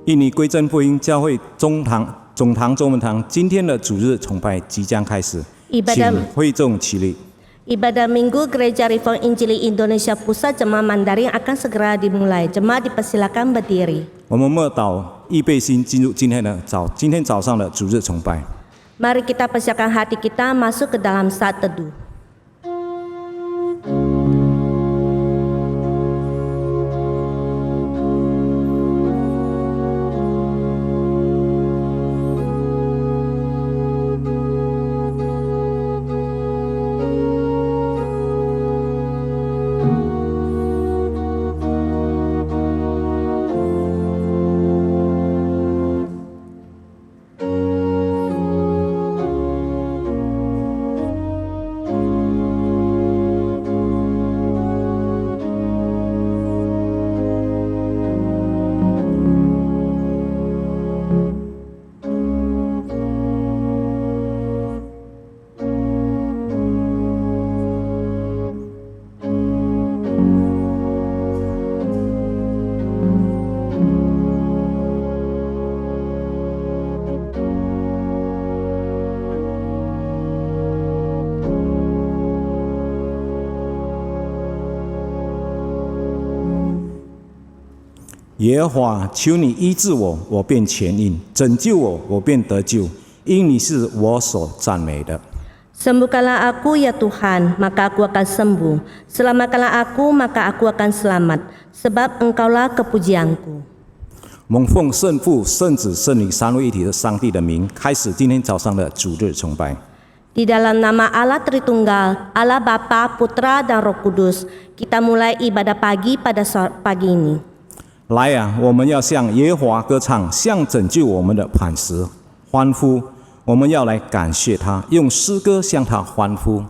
印尼归正福音教会总堂中文堂今天的主日崇拜即将开始，请会众起立。Ibadah Minggu Gereja Reform Injili Indonesia Pusat Jemaat Mandarin akan segera dimulai. Jemaat dipersilakan berdiri. 我们默祷，预备心进入今天早上的主日崇拜。Mari kita persiapkan hati kita masuk ke dalam saat teduh.耶和华，求你医治我，我便痊愈；拯救我，我便得救，因你是我所赞美的。Sembuhkanlah aku ya Tuhan, maka aku akan sembuh. Selamatkanlah aku, maka aku akan selamat, sebab Engkaulah kepujianku. 蒙奉圣父、圣子、圣灵三位一体的上帝的名，开始今天早上的主日崇拜。Di dalam nama Allah Tritunggal, Allah Bapa, Putra, dan Roh Kudus, kita mulai ibadah pagi pada pagi ini. 来啊，我们要向耶和华歌唱，向拯救我们的磐石欢呼。我们要来感谢他，用诗歌向他欢呼。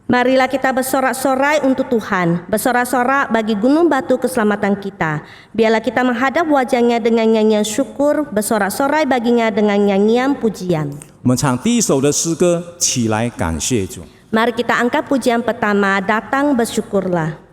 Marilah kita bersorak-sorai untuk Tuhan, bersorak-sorak bagi gunung batu keselamatan kita. Biarlah kita menghadap wajahnya dengan nyanyian syukur, bersorak-sorai baginya dengan nyanyian pujian. 我们唱第一首的诗歌，起来感谢主。Mari kita angkat pujian pertama, datang bersyukurlah.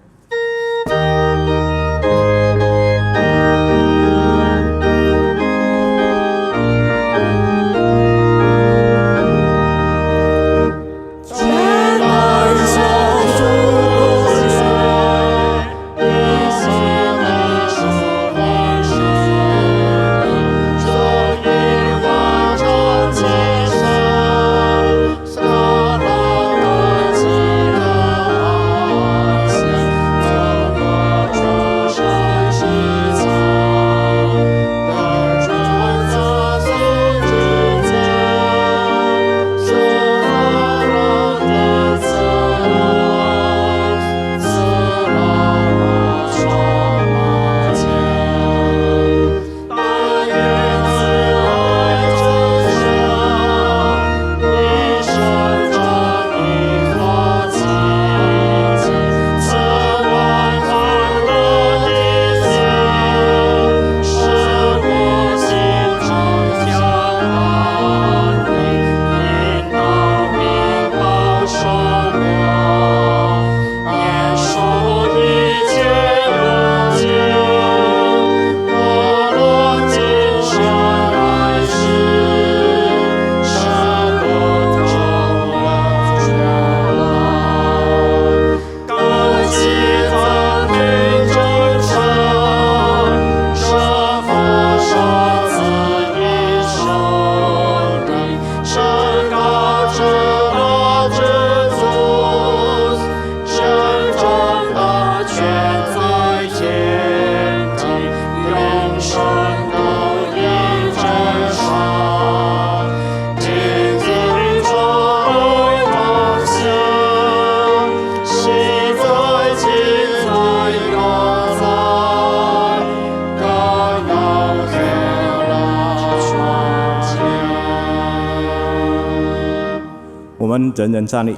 人人站立，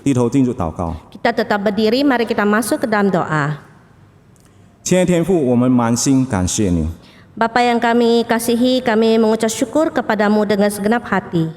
低头进入祷告。 Kita tetap berdiri, mari kita masuk ke dalam doa. 亲爱的天父，我们满心感谢你。 Bapa yang kami kasihi, kami mengucap syukur kepadamu dengan segenap hati.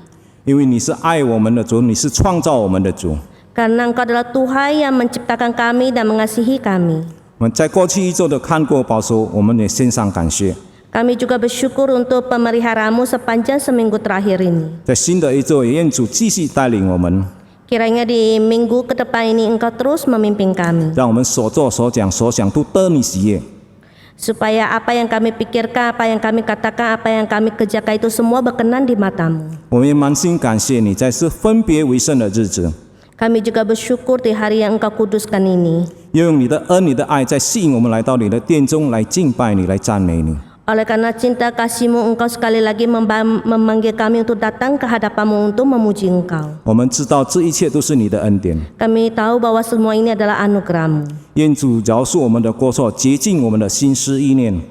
因为你是爱我们的主，你是创造我们的主。 Karena Engkau adalah Tuhan yang menciptakan kami dan mengasihi kami. 我们在过去一周的看过保守，我们也献上感谢。Kami juga bersyukur untuk pemeliharamu sepanjang seminggu terakhir ini. 在新的一周，也愿主继续带领我们， Kiranya di minggu ke depan ini Engkau terus memimpin kami. 让我们所做、所讲、所想都得你喜悦。 Supaya apa yang kami pikirkan, apa yang kami katakan, apa yang kami kerjakan itu semua berkenan di matamu. 我们也满心感谢你，在这分别为圣的日子， Kami juga bersyukur di hari yang Engkau kuduskan ini. 又用你的恩、你的爱，在吸引我们来到你的殿中来敬拜你、来赞美你。 Oleh karena cinta kasih-Mu, Engkau sekali lagi memanggil kami untuk datang ke hadapan-Mu untuk memuji Engkau. 我们知道这一切都是你的恩典， Kami tahu bahwa semua ini adalah anugerah-Mu. 愿主饶恕我们的过错，洁净我们的心思意念，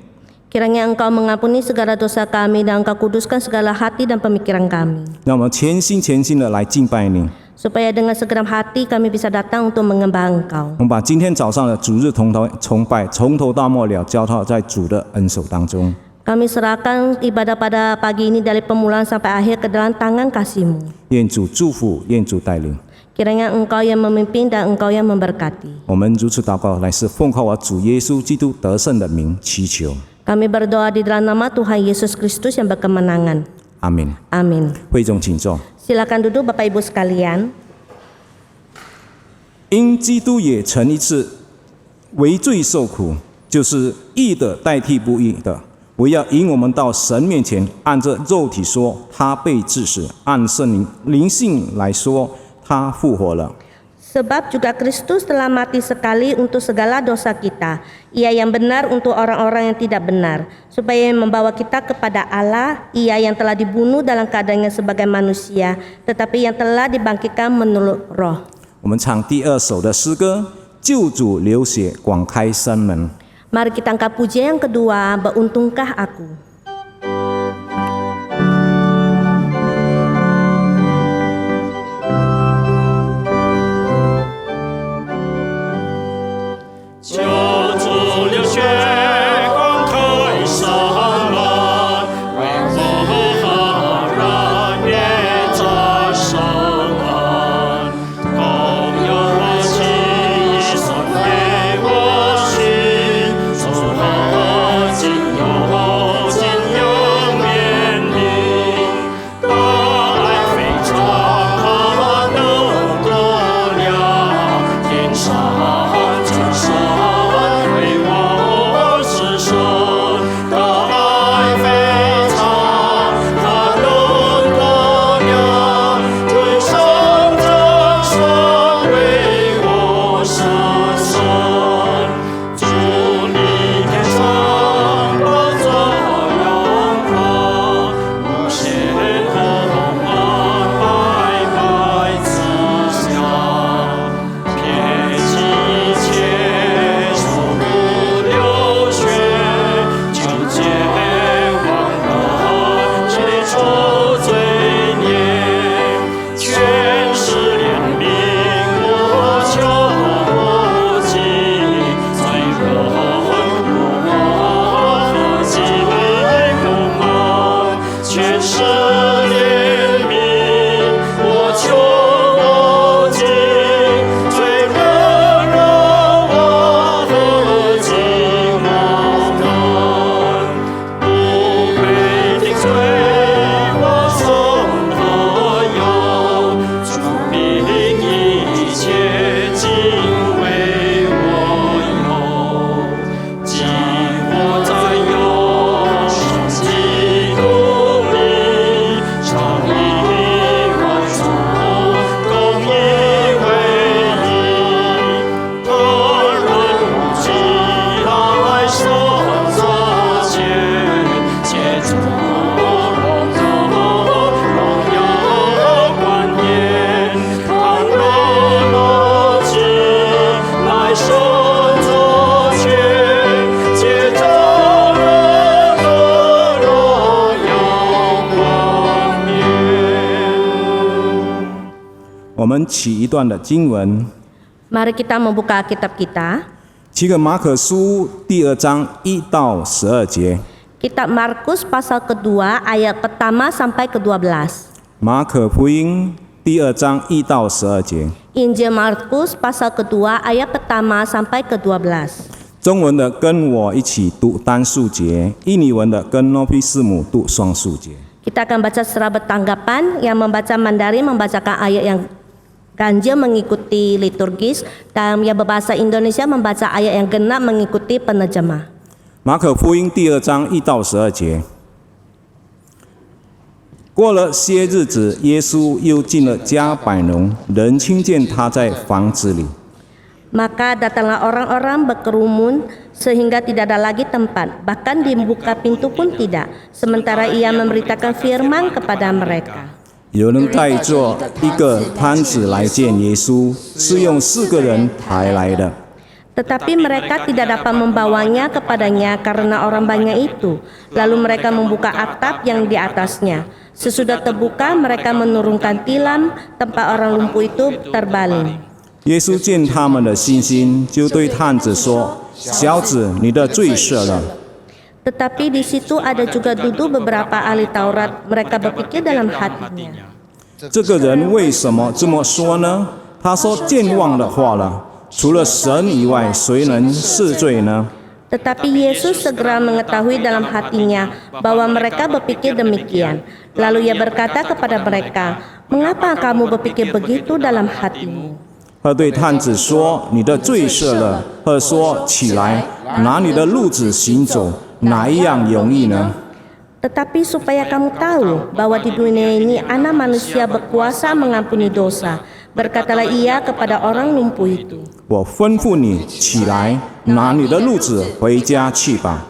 Kiranya Engkau mengampuni segala dosa kami dan Engkau kuduskan segala hati dan pemikiran kami. 让我们全心全心的来敬拜你。 Supaya dengan segenap hati kami bisa datang untuk menyembah Engkau. 我们把今天早上的主日崇拜从头到末了交托在主的恩手当中。 Kami serahkan ibadah pada pagi ini dari permulaan sampai akhir ke dalam tangan kasih-Mu. 愿主祝福，愿主带领。 Kiranya Engkau yang memimpin dan Engkau yang memberkati. 我们如此祷告，乃是奉靠我主耶稣基督得胜的名祈求。 Kami berdoa di dalam nama Tuhan Yesus Kristus yang berkemenangan. 阿门。 Amin. 会众请坐。 Silakan duduk Bapak Ibu sekalian. 因基督也曾一次为罪受苦，就是义的代替不义的，为要引我们到神面前。按着肉体说，他被治死；按圣灵性来说，他复活了。 Sebab juga Kristus telah mati sekali untuk segala dosa kita. Ia yang benar untuk orang-orang yang tidak benar, supaya membawa kita kepada Allah. Ia yang telah dibunuh dalam keadaannya sebagai manusia, tetapi yang telah dibangkitkan menurut roh. 我们唱第二首的诗歌《救主流血广开山门》。 Mari kita angkat pujian yang kedua, Beruntungkah Aku.我们起一段的经文， Mari kita membuka Alkitab kita. 起个马可书第2章1到12节。 Kitab Markus pasal kedua ayat pertama sampai ke-12. 马可福音第2章1到12节。 Injil Markus pasal kedua ayat pertama sampai ke-12. 中文的跟我一起读单数节，印尼文的跟 Novi 师母读双数节。 Kita akan baca secara bertanggapan, yang membaca Mandarin membacakan ayat yang ganjil mengikuti liturgis, dan yang berbahasa Indonesia membaca ayat yang genap mengikuti penerjemah. 马可福音第2章1到12节。过了些日子，耶稣又进了加百农，人听见他在房子里。 Maka datanglah orang-orang berkerumun sehingga tidak ada lagi tempat, bahkan dibuka pintu pun tidak, sementara ia memberitakan firman kepada mereka. 有人带着一个摊子来见耶稣，是用4个人抬来的。 Tetapi mereka tidak dapat membawanya kepadanya karena orang banyak itu. Lalu mereka membuka atap yang di atasnya. Sesudah terbuka, mereka menurunkan tilam, tempat orang lumpuh itu terbaling. 耶稣见他们的信心，就对摊子说：“小子，你的罪赦了。” Tetapi di situ ada juga duduk beberapa ahli Taurat. Mereka berpikir dalam hatinya, 这个人为什么这么说呢？他说健忘的话了。除了神以外，谁能赦罪呢？ Tetapi Yesus segera mengetahui dalam hatinya bahwa mereka berpikir demikian. Lalu ia berkata kepada mereka, "Mengapa kamu berpikir begitu dalam hatimu?" 他对探子说：“你的罪赦了。”或说：“起来，拿你的褥子行走，哪一样容易呢？” Tetapi supaya kamu tahu bahwa di dunia ini Anak Manusia berkuasa mengampuni dosa, berkatalah ia kepada orang lumpuh itu, 我吩咐你起来，拿你的褥子回家去吧。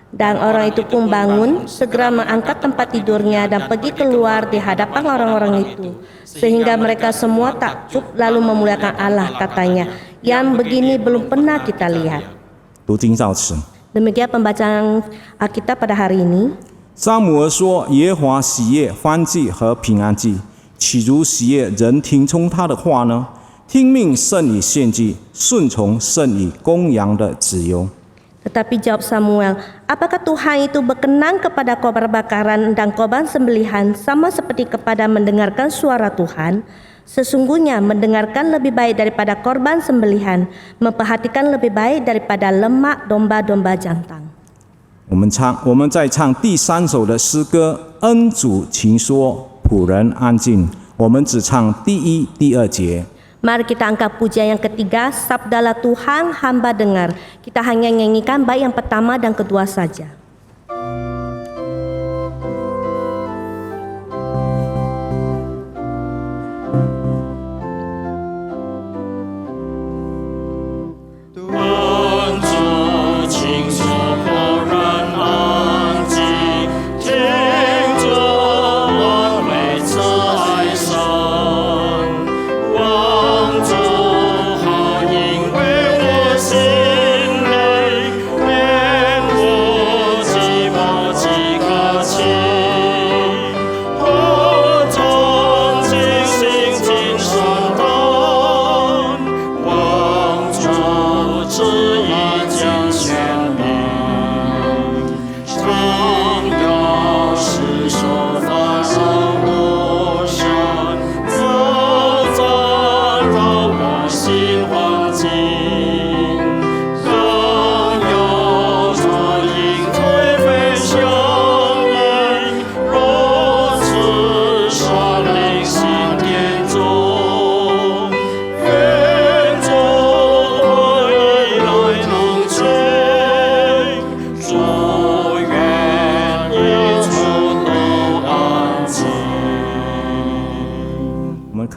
Dan orang itu pun bangun, segera mengangkat tempat tidurnya dan pergi keluar di hadapan orang-orang itu. Sehingga mereka semua takjub lalu memuliakan Allah, katanya, yang begini belum pernah kita lihat. 读经到此。 Demikian pembacaan Alkitab pada hari ini. 撒母耳说：“耶和华喜悦燔祭和平安祭，岂如喜悦人听从他的话呢？听命胜于献祭，顺从胜于公羊的脂油。” Tetapi jawab Samuel, apakah Tuhan itu berkenan kepada korban bakaran dan korban sembelihan sama seperti kepada mendengarkan suara Tuhan? Sesungguhnya mendengarkan lebih baik daripada korban sembelihan, memperhatikan lebih baik daripada lemak domba-domba jantan. 我们在唱第3首的诗歌《恩主情说仆人安静》，我们只唱第1、第2节。 Mari kita angkat pujian yang ketiga, Sabdalah Tuhan, hamba dengar. Kita hanya nyanyikan bait yang pertama dan kedua saja.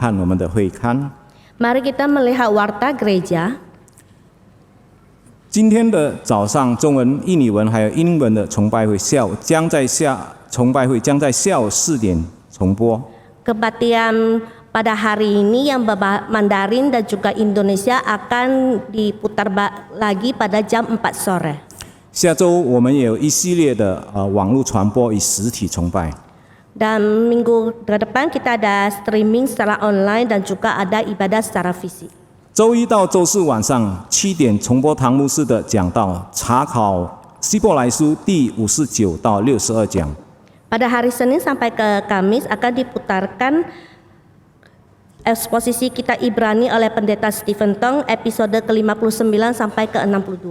看我们的会刊。 Mari kita melihat warta gereja. 今天的早上，中文、印尼文还有英文的崇拜会将在下午4点重播。 Kebaktian pada hari ini yang Mandarin dan juga Indonesia akan diputar lagi pada jam 4 sore. 下周我们也有一系列的网络传播与实体崇拜。 Dan minggu ke depan kita ada streaming secara online dan juga ada ibadah secara fisik. 周一到周四晚上7点重播唐牧师的讲道，查考希伯来书第59到62讲。 Pada hari Senin sampai ke Kamis akan diputarkan eksposisi kitab Ibrani oleh Pendeta Stephen Tong episode ke-59 sampai ke-62.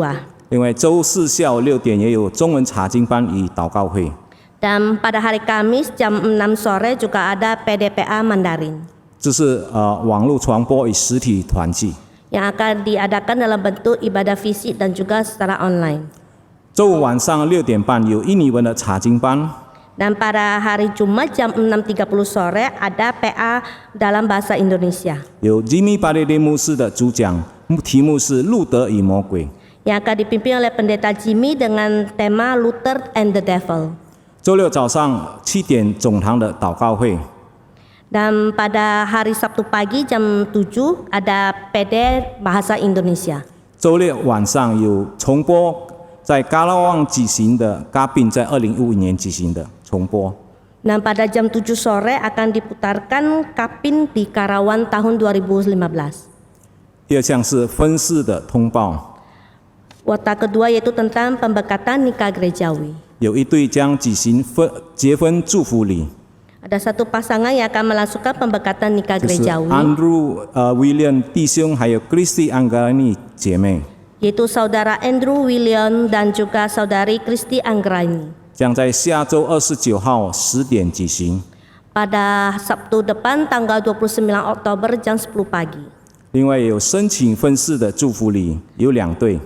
另外，周四下午6点也有中文查经班与祷告会。 Dan pada hari Kamis jam 6 sore juga ada PDPA Mandarin 这是网络传播与实体团契。 yang akan diadakan dalam bentuk ibadah fisik dan juga secara online. 周五晚上6点半有印尼文的查经班。 Dan pada hari Jumat jam 6.30 sore ada PA dalam bahasa Indonesia 有 Jimmy Parede 牧师的主讲，题目是路德与魔鬼。 yang akan dipimpin oleh Pendeta Jimmy dengan tema Luther and the Devil. 周六早上7点总堂的祷告会。 Dan pada hari Sabtu pagi jam 7 ada PD Bahasa Indonesia. 周六晚上有重播在嘎拉旺举行的嘎宾在2015年举行的重播。 Dan pada jam 7 sore akan diputarkan Kapin di Karawang tahun 2015. 第二项是分事的通报， Wota kedua yaitu tentang pembekatan nikah gerejawi. 有一对将举行结婚祝福礼， Ada satu pasangan yang akan melangsungkan pembekatan nikah 就是 gerejawi, Andrew William 弟兄还有 Christy Anggrani 姐妹， yaitu saudara Andrew William dan juga saudari Kristi Anggrani. 将在下周29号10点举行。 Pada Sabtu depan tanggal 29 Oktober jam 10 pagi. 另外有申请分事的祝福礼有2对，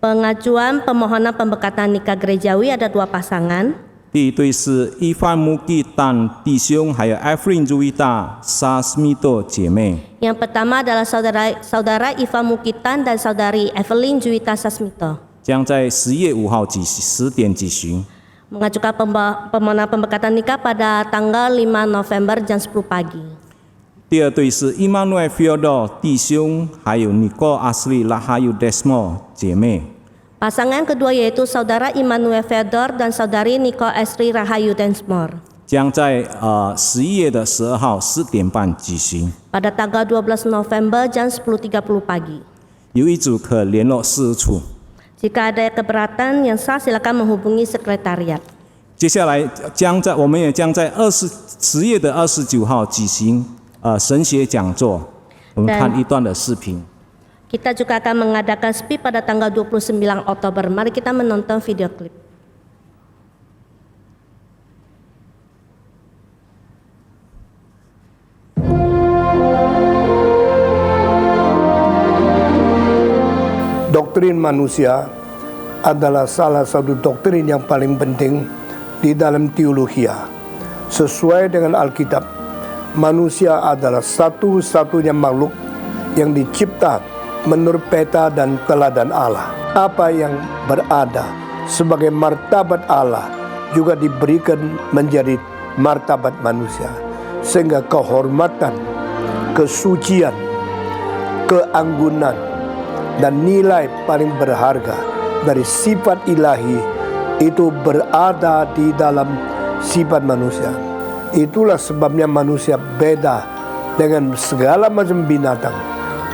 Pengajuan permohonan pembekatan nikah gerejawi ada 2 pasangan. 第一对是伊范穆基丹弟兄还有 Evelyn Juwita Sasmito 姐妹， Yang pertama adalah saudara Iva Mukitan dan saudari Evelyn Juwita Sasmito. 将在10月5号10点举行。 Mengajukan permohonan pembekatan nikah pada tanggal 5 November jam 10 pagi. 第二对是 Emmanuel Fyodor 弟兄还有 Nicole Ashley Rahayu Desmo 姐妹， Pasangan kedua yaitu saudara Immanuel Fedor dan saudari Nicole Ashley Rahayu Densmore. 将在11月的12号10点半举行。 Pada tanggal 12 November jam 10.30 pagi. 有一组可联络事务处。 Jika ada keberatan yang sah silakan menghubungi sekretariat. 接下来我们也将在10月的29号举行神学讲座，我们看一段的视频。 Kita juga akan mengadakan SPI pada tanggal 29 Oktober. Mari kita menonton video klip. Doktrin manusia adalah salah satu doktrin yang paling penting di dalam teologi. Sesuai dengan Alkitab, manusia adalah satu-satunya makhluk yang dicipta menurut peta dan teladan Allah. Apa yang berada sebagai martabat Allah juga diberikan menjadi martabat manusia. Sehingga kehormatan, kesucian, keanggunan, dan nilai paling berharga dari sifat ilahi itu berada di dalam sifat manusia. Itulah sebabnya manusia beda dengan segala macam binatang.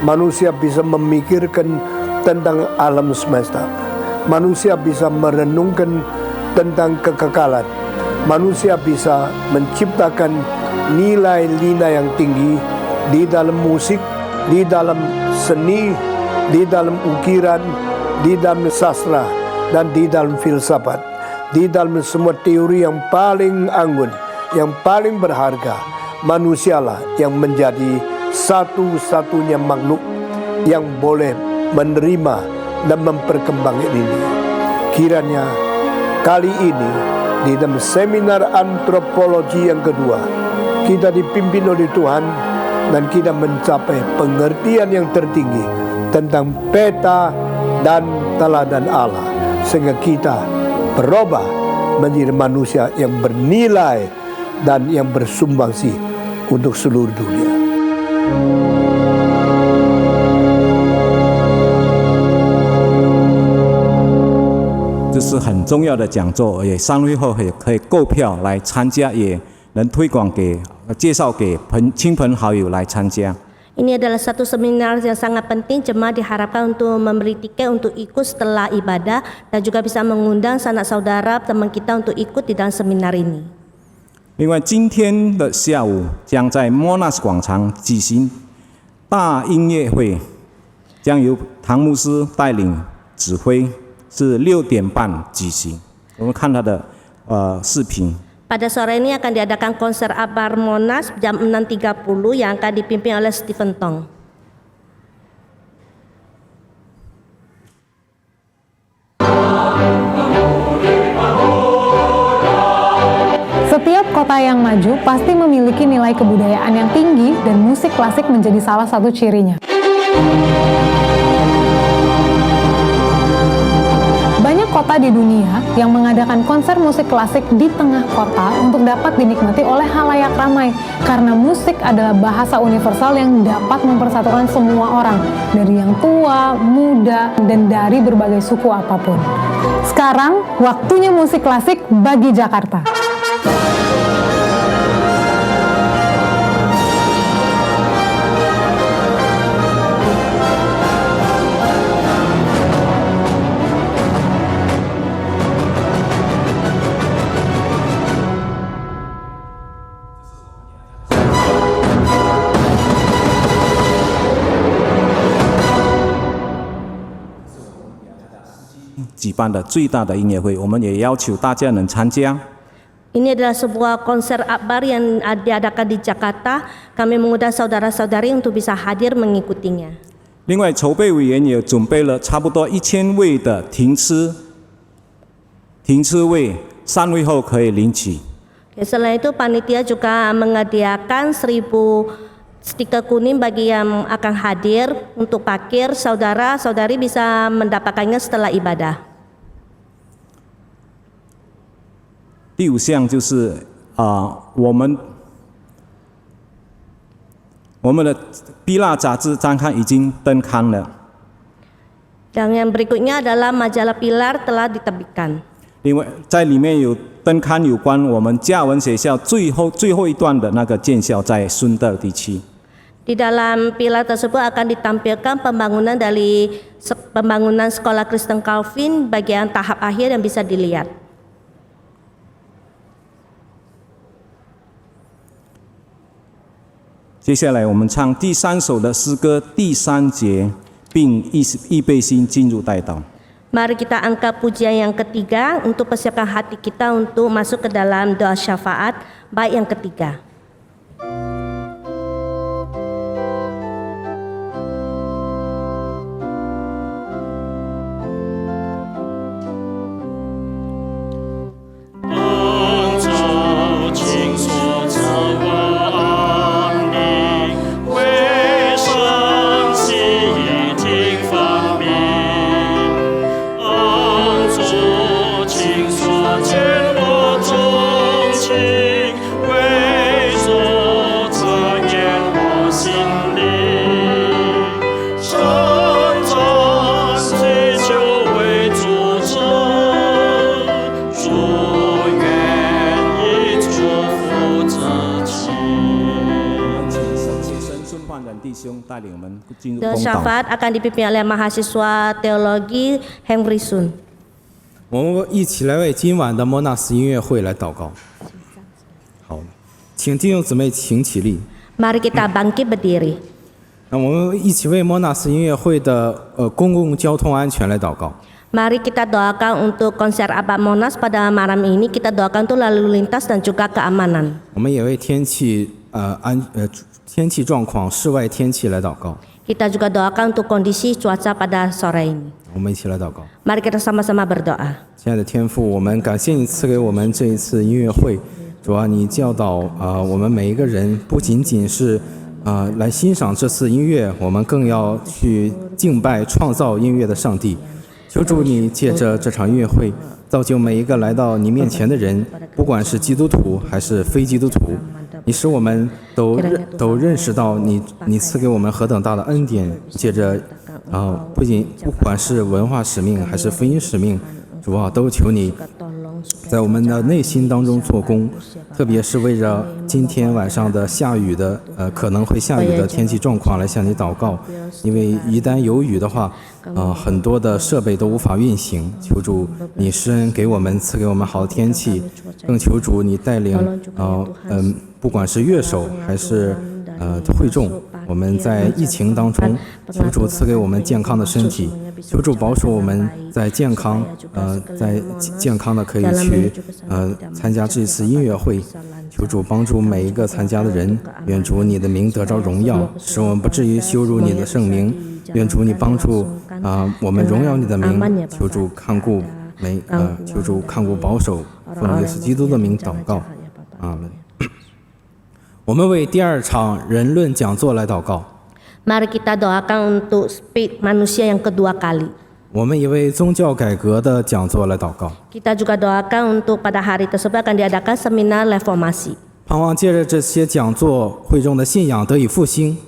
Manusia bisa memikirkan tentang alam semesta. Manusia bisa merenungkan tentang kekekalan. Manusia bisa menciptakan nilai-nilai yang tinggi di dalam musik, di dalam seni, di dalam ukiran, di dalam sastra, dan di dalam filsafat. Di dalam semua teori yang paling anggun, yang paling berharga, manusialah yang menjadi satu-satunya makhluk yang boleh menerima dan memperkembangkan ini. Kiranya kali ini di dalam seminar antropologi yang kedua kita dipimpin oleh Tuhan dan kita mencapai pengertian yang tertinggi tentang peta dan teladan Allah, sehingga kita berubah menjadi manusia yang bernilai dan yang bersumbangsi untuk seluruh dunia. 这是很重要的讲座，也3会后也可以购票来参加，也能推广给介绍给亲朋好友来参加。 Ini adalah satu seminar yang sangat penting. Jemaat diharapkan untuk membeli tiket untuk ikut setelah ibadah dan juga bisa mengundang sanak saudara teman kita untuk ikut di dalam seminar ini. 另外，今天的下午将在 Monash 广场举行大音乐会，将由唐牧师带领指挥是6点半举行。我们看他的视频。Pada sore ini akan diadakan konser Akbar Monas jam 6.30 yang akan dipimpin oleh Stephen Tong. Setiap kota yang maju pasti memiliki nilai kebudayaan yang tinggi dan musik klasik menjadi salah satu cirinya. Banyak kota di dunia yang mengadakan konser musik klasik di tengah kota untuk dapat dinikmati oleh halayak ramai karena musik adalah bahasa universal yang dapat mempersatukan semua orang dari yang tua, muda, dan dari berbagai suku apapun. Sekarang waktunya musik klasik bagi Jakarta.举办的最大的音乐会，我们也要求大家能参加。Ini adalah sebuah konser akbar yang diadakan di Jakarta. Kami mengundang saudara-saudari untuk bisa hadir mengikutinya. 另外，筹备委员也准备了差不多1000位的停车位，3位后可以领取。Selain itu, panitia juga menyediakan 1000 stiker kuning bagi yang akan hadir untuk parkir. Saudara-saudari bisa mendapatkannya setelah ibadah. 第5项就是我们的毕拉杂志张刊已经登刊了。Dan yang berikutnya adalah majalah Pilar telah diterbitkan. 另外，在里面有登刊有关我们嘉文学校最后一段的那个建校在顺德地区。 Di dalam pilar tersebut akan ditampilkan pembangunan sekolah Kristen Calvin bagian tahap akhir yang bisa dilihat. 接下来我们唱第3首的诗歌第3节，并预备心进入代祷。 Mari kita angkat pujian yang ketiga untuk persiapkan hati kita untuk masuk ke dalam doa syafaat bait yang ketiga. Doa syafaat akan dipimpin oleh mahasiswa teologi Henry Sun. 我们一起来为今晚的莫纳斯音乐会来祷告。好，请弟兄姊妹请起立。 Mari kita bangkit berdiri. 那我们一起为莫纳斯音乐会的公共交通安全来祷告。 Mari kita doakan untuk konser Akbar Monas pada malam ini. Kita doakan untuk lalu lintas dan juga keamanan. 我们也为天气状况、室外天气来祷告。 Kita juga doakan untuk kondisi cuaca pada sore ini. 我们一起来祷告。 Mari kita sama-sama berdoa. 亲爱的天父，我们感谢你赐给我们这一次音乐会。主啊，你教导我们每一个人，不仅仅是来欣赏这次音乐，我们更要去敬拜创造音乐的上帝。求主你借着这场音乐会，造就每一个来到你面前的人，不管是基督徒还是非基督徒。 你使我们都认识到你赐给我们何等大的恩典，借着不管是文化使命还是福音使命，主啊，都求你在我们的内心当中做工，特别是为着今天晚上的下雨的可能会下雨的天气状况来向你祷告，因为一旦有雨的话，很多的设备都无法运行。求主你施恩给我们，赐给我们好的天气，更求主你带领不管是乐手还是会众，我们在疫情当中，求主赐给我们健康的身体，求主保守我们在健康的可以去参加这次音乐会。求主帮助每一个参加的人，愿主你的名得着荣耀，使我们不至于羞辱你的圣名。愿主你帮助我们荣耀你的名。求主看顾求主看顾保守，奉耶稣基督的名祷告，阿门。我们为第2场人论讲座来祷告。Mari kita doakan untuk speak manusia yang kedua kali. 我们也为宗教改革的讲座来祷告。Kita juga doakan untuk pada hari tersebut akan diadakan seminar reformasi. 盼望借着这些讲座，会众的信仰得以复兴。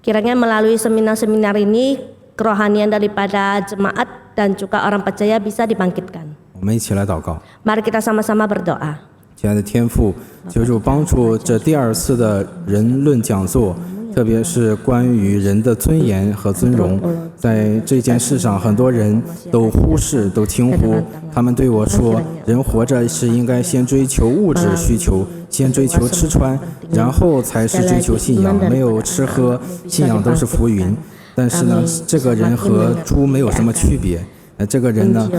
Kiranya melalui seminar-seminar ini, kerohanian daripada jemaat dan juga orang percaya bisa dibangkitkan. 我们一起来祷告。Mari kita sama-sama berdoa. 亲爱的天父，求主帮助这第2次的人论讲座，特别是关于人的尊严和尊荣。在这件事上，很多人都忽视、都轻忽。他们对我说，人活着是应该先追求物质需求，先追求吃穿，然后才是追求信仰。没有吃喝，信仰都是浮云。但是呢，这个人和猪没有什么区别。这个人呢，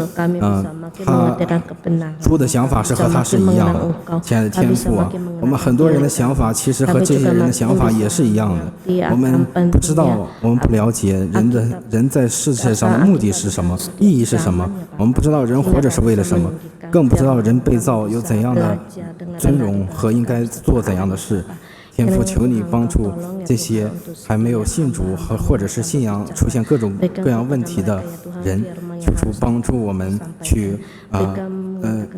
猪的想法是和他是一样的。亲爱的天父啊，我们很多人的想法其实和这些人的想法也是一样的。我们不知道，我们不了解人在世界上的目的是什么，意义是什么。我们不知道人活着是为了什么，更不知道人被造有怎样的尊荣和应该做怎样的事。天父，求你帮助这些还没有信主或者是信仰出现各种各样问题的人，求主帮助我们去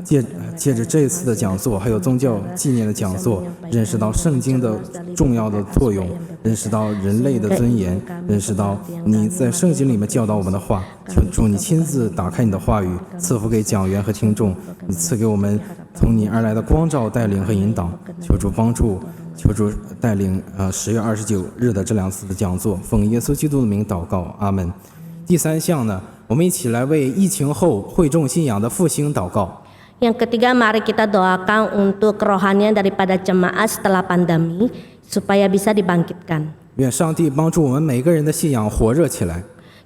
借着这一次的讲座，还有宗教纪念的讲座，认识到圣经的重要的作用，认识到人类的尊严，认识到你在圣经里面教导我们的话。求主你亲自打开你的话语，赐福给讲员和听众，你赐给我们从你而来的光照、带领和引导。求主帮助。求主带领10月29日的这2次的讲座，奉耶稣基督的名祷告，阿门。第3项呢，我们一起来为疫情后会众信仰的复兴祷告。Yang ketiga, mari kita doakan untuk kerohanian daripada jemaat setelah pandemi supaya bisa dibangkitkan. 愿上帝帮助我们每个人的信仰火热起来。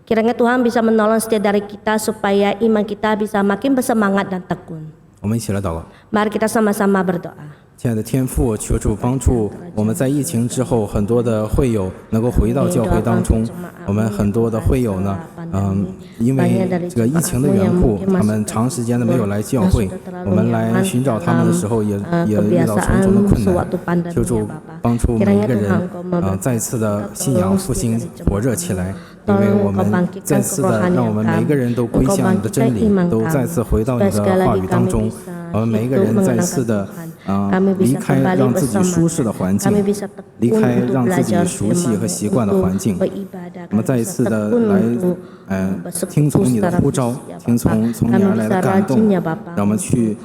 Kiranya Tuhan bisa menolong setiap dari kita supaya iman kita bisa makin bersemangat dan tekun. 我们一起来祷告。Mari kita sama-sama berdoa. 亲爱的天父，求主帮助我们在疫情之后，很多的会友能够回到教会当中。我们很多的会友呢，因为这个疫情的缘故，他们长时间的没有来教会。我们来寻找他们的时候也遇到重重的困难。求主帮助每一个人再次的信仰复兴火热起来。因为我们再次的让我们每一个人都归向你的真理，都再次回到你的话语当中。我们每一个人再次的离开让自己舒适的环境，离开让自己熟悉和习惯的环境，我们再一次的来听从你的呼召，听从你而来的感动，让我们去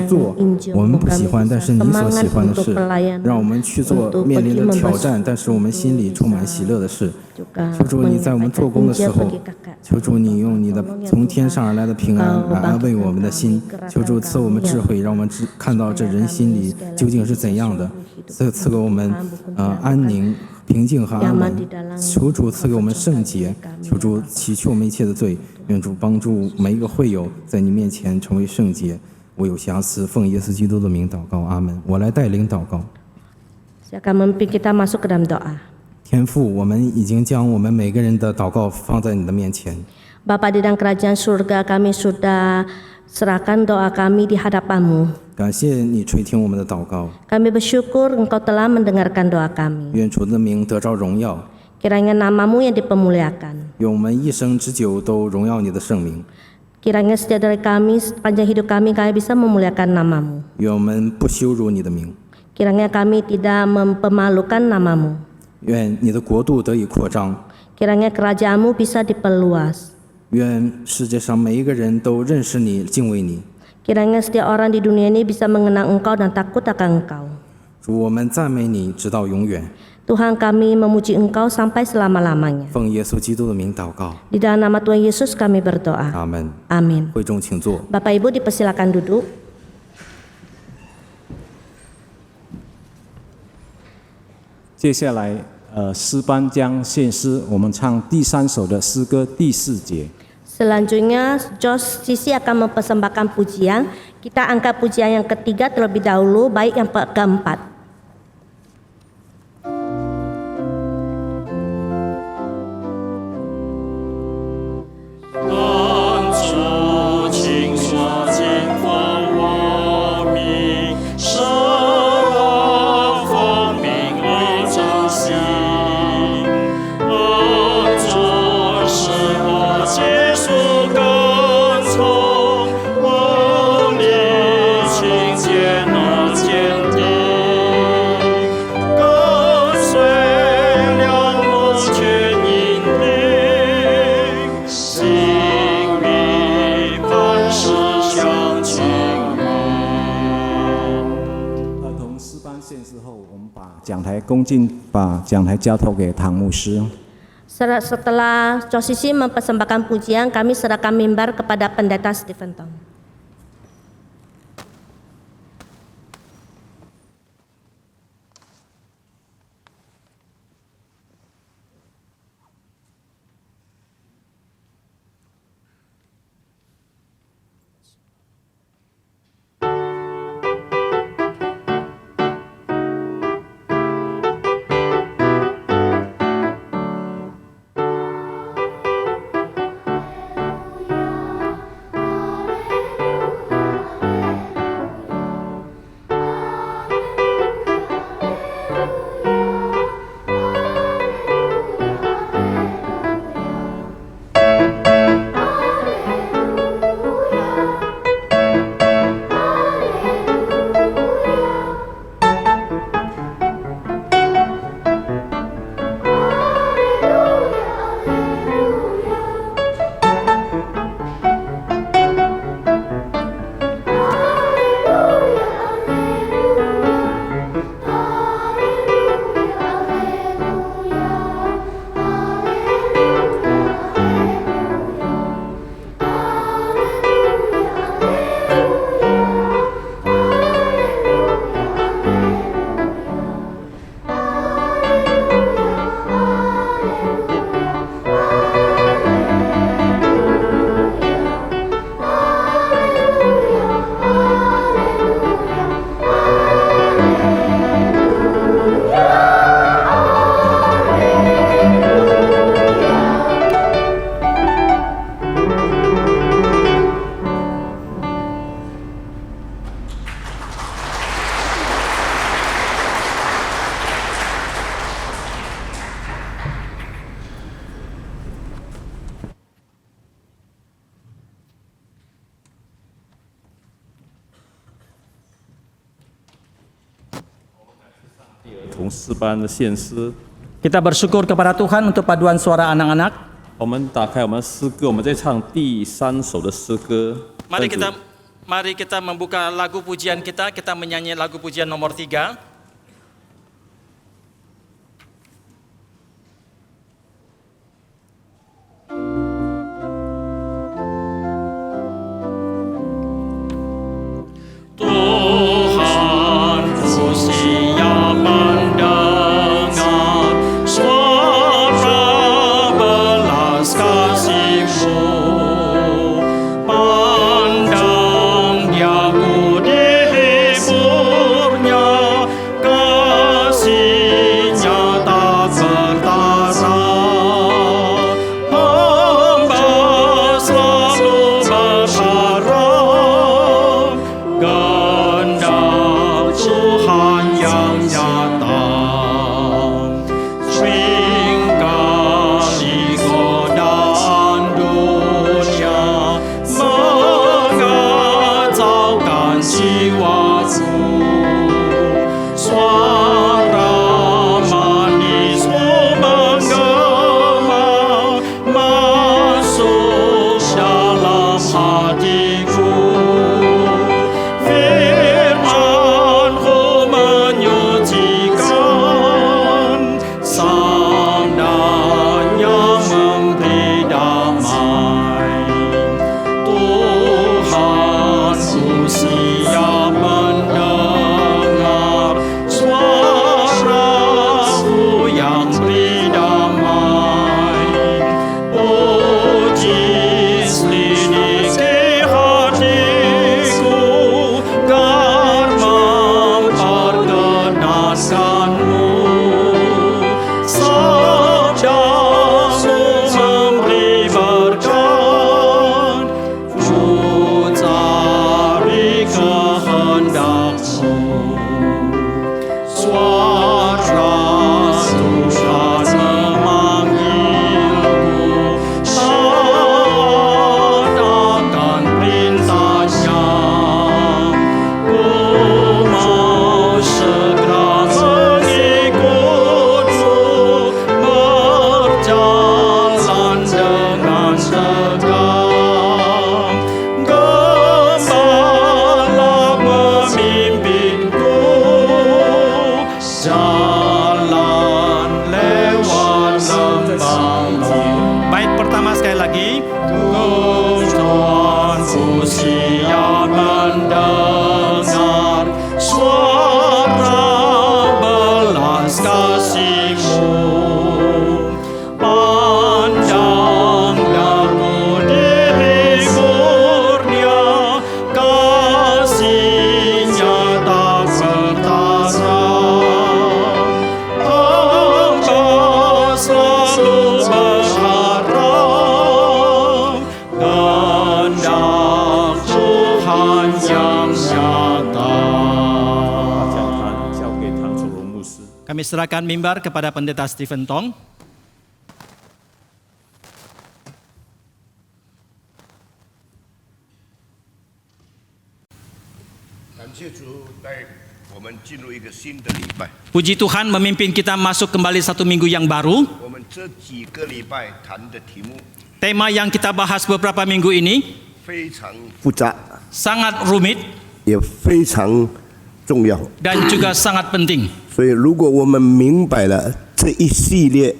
做我们不喜欢但是你所喜欢的事，让我们去做面临的挑战但是我们心里充满喜乐的事。求主你在我们做工的时候，求主你用你的从天上而来的平安来安慰我们的心。求主赐我们智慧，让我们看到这人心里究竟是怎样的，赐给我们安宁、平静和安稳。求主赐给我们圣洁，求主洗去我们一切的罪。愿主帮助每一个会友在你面前成为圣洁。我有瑕疵，奉耶稣基督的名祷告，阿门。我来带领祷告。 Silakan memimpin kita masuk ke dalam doa. 天父，我们已经将我们每个人的祷告放在你的面前。 Bapa di dalam kerajaan surga, kami sudah serahkan doa kami di hadapan-Mu. 感谢你垂听我们的祷告。 Kami bersyukur Engkau telah mendengarkan doa kami. 愿主的名得着荣耀。 Kiranya nama-Mu yang dipermuliakan. 愿我们一生之久都荣耀你的圣名。 Kiranya setiap dari kami, sepanjang hidup kami bisa memuliakan nama-Mu. 愿我们不羞辱你的名。 Kiranya kami tidak mempermalukan nama-Mu. 愿你的国度得以扩张。 Kiranya kerajaan-Mu bisa diperluas. 愿世界上每一个人都认识你、敬畏你。 Kiranya setiap orang di dunia ini bisa mengenal Engkau dan takut akan Engkau. 主，我们赞美你直到永远。 Tuhan, kami memuji Engkau sampai selama-lamanya. 奉耶稣基督的名祷告。 Di dalam nama Tuhan Yesus kami berdoa. 阿门。 Amin. 会众请坐。 Bapak Ibu dipersilakan duduk. 接下来诗班将献诗，我们唱第3首的诗歌第4节。 Selanjutnya, Jos Sisi akan mempersembahkan pujian. Kita angkat pujian yang ketiga terlebih dahulu, baik yang keempat.把讲台交托给唐牧师。 Setelah Josisi mempersembahkan pujian, kami serahkan mimbar kepada Pendeta Stephen Tong. Kita bersyukur kepada Tuhan untuk paduan suara anak-anak. 我们打开我们的诗歌，我们在唱第3首的诗歌。 Mari kita membuka lagu pujian kita. Kita menyanyi lagu pujian nomor 3. Siapa 将坛交给唐楚荣牧师。 Kami serahkan mimbar kepada Pendeta Stephen Tong. Puji Tuhan memimpin kita masuk kembali satu minggu yang baru. Tema yang kita bahas beberapa minggu ini 非常复杂， sangat rumit 也非常重要。 dan juga sangat penting. 所以，如果我们明白了这一系列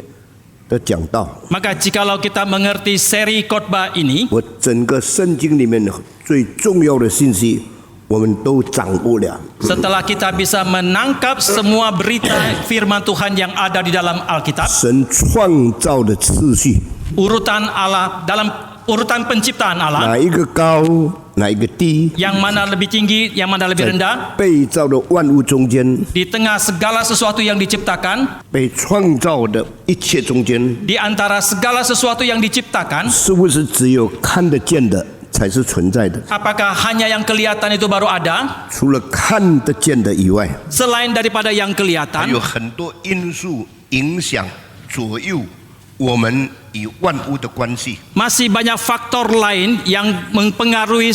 的讲道， Maka jikalau kita mengerti seri khotbah ini, 我整个圣经里面最重要的信息，我们都掌握了。 setelah kita bisa menangkap semua berita firman Tuhan yang ada di dalam Alkitab, 神创造的次序， urutan Allah dalam urutan penciptaan Allah, 哪一个高，哪一个低， yang mana lebih tinggi, yang mana lebih rendah, 被造的万物中间， di tengah segala sesuatu yang diciptakan, 被创造的一切中间， di antara segala sesuatu yang diciptakan, 是不是只有看得见的才是存在的？ apakah hanya yang kelihatan itu baru ada? 除了看得见的以外， Selain daripada yang 还 kelihatan, 有很多因素影响左右我们与万物的关系。 masih banyak faktor lain yang mempengaruhi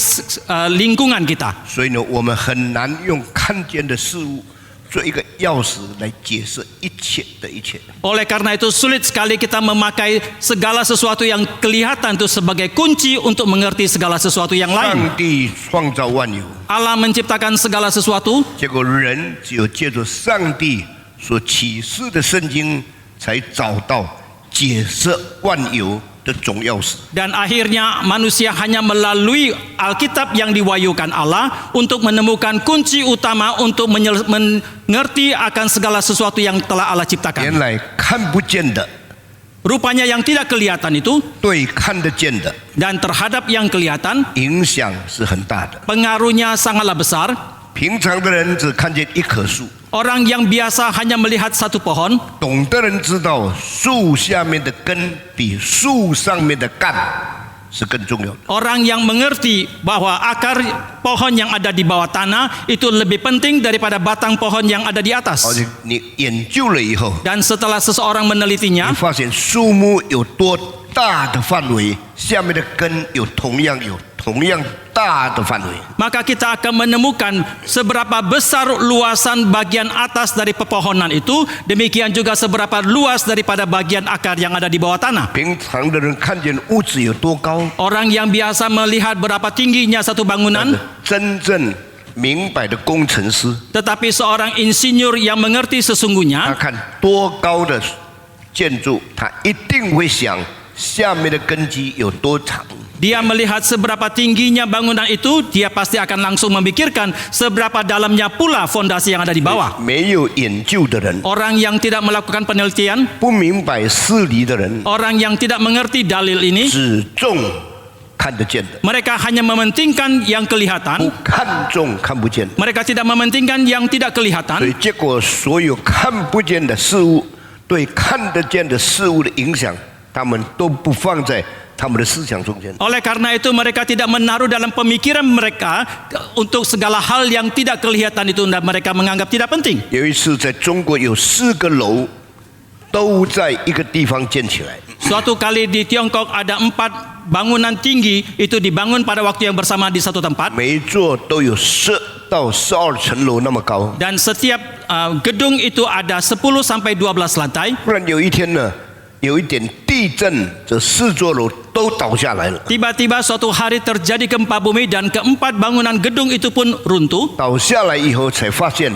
lingkungan kita. 所以呢，我们很难用看见的事物做一个钥匙来解释一切的一切。 Oleh karena itu sulit sekali kita memakai segala sesuatu yang kelihatan itu sebagai kunci untuk mengerti segala sesuatu yang 上 lain. 帝创造万有， Allah menciptakan segala sesuatu, 结果人只有借着上帝所启示的圣经，才找到解释万有的总钥匙。 dan akhirnya manusia hanya melalui Alkitab yang diwahyukan Allah untuk menemukan kunci utama untuk mengerti akan segala sesuatu yang telah Allah 原 ciptakan. 来看不见的 Rupanya yang tidak kelihatan itu 对看得见的 dan terhadap yang kelihatan 影响是很大的。 pengaruhnya sangatlah besar. 平常的人只看见一棵树， Orang yang biasa hanya melihat satu pohon, 懂的人知道树下面的根比树上面的干是更重要的。 orang yang mengerti bahwa akar pohon yang ada di bawah tanah itu lebih penting daripada batang pohon yang ada di 而 atas. 且你研究了以后， Dan setelah seseorang 你 menelitinya, 发现树木有多大的范围，下面的根有同样大的范围。 maka kita akan menemukan seberapa besar luasan bagian atas dari pepohonan itu, demikian juga seberapa luas daripada bagian akar yang ada di bawah tanah. 平常的人看见屋子有多高， Orang yang biasa melihat berapa tingginya satu bangunan, 真正明白的工程师， tetapi seorang insinyur yang mengerti 他 sesungguhnya, 看多高的建筑，他一定会想下面的根基有多长。 dia melihat seberapa tingginya bangunan itu, dia pasti akan langsung memikirkan seberapa dalamnya pula fondasi yang ada di bawah. 没有研究的人， Orang yang tidak melakukan penelitian, 不明白事理的人， orang yang tidak mengerti dalil ini, 只重看得见的， mereka hanya mementingkan yang 不 kelihatan, 看重看不见的。 mereka tidak mementingkan yang tidak 所以 kelihatan, 结果，所有看不见的事物对看得见的事物的影响，他们都不放在他们的思想中间。 oleh karena itu mereka tidak menaruh dalam pemikiran mereka untuk segala hal yang tidak kelihatan itu, dan mereka menganggap tidak penting. 有一次，在中国有4个楼都在一个地方建起来， Suatu kali di Tiongkok ada 4 bangunan tinggi itu dibangun pada waktu yang bersama di satu tempat, 每一座都有10到12层楼那么高。 dan setiap gedung itu ada 10 sampai 12 lantai. 忽然有一天呢，有一点地震，这4座楼都倒下来了。 Tiba-tiba suatu hari terjadi gempa bumi dan keempat bangunan gedung itu pun runtuh. 倒下来以后，才发现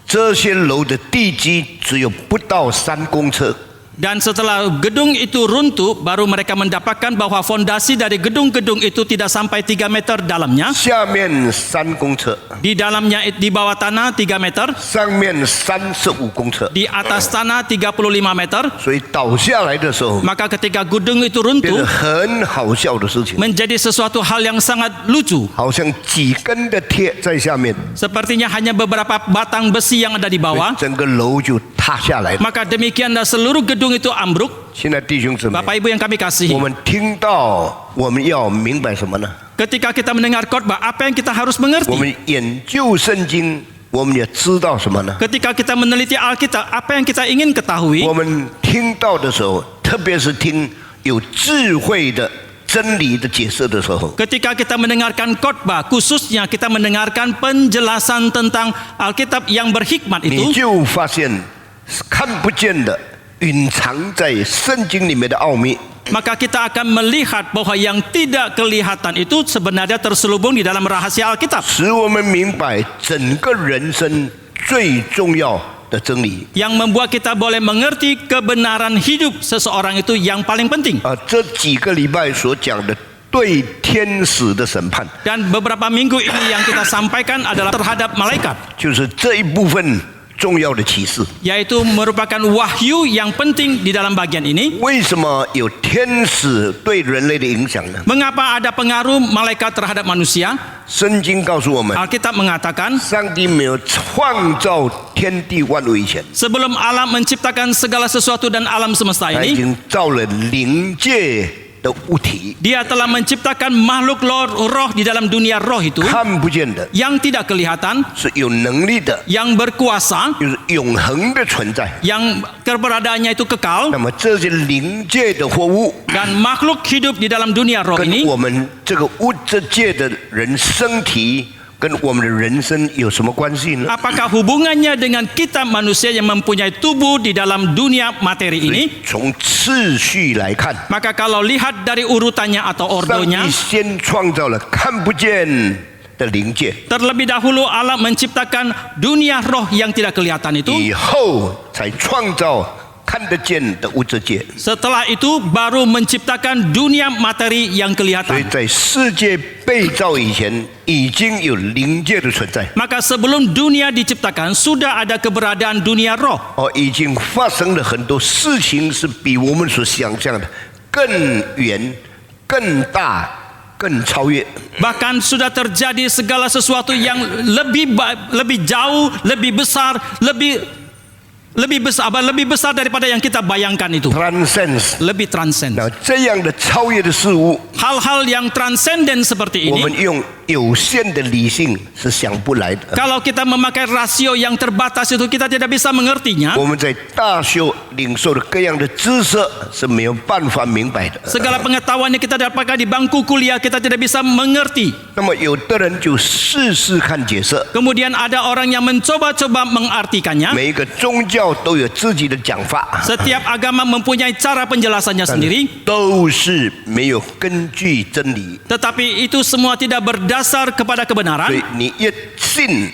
这些楼的地基只有不到3公尺。 Dan setelah gedung itu runtuh, baru mereka mendapatkan bahwa fondasi dari gedung-gedung itu tidak sampai 3 meter dalamnya. 下面3公尺， Di dalamnya, di bawah tanah 3 meter, 上面35公尺。 di atas tanah 35 meter. 所以倒下来的时候， Maka ketika gedung itu 变得 runtuh, 很好笑的事情， menjadi sesuatu hal yang sangat lucu. 好像几根的铁在下面， Sepertinya hanya beberapa batang besi yang ada di bawah. 整个楼就塌下来了。 Maka demikianlah seluruh gedung itu ambruk. 现在弟兄姊妹， Bapak Ibu yang kami 我 kasihi, 们听到我们要明白什么呢？ Ketika kita mendengar khotbah, apa yang kita harus 我 mengerti? 们研究圣经，我们也知道什么呢？ Ketika kita meneliti Alkitab, apa yang kita ingin ketahui? 我们听到的时候，特别是听有智慧的真理的解释的时候， Ketika kita mendengarkan khotbah, khususnya kita mendengarkan penjelasan tentang Alkitab yang berhikmat 你 itu, 就发现看不见的隐藏在圣经里面的奥秘。 maka kita akan melihat bahwa yang tidak kelihatan itu sebenarnya terselubung di dalam rahasia Alkitab, 使我们明白整个人生最重要的真理。 yang membuat kita boleh mengerti kebenaran hidup seseorang itu yang paling penting. 这几个礼拜所讲的对天使的审判， Dan beberapa minggu ini yang kita sampaikan adalah terhadap malaikat, 就是这一部分重要的启示。 yaitu merupakan wahyu yang penting di dalam bagian ini. 为什么有天使对人类的影响呢？ Mengapa ada pengaruh malaikat terhadap manusia? 圣经告诉我们， Alkitab mengatakan, 上帝没有创造天地万物以前， sebelum alam menciptakan segala sesuatu dan alam semesta 他已 ini, 经造了灵界的物体， Dia telah menciptakan makhluk roh di dalam dunia roh itu 看不见的， yang tidak kelihatan, 是有能力的， yang berkuasa, 就是永恒的存在。 yang keberadaannya itu kekal, 那么这些灵界的货物， dan makhluk hidup di dalam dunia roh 跟 ini 我们这个物质界的人身体，跟我们的人生有什么关系呢？ apakah hubungannya dengan kita manusia yang mempunyai tubuh di dalam dunia materi 所以 ini? 从次序来看， Maka kalau lihat dari urutannya atau 上 ordonya, 帝先创造了看不见的灵界， terlebih dahulu Allah menciptakan dunia roh yang tidak kelihatan itu. 以后才创造看得见的物质界。 Setelah itu baru menciptakan dunia materi yang 所以 kelihatan. 在世界被造以前，已经有灵界的存在。 Maka sebelum dunia diciptakan sudah ada keberadaan dunia roh. 已经发生了很多事情，是比我们所想象的更远、更大、更超越。 Bahkan sudah terjadi segala sesuatu yang lebih jauh, lebih besar, lebih besar daripada yang kita bayangkan itu. Transcends， Lebih transcend. 那这样的超越的事物， Hal-hal yang transenden seperti 我们 ini, 用有限的理性是想不来的。 kalau kita memakai rasio yang terbatas itu kita tidak bisa mengertinya. 我们在大修领受的各样的知识是没有办法明白的。 Segala pengetahuan yang kita dapatkan di bangku kuliah kita tidak bisa mengerti. 那么有的人就试试看解释， Kemudian ada orang yang mencoba-coba mengartikannya. 每一个宗教都有自己的讲法， Setiap agama mempunyai cara penjelasannya sendiri, 都是没有根据真理。 tetapi itu semua tidak berdasar kepada 所 kebenaran. 以你越信，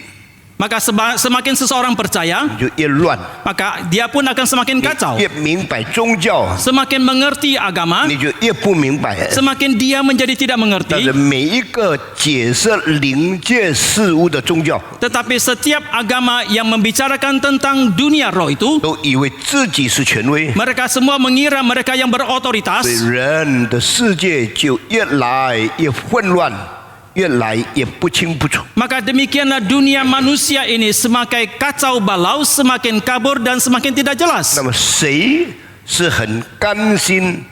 Maka semakin seseorang percaya, 你就越乱； maka dia pun akan semakin 你 kacau. 越明白宗教， Semakin mengerti agama, 你就越不明白。 semakin dia menjadi tidak 但 mengerti. 是每一个解释灵界事物的宗教， Tetapi setiap agama yang membicarakan tentang dunia roh itu, 都以为自己是权威， mereka semua mengira mereka yang berotoritas. 所以人的世界就越来越混乱，越来越不清不楚。 Maka demikianlah dunia manusia ini semakin kacau balau, semakin kabur dan semakin tidak jelas. 那么谁是很甘心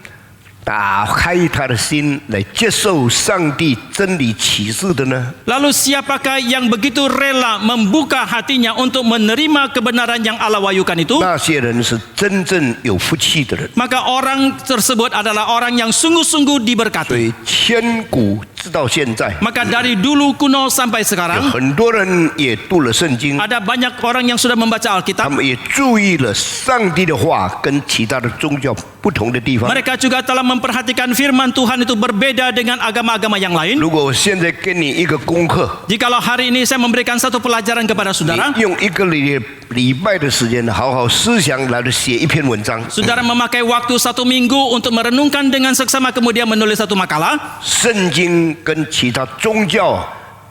打开他的心来接受上帝真理启示的呢？ Lalu siapakah yang begitu rela membuka hatinya untuk menerima kebenaran yang Allah wahyukan itu? 那些人是真正有福气的人。 Maka orang tersebut adalah orang yang sungguh-sungguh 所 diberkati. 以千古直到现在， Maka dari dulu kuno sampai 有 sekarang 很多人也读了圣经， ada banyak orang yang sudah membaca 他 Alkitab. 们也注意了上帝的话跟其他的宗教不同的地方。 Mereka juga telah memperhatikan firman Tuhan itu berbeda dengan agama-agama yang lain. 如果我现在给你一个功课， Jikalau hari ini saya memberikan satu pelajaran kepada saudara, 你用一个礼拜的时间，好好思想来写一篇文章。 saudara memakai waktu 1 minggu untuk merenungkan dengan seksama kemudian menulis satu makalah. 圣经跟其他宗教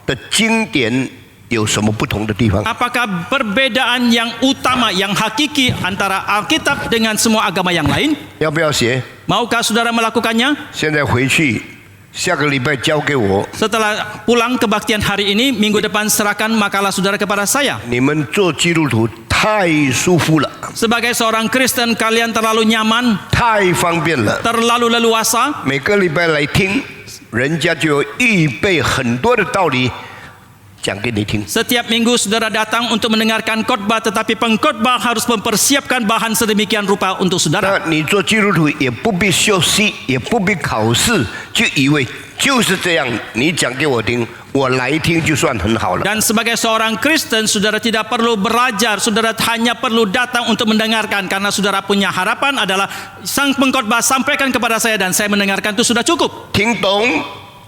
的经典有什么不同的地方？ Apakah perbedaan yang utama, yang hakiki antara Alkitab dengan semua agama yang lain? 要不要写？ Maukah saudara melakukannya? 现在回去，下个礼拜交给我。 Setelah pulang kebaktian hari ini, minggu depan serahkan makalah saudara kepada saya. 你们做基督徒太舒服了， Sebagai seorang Kristen, kalian terlalu nyaman, 太方便了。 terlalu leluasa. 每个礼拜来听，人家就预备很多的道理讲给你听。 Setiap minggu saudara datang untuk mendengarkan khotbah, tetapi pengkhotbah harus mempersiapkan bahan sedemikian rupa untuk saudara. 那你做基督徒也不必休息，也不必考试，就以为就是这样，你讲给我听，我来听就算很好了。 Dan sebagai seorang Kristen, saudara tidak perlu belajar, saudara hanya perlu datang untuk mendengarkan, karena saudara punya harapan adalah sang pengkhotbah sampaikan kepada saya dan saya mendengarkan itu sudah cukup. 听懂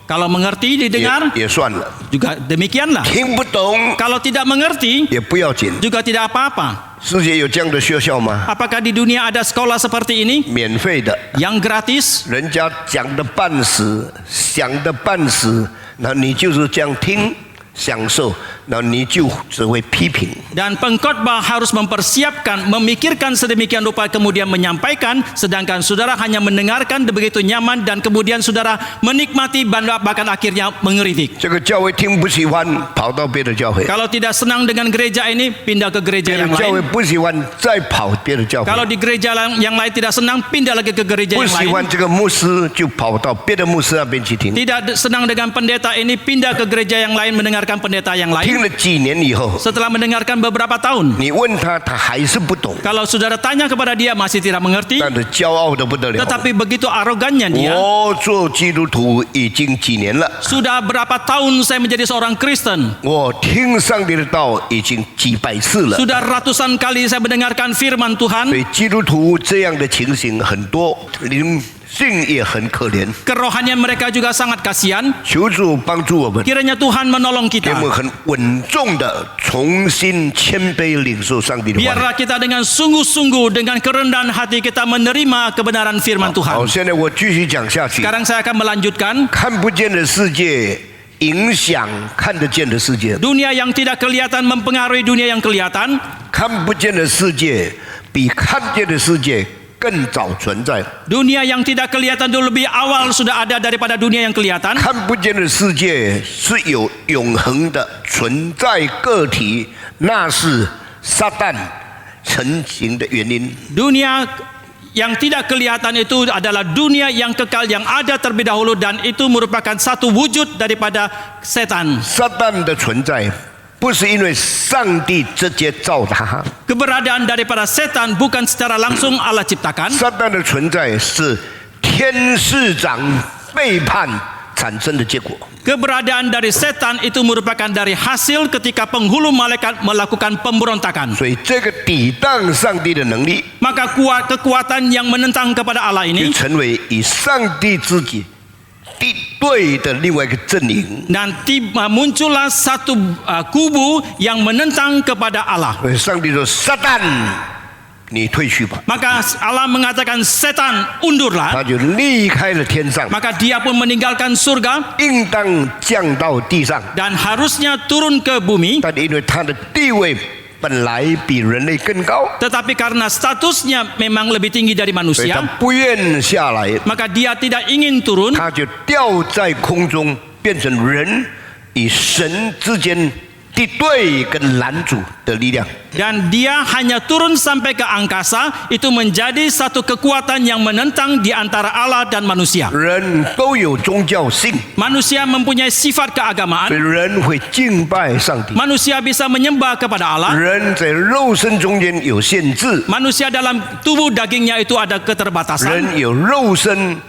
Kalau mengerti didengar 也算了， juga demikianlah. 听不懂 Kalau tidak mengerti 也不要紧。 juga tidak apa-apa. 世界有这样的学校吗？ Apakah di dunia ada sekolah seperti ini 免费的， yang gratis? 人家讲的半死，想的半死，那你就是这样听享受，那你就只会批评。 Dan pengkhotbah harus mempersiapkan, memikirkan sedemikian rupa kemudian menyampaikan, sedangkan saudara hanya mendengarkan begitu nyaman dan kemudian saudara menikmati bahkan akhirnya mengeritik. 这个教会听不喜欢，跑到别的教会； Kalau tidak senang dengan gereja ini, pindah ke 别 gereja 的 yang 教会 lain. 不喜欢，再跑别的教会； Kalau di gereja yang lain tidak senang, pindah lagi ke gereja 不 yang 喜 lain. 欢这个牧师，就跑到别的牧师那边去听。 Tidak senang dengan pendeta ini, pindah ke gereja yang lain mendengarkan pendeta yang 听 lain. 了几年以后， Setelah mendengarkan beberapa tahun, 你问他，他还是不懂， kalau saudara tanya kepada dia masih tidak mengerti, 但是骄傲的不得了。 tetapi begitu arogannya dia. 我做基督徒已经几年了， Sudah berapa tahun saya menjadi seorang Kristen? 我听上帝的道已经几百次了。 Sudah ratusan kali saya mendengarkan firman 所 Tuhan. 以基督徒这样的情形很多，灵性也很可怜。 Kerohanian mereka juga sangat kasihan. 求主帮助我们， Kiranya Tuhan menolong 给我们 kita. 很稳重的重新谦卑领受上帝的话语。 Biarlah kita dengan sungguh-sungguh, dengan kerendahan hati kita menerima kebenaran firman 好， Tuhan. 现在我继续讲下去。 Sekarang saya akan melanjutkan. 看不见的世界影响看得见的世界， Dunia yang tidak kelihatan mempengaruhi dunia yang kelihatan. 看不见的世界比看见的世界更早存在。 Dunia yang tidak kelihatan itu lebih awal sudah ada daripada dunia yang kelihatan. 看不见的世界是有永恒的存在个体，那是撒旦成型的原因。 Dunia yang tidak kelihatan itu adalah dunia yang kekal yang ada terlebih dahulu, dan itu merupakan satu wujud daripada setan. 撒旦的存在不是因为上帝直接造他， Keberadaan daripada setan bukan secara langsung Allah ciptakan. 撒旦的存在是天使长背叛产生的结果。 Keberadaan dari setan itu merupakan dari hasil ketika penghulu malaikat melakukan pemberontakan. 所以这个抵挡上帝的能力， Maka kekuatan yang menentang kepada Allah 就 ini 成为与上帝自己敌对的另外一个阵营。 nanti muncullah satu kubu yang menentang kepada Allah. 所以上帝说：“撒旦，你退去吧。 Maka Allah mengatakan, setan 他 undurlah. 就离开了天上， Maka dia pun meninggalkan surga 应当降到地上。 dan harusnya turun ke bumi. 但因为他的地位本来比人类更高， Tetapi karena statusnya memang lebih tinggi dari 所以他 manusia, 不愿下来， maka dia tidak ingin turun. 他就掉在空中，变成人与神之间敌对跟拦阻的力量。 Dan dia hanya turun sampai ke angkasa, itu menjadi satu kekuatan yang menentang di antara Allah dan manusia. 人都有宗教性， Manusia mempunyai sifat 所以 keagamaan. 人会敬拜上帝。 Manusia bisa menyembah kepada Allah. 人在肉身中间有限制， Manusia dalam tubuh dagingnya itu ada keterbatasan. 人有肉身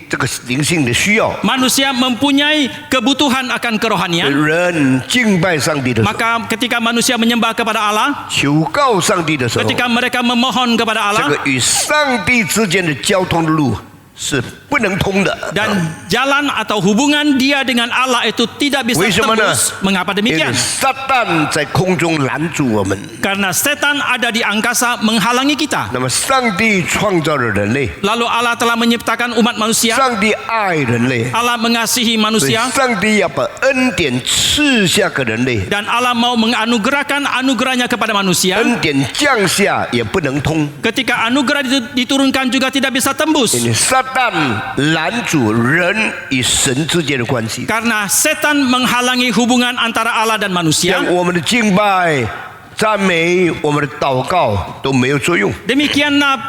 这个灵性的需要， Manusia mempunyai kebutuhan akan kerohanian. 人敬拜上帝的时候， Maka ketika manusia menyembah kepada Allah, 求告上帝的时候， ketika mereka memohon kepada 这 Allah, 个与上帝之间的交通的路是不能通的。 dan jalan atau hubungan dia dengan Allah itu tidak bisa 为什么呢 tembus. Mengapa 因为 demikian? 撒旦在空中拦住我们。 Karena setan ada di angkasa menghalangi kita. 那么上帝创造了人类， Lalu Allah telah menciptakan umat manusia. 上帝爱人类， Allah mengasihi 所以 manusia. 上帝要把恩典赐下给人类， Dan Allah mau menganugerahkan anugerahnya kepada manusia. 恩典降下也不能通， Ketika anugerah itu diturunkan juga tidak bisa tembus. 因为撒旦拦阻人与神之间的关系。 Karena setan menghalangi hubungan antara Allah dan 像 manusia. 我们的敬拜、赞美、我们的祷告都没有作用。 Demikianlah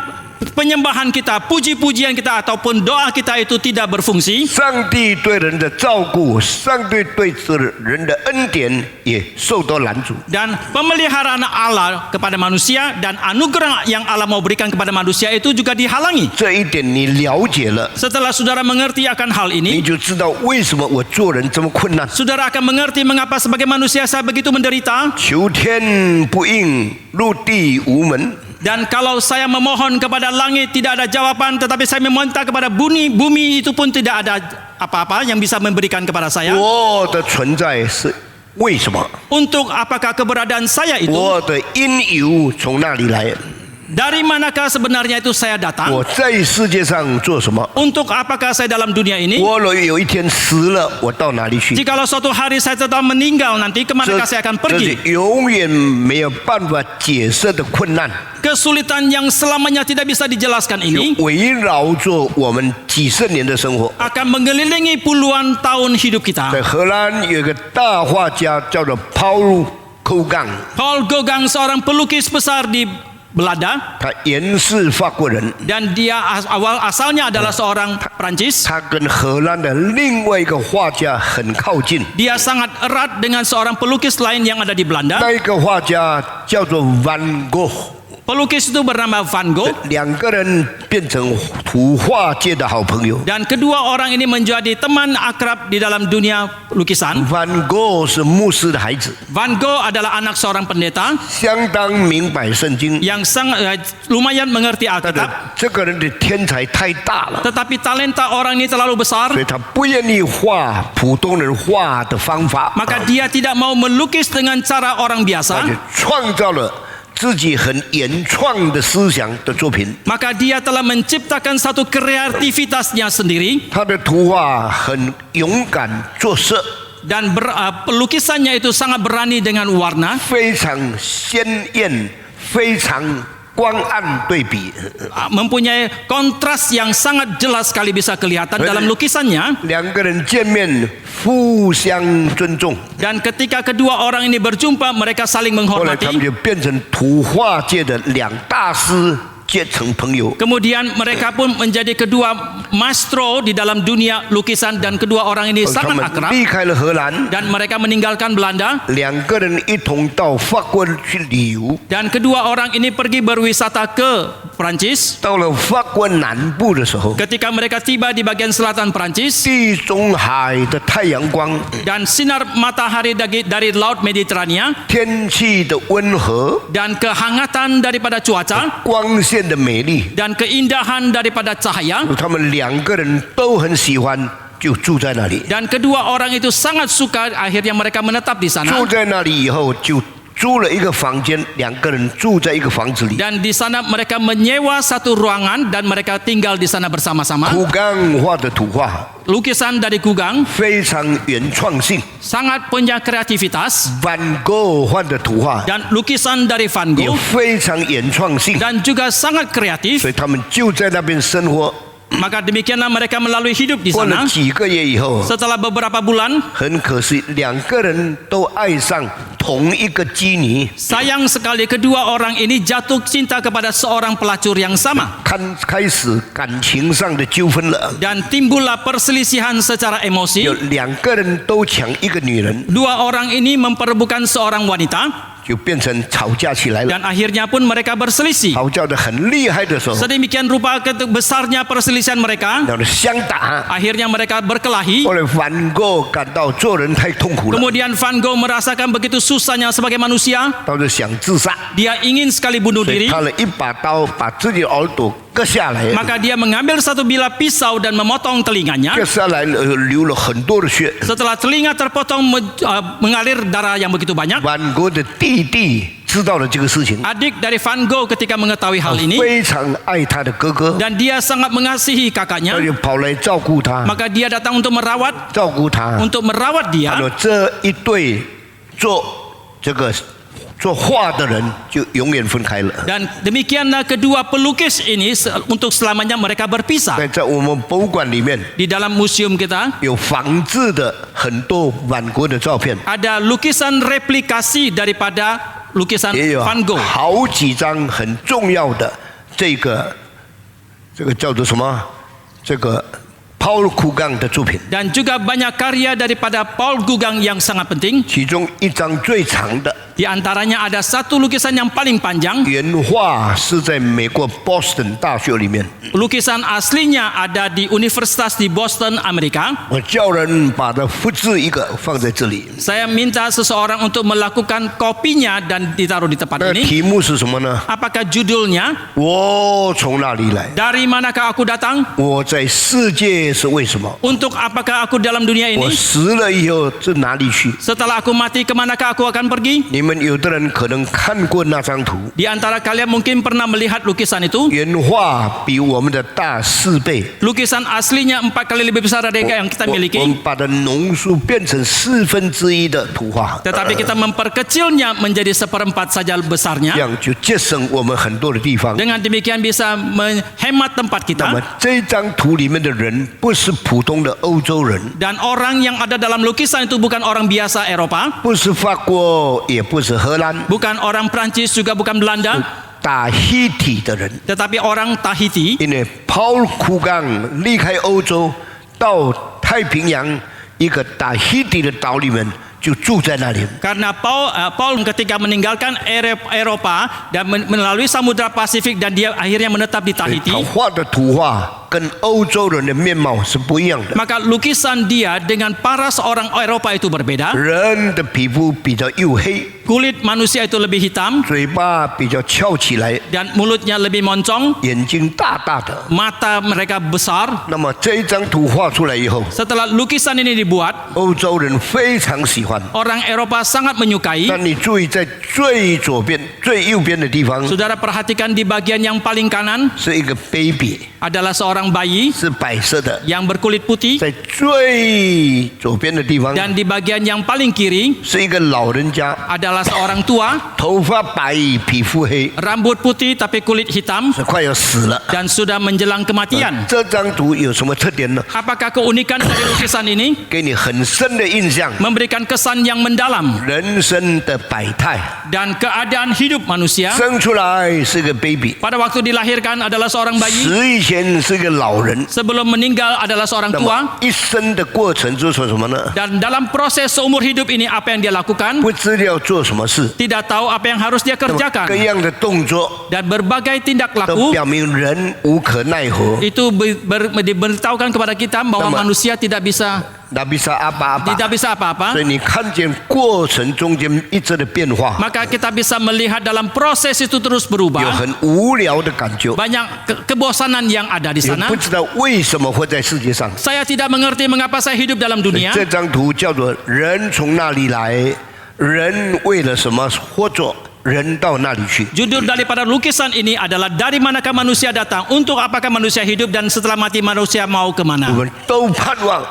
penyembahan kita, puji-pujian kita ataupun doa kita itu tidak berfungsi, 上帝对人的照顾，上帝对人的恩典也受到拦阻。 dan pemeliharaan Allah kepada manusia dan anugerah yang Allah mau berikan kepada manusia itu juga dihalangi. 这一点你了解了， Setelah saudara mengerti akan hal 你 ini, 就知道为什么我做人这么困难。 saudara akan mengerti mengapa sebagai manusia saya begitu menderita. 求天不应，入地无门。 Dan kalau saya memohon kepada langit tidak ada jawaban, tetapi saya meminta kepada bumi itu pun tidak ada apa-apa yang bisa memberikan kepada saya. 我的存在是为什么？ Untuk apakah keberadaan saya itu? 我的因由从哪里来？ Dari manakah sebenarnya itu saya datang? 我在世界上做什么？ Untuk apakah saya dalam dunia ini? 我若有一天死了，我到哪里去？ Jikalau suatu hari saya tetap meninggal nanti, kemanakah saya akan 这是 pergi? 永远没有办法解释的困难， Kesulitan yang selamanya tidak bisa dijelaskan 就 ini 围绕着我们几十年的生活。 akan mengelilingi puluhan tahun hidup 在 kita. 荷兰有一个大画家叫做 Paul Gauguin， Paul Gauguin seorang pelukis besar di Belanda, 他原是法国人， dan dia asalnya adalah seorang Prancis. 他跟荷兰的另外一个画家很靠近。 Dia sangat erat dengan seorang pelukis lain yang ada di Belanda. 那一个画家叫做 Van Gogh， Pelukis itu bernama Van Gogh, 两个人变成图画界的好朋友。 dan kedua orang ini menjadi teman akrab di dalam dunia lukisan. Van Gogh 是牧师的孩子， Van Gogh adalah anak seorang pendeta 相当明白圣经， yang lumayan mengerti 但是 Alkitab, 这个人的天才太大了， tetapi talenta orang ini terlalu besar, 所以他不愿意画普通人画的方法， maka dia tidak mau melukis dengan cara orang 他就 biasa, 创造了自己很原创的思想的作品。 maka dia telah menciptakan satu kreativitasnya sendiri, 他的图画很勇敢作色， dan pelukisannya itu sangat berani dengan warna, 非常鲜艳，非常光暗对比。 mempunyai kontras yang sangat jelas sekali bisa kelihatan dalam lukisannya. 两个人见面互相尊重， Dan ketika kedua orang ini berjumpa, mereka saling 后来他们 menghormati. 就变成图画界的两大师，结成朋友。 Kemudian mereka pun menjadi kedua maestro di dalam dunia lukisan, dan kedua orang ini 他 sangat 们 akrab. 离开了荷兰， Dan mereka meninggalkan Belanda, 两个人一同到法国去旅游。 dan kedua orang ini pergi berwisata ke Prancis. 到了法国南部的时候， Ketika mereka tiba di bagian selatan Prancis, 地中海的太阳光， dan sinar matahari dari Laut Mediterania, 天气的温和， dan kehangatan daripada cuaca, 光线的美丽， dan keindahan daripada cahaya, 他们两个人都很喜欢，就住在那里。 dan kedua orang itu sangat suka, akhirnya mereka menetap di sana. 住在那里以后，就租了一个房间，两个人住在一个房子里。 Dan di sana mereka menyewa satu ruangan dan mereka tinggal di sana bersama-sama. 图刚画的图画 Lukisan dari Gauguin 非常原创性， sangat punya kreativitas, Van Gogh画的图画 dan lukisan dari Van 也 Gogh 非常原创性， dan juga sangat kreatif. 所以他们就在那边生活。 Maka demikianlah mereka melalui hidup di 过了 sana. 几个月以后， Setelah beberapa bulan, 很可惜，两个人都爱上同一个妓女， sayang sekali kedua orang ini jatuh cinta kepada seorang pelacur yang sama, 开始感情上的纠纷了。 dan timbullah perselisihan secara 有 emosi. 两个人都抢一个女人， Dua orang ini memperebutkan seorang wanita, 就变成吵架起来了。 dan akhirnya pun mereka berselisih. 吵架的很厉害的时候， Sedemikian rupa besarnya perselisihan mereka, 然后相打。 akhirnya mereka berkelahi. 后来梵高感到做人太痛苦了， Kemudian Van Gogh merasakan begitu susahnya sebagai manusia, 他就想自杀， dia ingin sekali bunuh 所以 diri. 他了一把刀把自己的耳朵割下来， Maka dia mengambil satu bilah pisau dan memotong telinganya. 割下来流了很多的血。 Setelah telinga terpotong mengalir darah yang begitu banyak. 梵高的弟弟知道了这个事情， Adik dari Van Gogh ketika mengetahui hal ini, 非常爱他的哥哥， dan dia sangat mengasihi 他 kakaknya, 就跑来照顾他， maka dia datang untuk merawat 照顾他。 dia. 他说这一对做画的人就永远分开了。 Dan demikianlah kedua pelukis ini untuk selamanya mereka berpisah. 在我们博物馆里面 Di dalam museum kita 有仿制的很多梵国的照片， ada lukisan replikasi daripada lukisan 也有 Van Gogh. 好几张很重要的这个这个叫做什么？这个 Paul Kugang 的作品， Dan juga banyak karya daripada Paul Kugang yang sangat penting. 其中一张最长的 Di antaranya ada satu lukisan yang paling panjang. 原画是在美国 Boston 大学里面， Lukisan aslinya ada di Universitas di Boston, Amerika. 我叫人把它复制一个放在这里。 Saya minta seseorang untuk melakukan kopinya dan ditaruh di tempat 那 ini. 题目是什么呢？ Apakah judulnya? 我从哪里来？ Dari manakah aku datang? 我在世界是为什么？ Untuk apakah aku dalam dunia 我 ini? 死了以后是哪里去？ Setelah aku mati, kemanakah aku akan pergi? 你们有的人可能看过那张图， Di antara kalian mungkin pernah melihat lukisan itu. 原画比我们的大4倍。 Lukisan aslinya 4 kali lebih besar dari yang kita 我们 miliki. 把它浓缩变成1/4的图画， Tetapi kita memperkecilnya menjadi 1/4 saja 这 besarnya. 样就节省我们很多的地方。 Dengan demikian bisa menghemat tempat 那么 kita. 这张图里面的人不是普通的欧洲人， Dan orang yang ada dalam lukisan itu bukan orang biasa Eropa, 不是法国，也不是荷兰， bukan orang Prancis, juga bukan Belanda, 打希体的人。 tetapi orang Tahiti. 因为 Paul Kugang 离开欧洲到太平洋一个打希体的岛里面，就住在那里。 Karena Paul ketika meninggalkan Eropa dan melalui Samudra Pasifik dan dia akhirnya menetap di 他 Tahiti. 画的图画跟欧洲人的面貌是不一样的。 Maka lukisan dia dengan paras orang Eropa itu berbeda. 人的皮肤比较黝黑， Kulit manusia itu lebih hitam 嘴巴比较翘起来， dan mulutnya lebih moncong, 眼睛大大的。 mata mereka besar. 那么这一张图画出来以后， Setelah lukisan ini dibuat, 欧洲人非常喜欢。 orang Eropa sangat menyukai. 那你注意在最左边、最右边的地方 Saudara perhatikan di bagian yang paling kanan 是一个 baby， adalah seorang bayi 是白色的。 yang berkulit putih 在最左边的地方 dan di bagian yang paling kiri 是一个老人家， adalah seorang tua, 头发白，皮肤黑， rambut putih tapi kulit hitam 是快要死了。 dan sudah menjelang kematian. 这张图有什么特点呢？ Apakah keunikan dari lukisan ini? 给你很深的印象， Memberikan kesan yang mendalam 人生的百态。 dan keadaan hidup manusia. 生出来是个 baby， Pada waktu dilahirkan adalah seorang bayi, 死以前是个老人。 sebelum meninggal adalah seorang 那 tua. 么一生的过程做什么呢？ Dan dalam proses seumur hidup ini apa yang dia lakukan? 不知道做什么事， Tidak tahu apa yang harus dia 那么各 kerjakan. 样的动作 Dan berbagai tindak 都 laku 表明人无可奈何， itu diberitahukan kepada kita bahwa Nama- manusia tidak bisa 那bisa apa-apa。 apa-apa. 所以你看见过程中间一直的变化， Maka kita bisa melihat dalam proses itu terus 有 berubah. 很无聊的感觉， Banyak kebosanan yang ada di 也 sana. 不知道为什么会在世界上。 Saya tidak mengerti mengapa saya hidup dalam dunia. 这张图叫做“人从哪里来，人为了什么活着，人到那里去”。 Judul daripada lukisan ini adalah dari manakah manusia datang, untuk apakah manusia hidup, dan setelah mati manusia mau 我 kemana. 们都盼望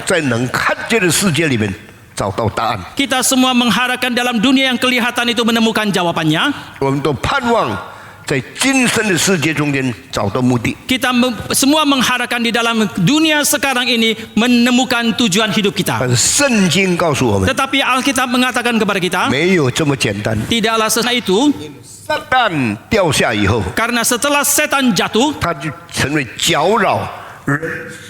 在能看见的世界里面找到答案， Kita semua mengharapkan dalam dunia yang kelihatan itu menemukan jawabannya. 我们都盼望在今生的世界中间找到目的。 Kita semua mengharapkan di dalam dunia sekarang ini menemukan tujuan hidup 但 kita. 是圣经告诉我们， Tetapi Alkitab mengatakan kepada kita, 没有这么简单。 tidaklah sesudah itu, 撒旦掉下以后， karena setelah setan jatuh, 他就成为搅扰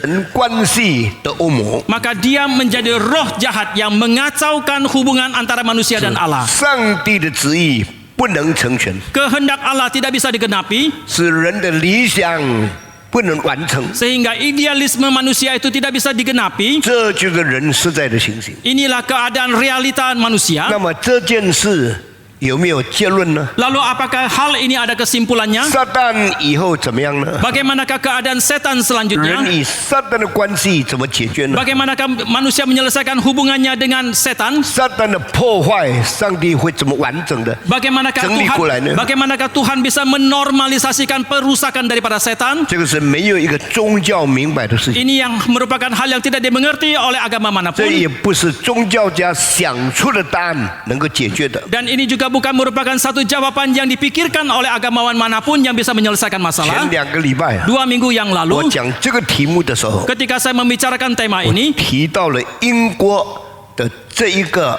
人关系的恶魔。 maka dia menjadi roh jahat yang mengacaukan hubungan antara manusia dan Allah. 上帝的旨意不能成全， Kehendak Allah tidak bisa digenapi, 使人的理想不能完成， sehingga idealisme manusia itu tidak bisa digenapi. 这就是人实在的情形。 Inilah keadaan realita manusia. 那么这件事有没有结论呢？ Lalu apakah hal ini ada kesimpulannya? 撒旦以后怎么样呢？ Bagaimanakah keadaan setan selanjutnya? 人与撒旦的关系怎么解决呢？ Bagaimanakah manusia menyelesaikan hubungannya dengan setan? 撒旦的破坏，上帝会怎么完整的？ Bagaimanakah Tuhan bisa menormalisasikan perusakan daripada setan? 这个是没有一个宗教明白的事情， Ini yang merupakan hal yang tidak dimengerti oleh agama 这 manapun. 也不是宗教家想出的答案能够解决的。 Dan ini juga bukan merupakan satu jawaban yang dipikirkan oleh agamawan manapun yang bisa menyelesaikan 前 masalah. 2个礼拜啊， 2 minggu yang 我 lalu, 讲这个题目的时候， ketika saya membicarakan tema ini, 提到了英国的这一个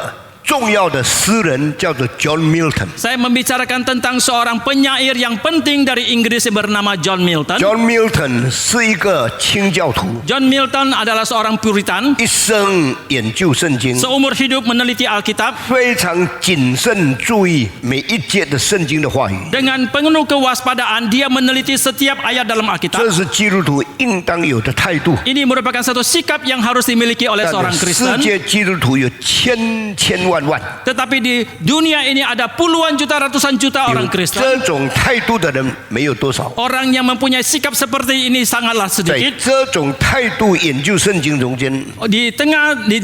重要的诗人叫做 John Milton。 Saya membicarakan tentang seorang penyair yang penting dari Inggris yang bernama John Milton. John Milton 是一个清教徒， John Milton adalah seorang Puritan, 一生研究圣经， seumur hidup meneliti Alkitab 非常谨慎注意每一节的圣经的话语。 dengan penuh kewaspadaan. Dia meneliti setiap ayat dalam 这 Alkitab. 是基督徒应当有的态度。 Ini merupakan satu sikap yang harus dimiliki oleh 但 seorang 是世 Kristen. 界基督徒有千千万万， Tetapi di dunia ini ada puluhan juta, ratusan juta 有 orang Kristen. 这种态度的人没有多少。 Orang yang mempunyai sikap seperti ini sangatlah 在 sedikit. 这种态度研究圣经中间， Di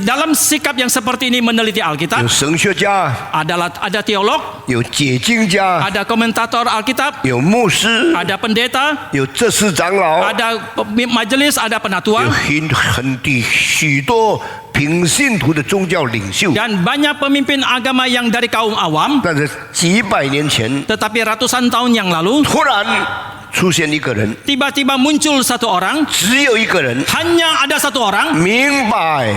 dalam sikap yang seperti ini meneliti 有 Alkitab 神学家， ada teolog, 有解经家， ada komentator Alkitab, 有牧师， ada pendeta, 有这事长老， ada majelis, ada 有 penatua, 许多平信徒的宗教领袖。 dan banyak pemimpin agama yang dari kaum awam. 但是几百年前， Tetapi ratusan tahun yang lalu 突然出现一个人， tiba-tiba muncul satu orang, 只有一个人 hanya ada satu orang 明白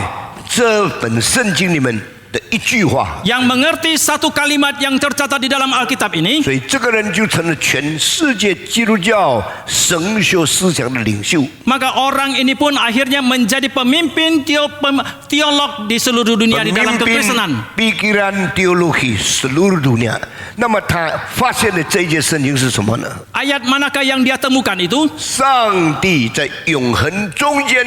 这本圣经里面的一句话， yang mengerti satu kalimat yang tercatat di dalam Alkitab ini. 所以这个人就成了全世界基督教神学思想的领袖。 Maka orang ini pun akhirnya menjadi pemimpin teolog di seluruh dunia di dalam Pemimpin kekristenan. pikiran teologi seluruh dunia。那么他发现的这一节圣经是什么呢？ Ayat manakah yang dia temukan itu? 上帝在永恒中间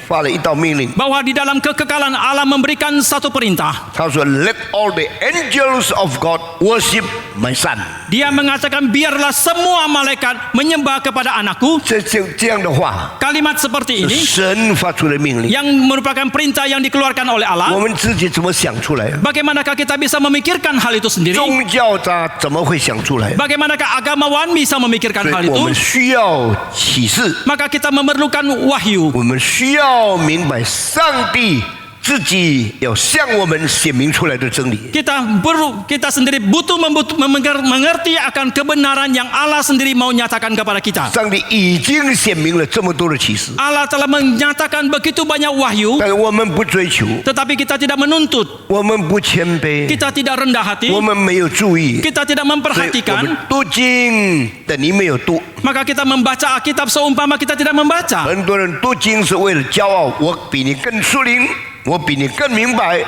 发了一道命令， Bahwa di dalam kekekalan Allah memberikan satu perintah. 他说 ：“Let all the angels of God worship my son。” Dia mengatakan biarlah semua malaikat menyembah kepada anakku. 这样的话， Kalimat seperti 是 ini 神发出的命令。 yang merupakan perintah yang dikeluarkan oleh 我 Allah. 们自己怎么想出来？ Bagaimanakah kita bisa memikirkan hal itu sendiri? 宗教家怎么会想出来？ Bagaimanakah agamawan bisa memikirkan 所 hal 以我 itu? 们需要启示， Maka kita memerlukan wahyu. 我们需要明白上帝自己要向我们显明出来的真理。 Kita sendiri butuh mengerti akan kebenaran yang Allah sendiri mau nyatakan kepada kita. 上帝已经显明了这么多的启示， Allah telah menyatakan begitu banyak wahyu, 但是我们不追求， tetapi kita tidak menuntut, 我们不谦卑， kita tidak rendah hati, 我们没有注意， kita tidak 所以我 memperhatikan. 们读经等于没有读。 Maka kita membaca Alkitab seumpama kita tidak membaca. 很多人读经是为了骄傲，我比你更属灵，我比你更明白。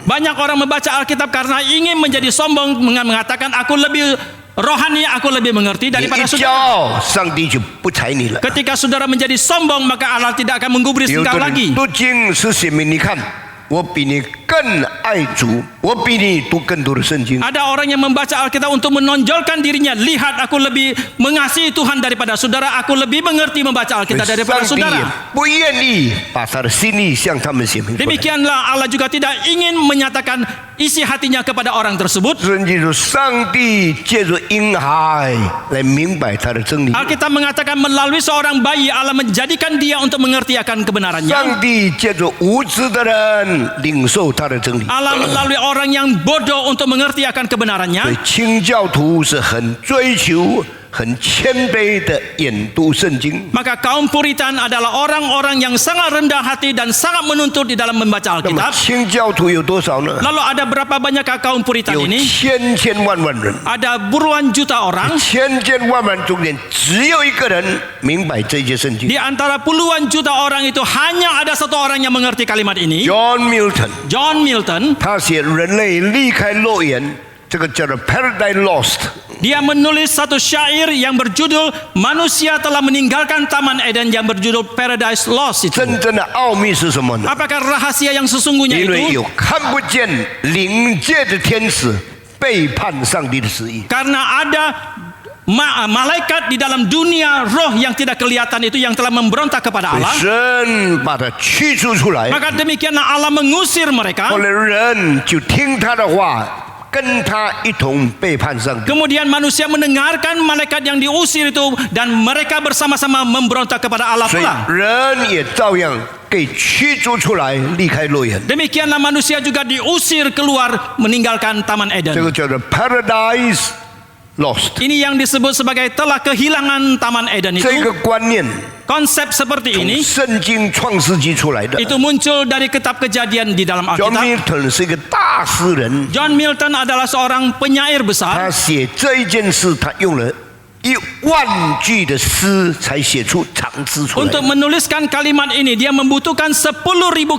Banyak orang membaca Alkitab karena ingin menjadi sombong, mengatakan aku lebih rohani, aku lebih mengerti 你一 daripada 骄 saudara. 傲，上帝就不睬你了。 Ketika saudara menjadi sombong, maka Allah tidak akan menggubris 有 engkau 的 lagi. 人读经是显明，你看，我比你更爱主，我比你读更多的圣经。 Ada orang yang membaca Alkitab untuk menonjolkan dirinya. Lihat, aku lebih mengasihi Tuhan daripada saudara. Aku lebih mengerti membaca Alkitab 上 daripada 帝 saudara. 不愿意把他的心意向他们显明出来。 Demikianlah Allah juga tidak ingin menyatakan isi hatinya kepada orang tersebut. 圣经说，上帝借着婴孩来明白他的真理。 Alkitab mengatakan melalui seorang bayi Allah menjadikan dia untuk mengerti akan kebenarannya. 上帝借着无知的人领受他的真理。 Allah melalui orang yang bodoh untuk mengerti akan 所以 kebenarannya. 清教徒是很追求、很谦卑的研读圣经。 Maka kaum Puritan adalah orang-orang yang sangat rendah hati dan sangat menuntut di dalam membaca 那么 Alkitab. 清教徒有多少呢？ Lalu ada berapa banyakkah kaum Puritan 有 ini? 千千万万人。 Ada puluhan juta orang. 千千万万中间只有一个人明白这些圣经 Di antara puluhan juta orang itu hanya ada satu orang yang mengerti kalimat ini. John Milton， John Milton. 他写人类离开乐园，这个叫做 Paradise Lost。 Dia menulis satu syair yang berjudul Manusia telah meninggalkan Taman Eden, yang berjudul Paradise Lost itu. 真正的奥秘是什么呢？ Apakah rahasia yang sesungguhnya 因为 itu? 有看不见灵界的天使背叛上帝的旨意。 Karena ada malaikat di dalam dunia roh yang tidak kelihatan itu yang telah memberontak kepada Allah. 神把它驱逐出来， Maka demikianlah Allah mengusir mereka. 后来人就听他的话，跟他一同背叛上帝。 Kemudian manusia mendengarkan malaikat yang diusir itu dan mereka bersama-sama memberontak kepada Allah 所以 pula. 人也照样被驱逐出来，离开乐园。 Demikianlah manusia juga diusir keluar meninggalkan Taman 这 Eden. 个叫做 Paradise lost。 Ini yang disebut sebagai telah kehilangan Taman Eden 这个 itu. 观念 Konsep seperti 从 ini 圣经创世纪出来的。 itu muncul dari kitab Kejadian di dalam John Alkitab. Milton 是一个大诗人， John Milton adalah seorang penyair 他 besar. 写这一件事，他用了10000句的诗才写出长诗出来 Untuk。menuliskan kalimat ini dia membutuhkan 10.000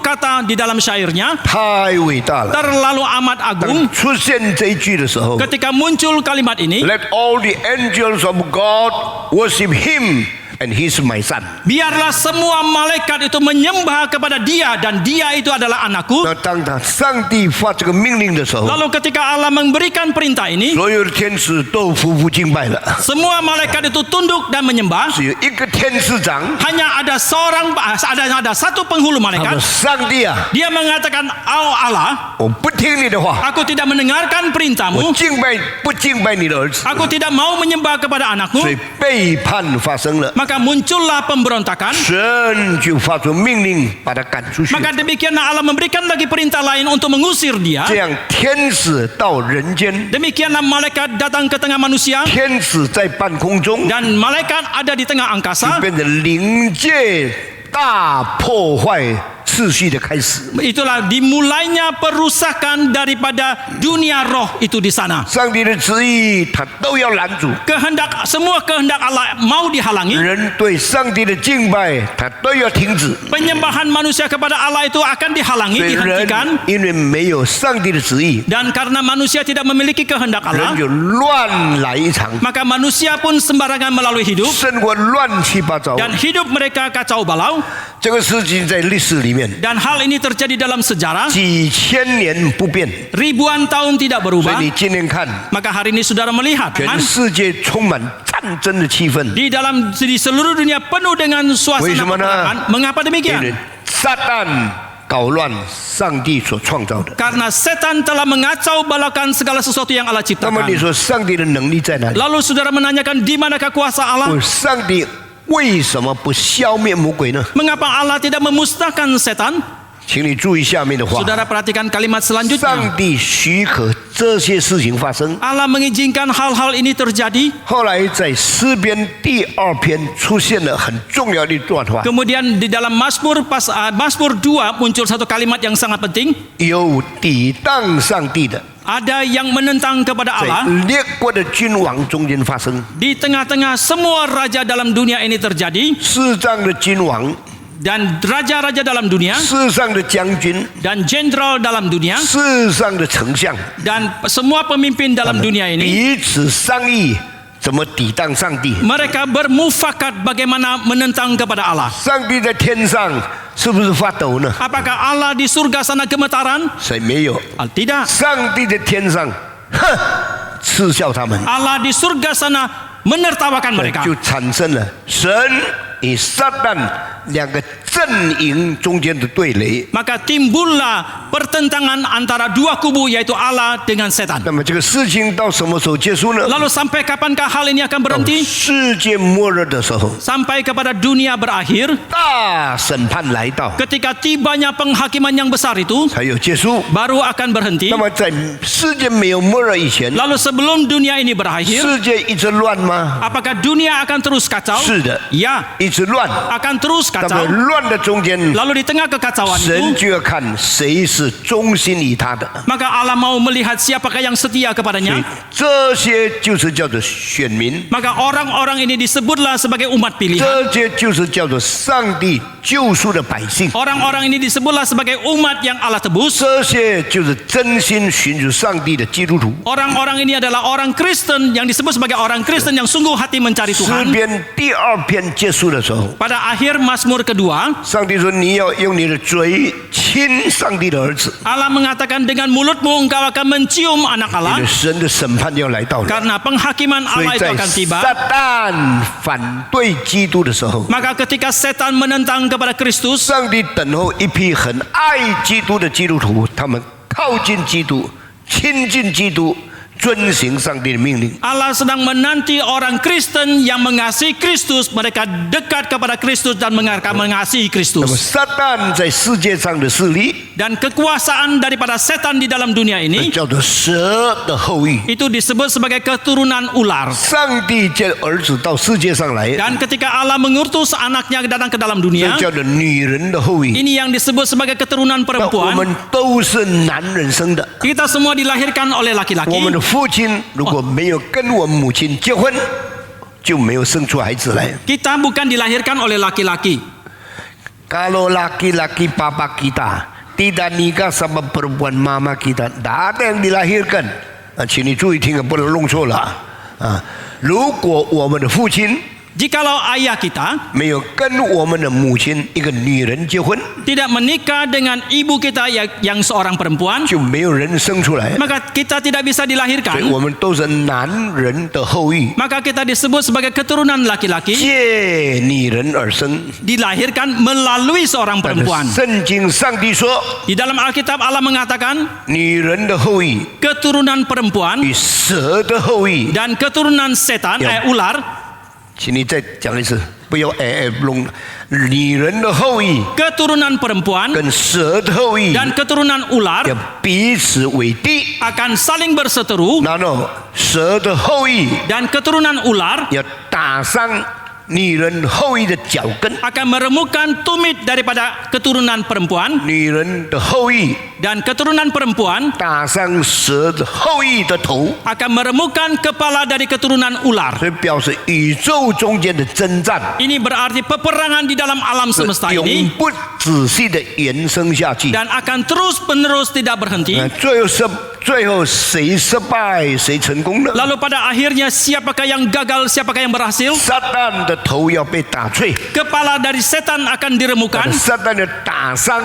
kata di dalam syairnya. 太伟大了！ Terlalu amat 当 agung. 出现这一句的时候 Ketika muncul kalimat ini, ，Let all the angels of God worship Him, and He's my son。 biarlah semua malaikat itu menyembah kepada dia dan dia itu adalah anakku. 那当上帝发这个命令的时候， Lalu ketika Allah memberikan perintah ini, 所有的天使都匍匐敬拜了， semua malaikat itu tunduk dan menyembah. 只有一个天使长， Hanya ada satu penghulu 他说 malaikat. 上帝啊， Dia mengatakan, "Oh Allah, 我不听你的话， aku tidak mendengarkan 我 perintahmu. 不敬拜你的儿子， Aku tidak mau menyembah kepada anakmu." 所以背叛发生了。 Maka muncullah pemberontakan. 神就发出命令把他赶出去， Maka demikianlah Allah memberikan lagi perintah lain untuk mengusir dia. 这样天使到人间， Demikianlah malaikat datang ke tengah manusia 天使在半空中， dan malaikat ada di tengah angkasa. 变成灵界大破坏秩序的开始。 Itulah dimulainya perusakan daripada dunia roh itu di sana. 上帝的旨意他都要拦阻， Semua kehendak Allah mau dihalangi. 人对上帝的敬拜他都要停止。 Penyembahan manusia kepada Allah itu akan dihalangi, 所以人 dihentikan. 因为没有上帝的旨意， Dan karena manusia tidak memiliki kehendak 人 Allah, 就乱来一场， maka manusia pun sembarangan melalui hidup 生活乱七八糟。 dan hidup mereka kacau balau. 这个事情在历史里面 Dan hal ini terjadi dalam sejarah, 几千年不变， ribuan tahun tidak 所以 berubah. 你今天看。 Maka hari ini saudara melihat 全 kan, 世界充满战争的气氛， di seluruh dunia penuh dengan 为 suasana 什么呢？ peperangan. Mengapa 因为 demikian? 撒旦搞乱上帝所创造的。 Karena setan telah mengacau balaukan segala sesuatu yang Allah 那么你 ciptakan. 说上帝的能力在哪里？ Lalu saudara menanyakan di manakah kuasa Allah? 上帝为什么不消灭魔鬼呢？ Mengapa Allah tidak memusnahkan setan? 请你注意下面的话。 Saudara perhatikan kalimat selanjutnya. 上帝许可这些事情发生。 Allah mengizinkan hal-hal ini terjadi. 后来在诗篇第2篇出现了很重要的一段话， Kemudian di dalam Mazmur 2 muncul satu kalimat yang sangat penting. 有抵挡上帝的， Ada yang menentang kepada 在 Allah. 列国的君王中间发生。 Di tengah-tengah semua raja dalam dunia ini terjadi. 世上的君王， Dan raja-raja dalam dunia 世上的将军， dan jenderal dalam dunia 世上的丞相， dan semua pemimpin dalam dunia ini, 彼此商议怎么抵挡上帝。 mereka bermufakat bagaimana menentang kepada Allah. 上帝在天上是不是发抖呢？ Apakah Allah di surga sana gemetaran? 谁没有？ Tidak. 上帝在天上，哼，嗤笑他们， Allah di surga sana menertawakan mereka. 就产生了神与撒旦两个阵营中间的对垒。 Maka timbullah pertentangan antara dua kubu, yaitu Allah dengan setan. 那么这个事情到什么时候结束呢？ Lalu sampai kapankah hal ini akan 到 berhenti? 世界末日的时候， Sampai kepada dunia berakhir, 大审判来到， ketika tibanya penghakiman yang besar itu 才有结束。 baru akan berhenti. 那么在世界没有末日以前， Lalu sebelum dunia ini berakhir, 世界一直乱吗？ apakah dunia akan terus kacau? 是的， Ya, 一直乱。 akan terus 那么 kacau. 乱的中间， Lalu di tengah kekacauan 神 itu, 就要看谁是忠心于他的。 maka Allah mau melihat siapakah yang setia 所以 kepadanya. 这些就是叫做选民， Maka orang-orang ini disebutlah sebagai umat pilihan. 这些就是叫做上帝救赎的百姓， Orang-orang ini disebutlah sebagai umat yang Allah tebus. 这些就是真心寻求上帝的基督徒。 Orang-orang ini adalah orang Kristen yang disebut sebagai orang Kristen yang sungguh hati mencari 诗 Tuhan. 篇第2篇结束的时候， Pada akhir Mazmur kedua, 上帝说：“你要用你的嘴亲上帝的儿子， Allah mengatakan dengan mulutmu engkau akan mencium anak 因 Allah, 为神的审判要来到了。” karena penghakiman 所 Allah 以 itu 在 akan tiba. 撒旦反对基督的时候， Maka ketika setan menentang kepada Kristus, 上帝等候一批很爱基督的基督徒，他们靠近基督，亲近基督，遵行上帝的命令。 Allah sedang menanti orang Kristen yang mengasihi Kristus, mereka dekat kepada Kristus dan mereka mengasihi 那么 Kristus. 撒旦在世界上的势力， Dan kekuasaan daripada setan di dalam dunia ini 叫做蛇的后裔。 itu disebut sebagai keturunan ular. 上帝借儿子到世界上来， Dan ketika Allah mengutus anaknya datang ke dalam 这 dunia, 叫做女人的后裔。 ini yang disebut sebagai keturunan 那我 perempuan. 们都是男人生的。 Kita semua dilahirkan oleh 我 laki-laki. 们的父亲如果没有跟我母亲结婚，就没有生出孩子来。 Kita bukan dilahirkan oleh laki-laki. Kalau laki-laki papa kita tidak nikah sama perempuan mama kita, tidak ada yang dilahirkan. 请你注意听，不能弄错了啊！如果我们的父亲 Jikalau ayah kita 没有跟我们的母亲一个女人结婚， tidak menikah dengan ibu kita yang seorang perempuan, 就没有人生出来。 maka kita tidak bisa 所以 dilahirkan. 我们都是男人的后裔， Maka kita disebut sebagai keturunan laki-laki, 借女人而生。 dilahirkan melalui seorang 但是 perempuan. 圣经上帝说， Di dalam Alkitab Allah mengatakan 女人的后裔 keturunan perempuan 与蛇的后裔。 dan keturunan setan, ular, 请你再讲一次，不要弄。女人的后裔 keturunan perempuan 跟蛇的后裔 dan keturunan ular 要彼此为敌， akan saling berseteru, 然后蛇的后裔 dan keturunan ular 要打伤女人后裔的脚跟， akan meremukkan tumit daripada keturunan perempuan, 女人的后裔 dan keturunan perempuan 打伤蛇的后裔的头， akan meremukkan kepala dari keturunan ular. 所以表示宇宙中间的征战 Ini berarti peperangan di dalam alam semesta 永 ini 不仔细的延伸下去。 dan akan terus-menerus tidak berhenti. 最后谁失败谁成功呢？ Lalu pada akhirnya siapakah yang gagal, siapakah yang berhasil? 撒旦的头要被打碎， Kepala dari setan akan diremukkan, 撒旦要打伤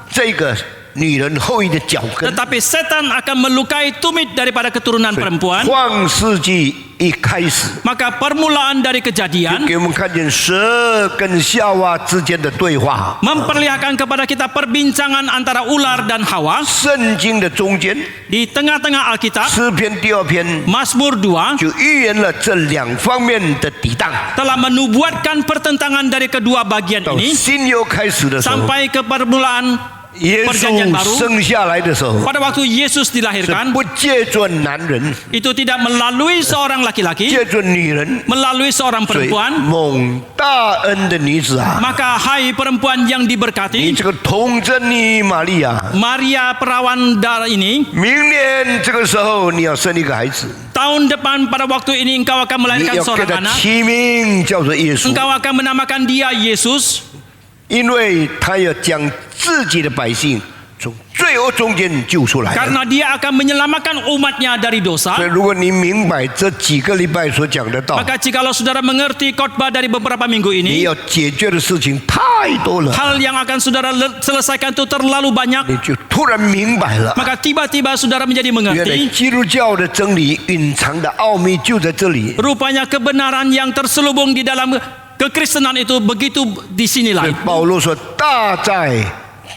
这个女人后裔的脚跟。 tetapi setan akan melukai tumit daripada keturunan perempuan. 创世纪一开始 Maka permulaan dari kejadian 给我们看见蛇跟夏娃之间的对话。 memperlihatkan kepada kita perbincangan antara ular dan Hawa. 圣经的中间， Di tengah-tengah Alkitab, 诗篇第2篇 Mazmur 2就预言了这两方面的抵挡。 telah menubuatkan pertentangan dari kedua bagian 到 ini 新约开始的时候， sampai ke permulaan 耶 perjanjian 稣 baru. 生下来的时候， Pada waktu Yesus 是 dilahirkan, 不借着男人， itu tidak melalui seorang laki-laki, 借着女人。 melalui seorang 所以 perempuan. 蒙大恩的女子啊， Maka hai perempuan yang 你 diberkati, 这个童贞女玛利亚， Maria perawan darah ini, 明年这个时候你要生一个孩子， tahun depan pada waktu ini engkau akan 你 melahirkan 要给 seorang 他 anak. 起名叫做耶稣， Engkau akan menamakan dia Yesus, 因为他要将自己的百姓从罪恶中间救出来。 karena dia akan menyelamatkan umatnya dari 所以 dosa. 如果你明白这几个礼拜所讲的道， Maka jikalau saudara mengerti khotbah dari beberapa minggu 你 ini, 要解决的事情太多了， hal yang akan saudara selesaikan itu terlalu banyak. 你就突然明白了。 Maka tiba-tiba saudara menjadi 原来 mengerti, 基督教的真理蕴藏的奥秘就在这里。 rupanya kebenaran yang terselubung di dalam kekristenan itu begitu di 所 sinilah. 以保罗说，大在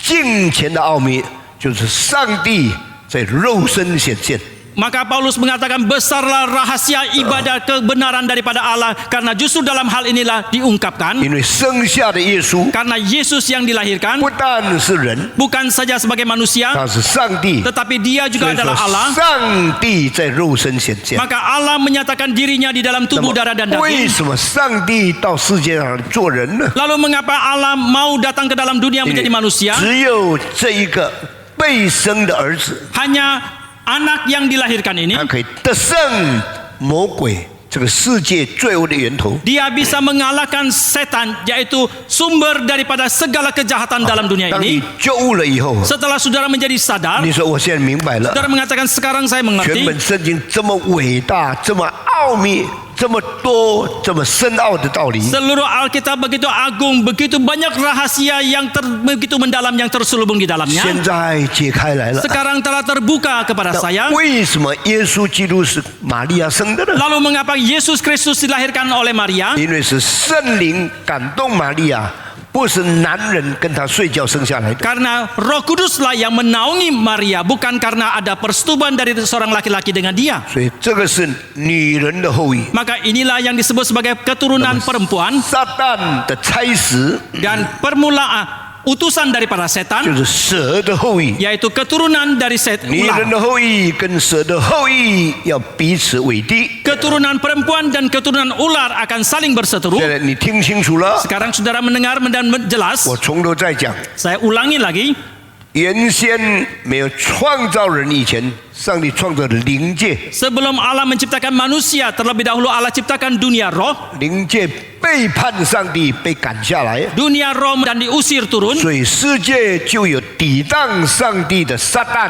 敬虔的奥秘，就是上帝在肉身显现。 Maka Paulus mengatakan besarlah rahasia ibadah kebenaran daripada Allah, karena justru dalam hal inilah diungkapkan. 因为生下的耶稣 Karena Yesus yang dilahirkan 不但是人， bukan saja sebagai manusia, 他是上帝。 tetapi dia 所 juga 以说 adalah Allah. 上帝在肉身显现。 Maka Allah menyatakan dirinya di dalam 那 tubuh 么 darah dan 为 daging. 什么上帝到世界上做人呢？ Lalu mengapa Allah mau datang ke dalam dunia 因 menjadi 为 manusia? 只有这一个被生的儿子， Hanya anak yang dilahirkan ini, 他可以得胜魔鬼这个世界罪恶的源头。 dia bisa mengalahkan setan, yaitu sumber daripada segala kejahatan dalam dunia 当你 ini. 觉悟了以后， Setelah saudara menjadi sadar, 你说我现在明白了， saudara mengatakan sekarang saya 全 mengerti. 本圣经这么伟大、这么奥秘、这么多、这么深奥的道理， Seluruh Alkitab begitu agung, begitu banyak rahasia yang begitu mendalam yang terselubung di dalamnya. 现在解开来了。 Sekarang telah terbuka kepada 那 saya. 为什么耶稣基督是玛利亚生的呢？ Lalu mengapa Yesus Kristus dilahirkan oleh Maria? 因为是圣灵感动玛利亚，不是男人跟他睡觉生下来的。 Karena Roh Kuduslah yang menaungi Maria, bukan karena ada persetubuhan dari seorang laki-laki dengan dia. 所以这个是女人的后裔， Maka inilah yang disebut sebagai keturunan perempuan 撒旦的差使 dan utusan daripada setan, 就是蛇的后裔。 yaitu keturunan dari 女人 ular. 的后裔跟蛇的后裔要彼此为敌。 Keturunan perempuan dan keturunan ular akan saling berseteru. 现在你听清楚了， Sekarang saudara mendengar dan jelas. 我从头再讲。 Saya ulangi lagi. 原先没有创造人以前，上帝创造的灵界， Sebelum Allah menciptakan manusia, terlebih dahulu Allah ciptakan dunia roh. 灵界背叛上帝，被赶下来， Dunia roh dan diusir turun. 所以世界就有抵挡上帝的撒旦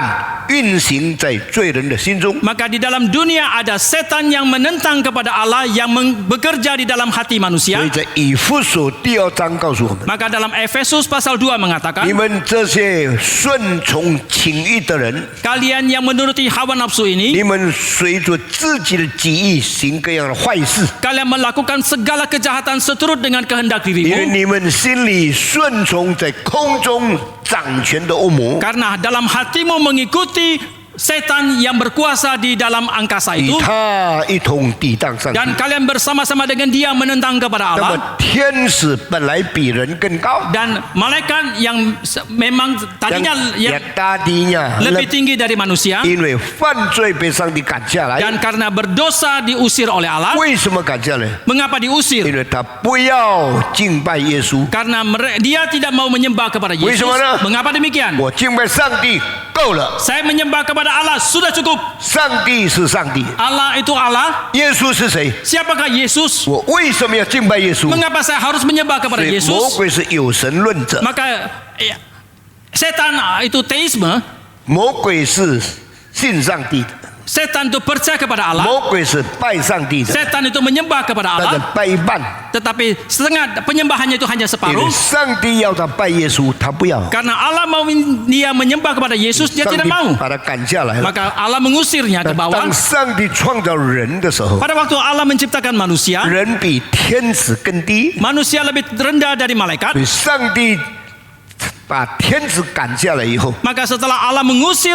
运行在罪人的心中。 Maka di dalam dunia ada setan yang menentang kepada Allah, yang bekerja di dalam hati 所 manusia. 以在以弗所第2章告诉我们， Maka dalam Efesus pasal 2mengatakan, 你们这些顺从情欲的人， kalian yang menuruti hawa nafsu ini, 你们随着自己的己意行各样的坏事， kalian melakukan segala kejahatan seturut dengan kehendak 因为 dirimu. 你们心里顺从在空中掌权的恶魔， Karena dalam hatimu mengikuti setan yang berkuasa di dalam angkasa 与 itu, 他一同抵挡上帝。 dan kalian bersama-sama dengan dia menentang kepada 那么 Allah. 天使本来比人更高， Dan malaikat yang memang tadinya 也 yang 大低呀， lebih tinggi dari manusia, 因为犯罪被上帝赶下来。 dan karena berdosa diusir oleh Allah. 为什么赶下来？ Mengapa 因 diusir? 为他不要敬拜耶稣。 Karena dia tidak mau menyembah kepada Yesus. Bagaimana? Mengapa demikian? 我敬拜上帝够了， Saya menyembah kepada Allah sudah cukup. 上帝是上帝， Allah itu Allah. 耶稣是谁？ Siapakah Yesus? 我为什么要敬拜耶稣？ Mengapa saya harus menyembah 所 kepada 以魔 Yesus? 鬼是有神论者， Maka setan itu teisme. 魔鬼是信上帝的， Setan itu percaya kepada Allah. 魔鬼是拜上帝的， Setan itu menyembah kepada 但是 Allah. 拜一半， Tetapi setengah penyembahannya itu hanya 因 separuh. 为上帝要他拜耶稣，他不要， Karena Allah mau dia menyembah kepada Yesus, dia 上 tidak 帝 mau. 把他赶下来了。 Maka Allah mengusirnya ke 但 bawah. 当上帝创造人的时候， Pada waktu Allah menciptakan manusia, 人比天使更低， manusia lebih rendah dari malaikat. 所以上帝把天使赶下来以后， Maka setelah Allah mengusir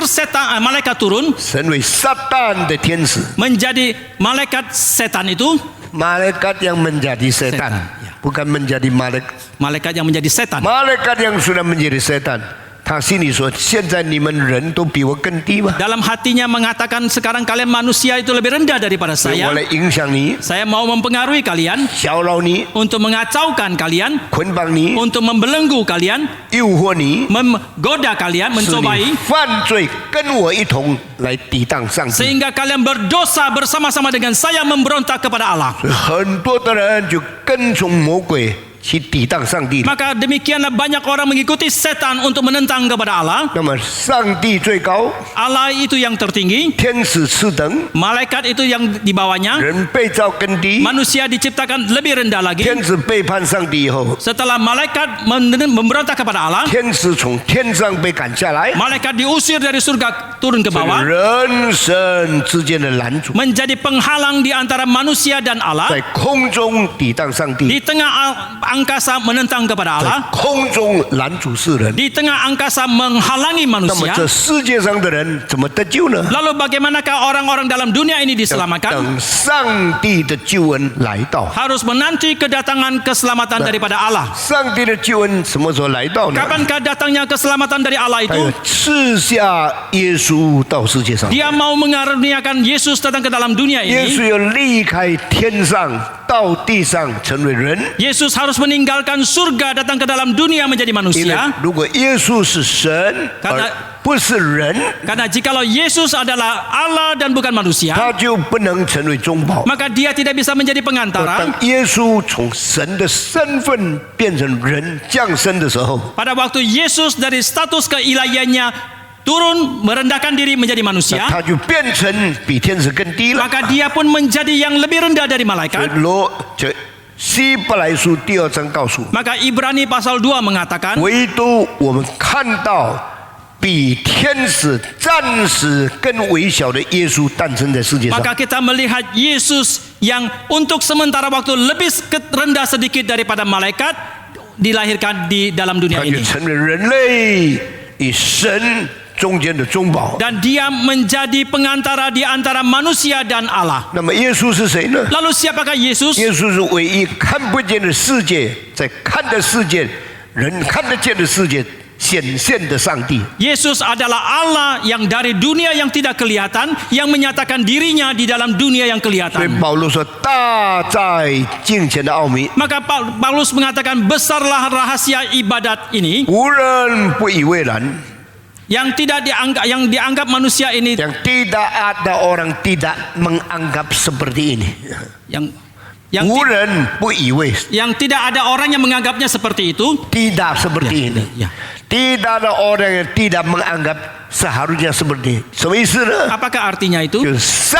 malaikat turun 成为撒旦的天使， menjadi malaikat setan itu, malaikat yang menjadi setan, Setan, ya. bukan menjadi malaikat. malaikat yang menjadi setan. Malaikat yang sudah menjadi setan, 他心里说：“现在你们人都比我更低吗？ Dalam hatinya mengatakan sekarang kalian manusia itu lebih rendah daripada 所以我 saya. 来影响你， Saya mau mempengaruhi kalian, 搅扰你， untuk mengacaukan kalian, 捆绑你， untuk membelenggu kalian, 诱惑你， menggoda kalian, 使 mencobai 你犯罪，跟我一同来抵挡上帝。 sehingga kalian berdosa bersama-sama dengan saya memberontak kepada Allah. 所以很多的人就跟从魔鬼去抵挡上帝。 Maka demikianlah banyak orang mengikuti setan untuk menentang kepada Allah. 那么上帝最高， Allah itu yang tertinggi, 天使次等， malaikat itu yang di bawahnya, 人被造更低。 manusia diciptakan lebih rendah lagi. 天使背叛上帝以后， Setelah malaikat memberontak kepada Allah, 天使从天上被赶下来， malaikat diusir dari surga turun ke 这个 bawah, 人神之间的拦阻， menjadi penghalang di antara manusia dan 在 Allah, 空中抵挡上帝， di tengah angkasa menentang kepada 在 Allah, 空中拦阻世人。 di tengah angkasa menghalangi 那么 manusia. 这世界上的人怎么得救呢？ Lalu bagaimanakah orang-orang dalam dunia ini 要 diselamatkan? 等上帝的救恩来到。 Harus menanti kedatangan keselamatan daripada Allah. 上帝的救恩什么时候来到呢？ Kapankah datangnya keselamatan dari Allah 他要 itu? 赐下耶稣到世界上。 Dia mau mengaruniakan Yesus datang ke dalam dunia 耶 ini. 稣要离开天上到地上成为人， Yesus harus meninggalkan surga datang ke dalam dunia menjadi 因为 manusia. 如果耶稣是神 Karena- 而不是人， Karena jikalau Yesus adalah Allah dan bukan manusia, 他就不能成为中保。 maka dia tidak bisa menjadi 当 pengantara. 耶稣从神的身份变成人降生的时候， Pada waktu Yesus dari status keilahiannya turun merendahkan diri menjadi manusia, 他就变成比天使更低了。 maka dia pun menjadi yang lebih rendah dari 所以 malaikat. 希伯来书第2章告诉我们， Maka Ibrani pasal 2 mengatakan, 唯独我们看到比天使暂时更微小的耶稣诞生在世界上。 maka kita melihat Yesus yang untuk sementara waktu lebih rendah sedikit daripada malaikat dilahirkan di dalam 他 dunia 就 ini. 成了人类与神中间的中保。 Dan dia menjadi pengantara di antara manusia dan Allah. 那么耶稣是谁呢？ Lalu siapakah Yesus? 耶稣是唯一看不见的世界，在看的世界，人看得见的世界显现的上帝。 Yesus adalah Allah yang dari dunia yang tidak kelihatan, yang menyatakan dirinya di dalam dunia yang 所以 kelihatan. 保罗说：“大在敬虔的奥秘， Maka Paulus mengatakan besarlah rahasia ibadat ini 无人不以为然。 yang dianggap manusia ini Yang tidak ada orang tidak menganggap seperti ini. yang 无人不以为 yang tidak ada orang yang menganggapnya seperti itu. tidak seperti ini. Ya. Tidak ada orang yang tidak menganggap seharusnya seperti ini. 什么意思呢？ Apakah artinya itu? 就是上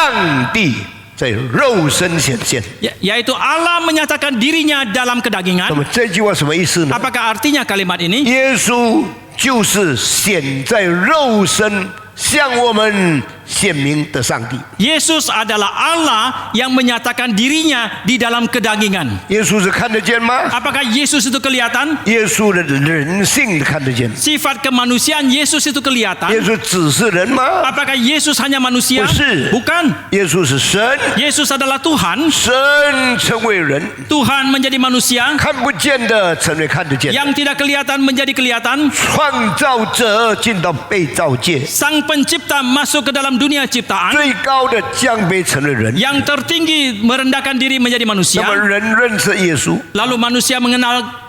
帝在肉身显现。 Yaitu Allah menyatakan dirinya dalam 那 kedagingan. 么这句话什么意思呢？ Apakah artinya kalimat ini? 耶稣就是显在肉身向我们显明的上帝。 Yesus adalah Allah yang menyatakan dirinya di dalam kedagingan. 耶稣是看得见吗？ Apakah Yesus itu kelihatan? 耶稣的人性看得见。 Sifat kemanusiaan Yesus itu 耶 kelihatan. 稣只是人吗？ Apakah Yesus hanya manusia? 不是。 Bukan. 耶稣是神， Yesus adalah Tuhan. 神成为人， Tuhan menjadi manusia. 看不见的成为看得见。 Yang tidak kelihatan menjadi kelihatan. 创造者进到被造界， Sang pencipta masuk ke dalam dunia ciptaan. 最高的降卑成了人。 Yang tertinggi merendahkan diri menjadi 那 manusia. 么人认识耶稣， Lalu manusia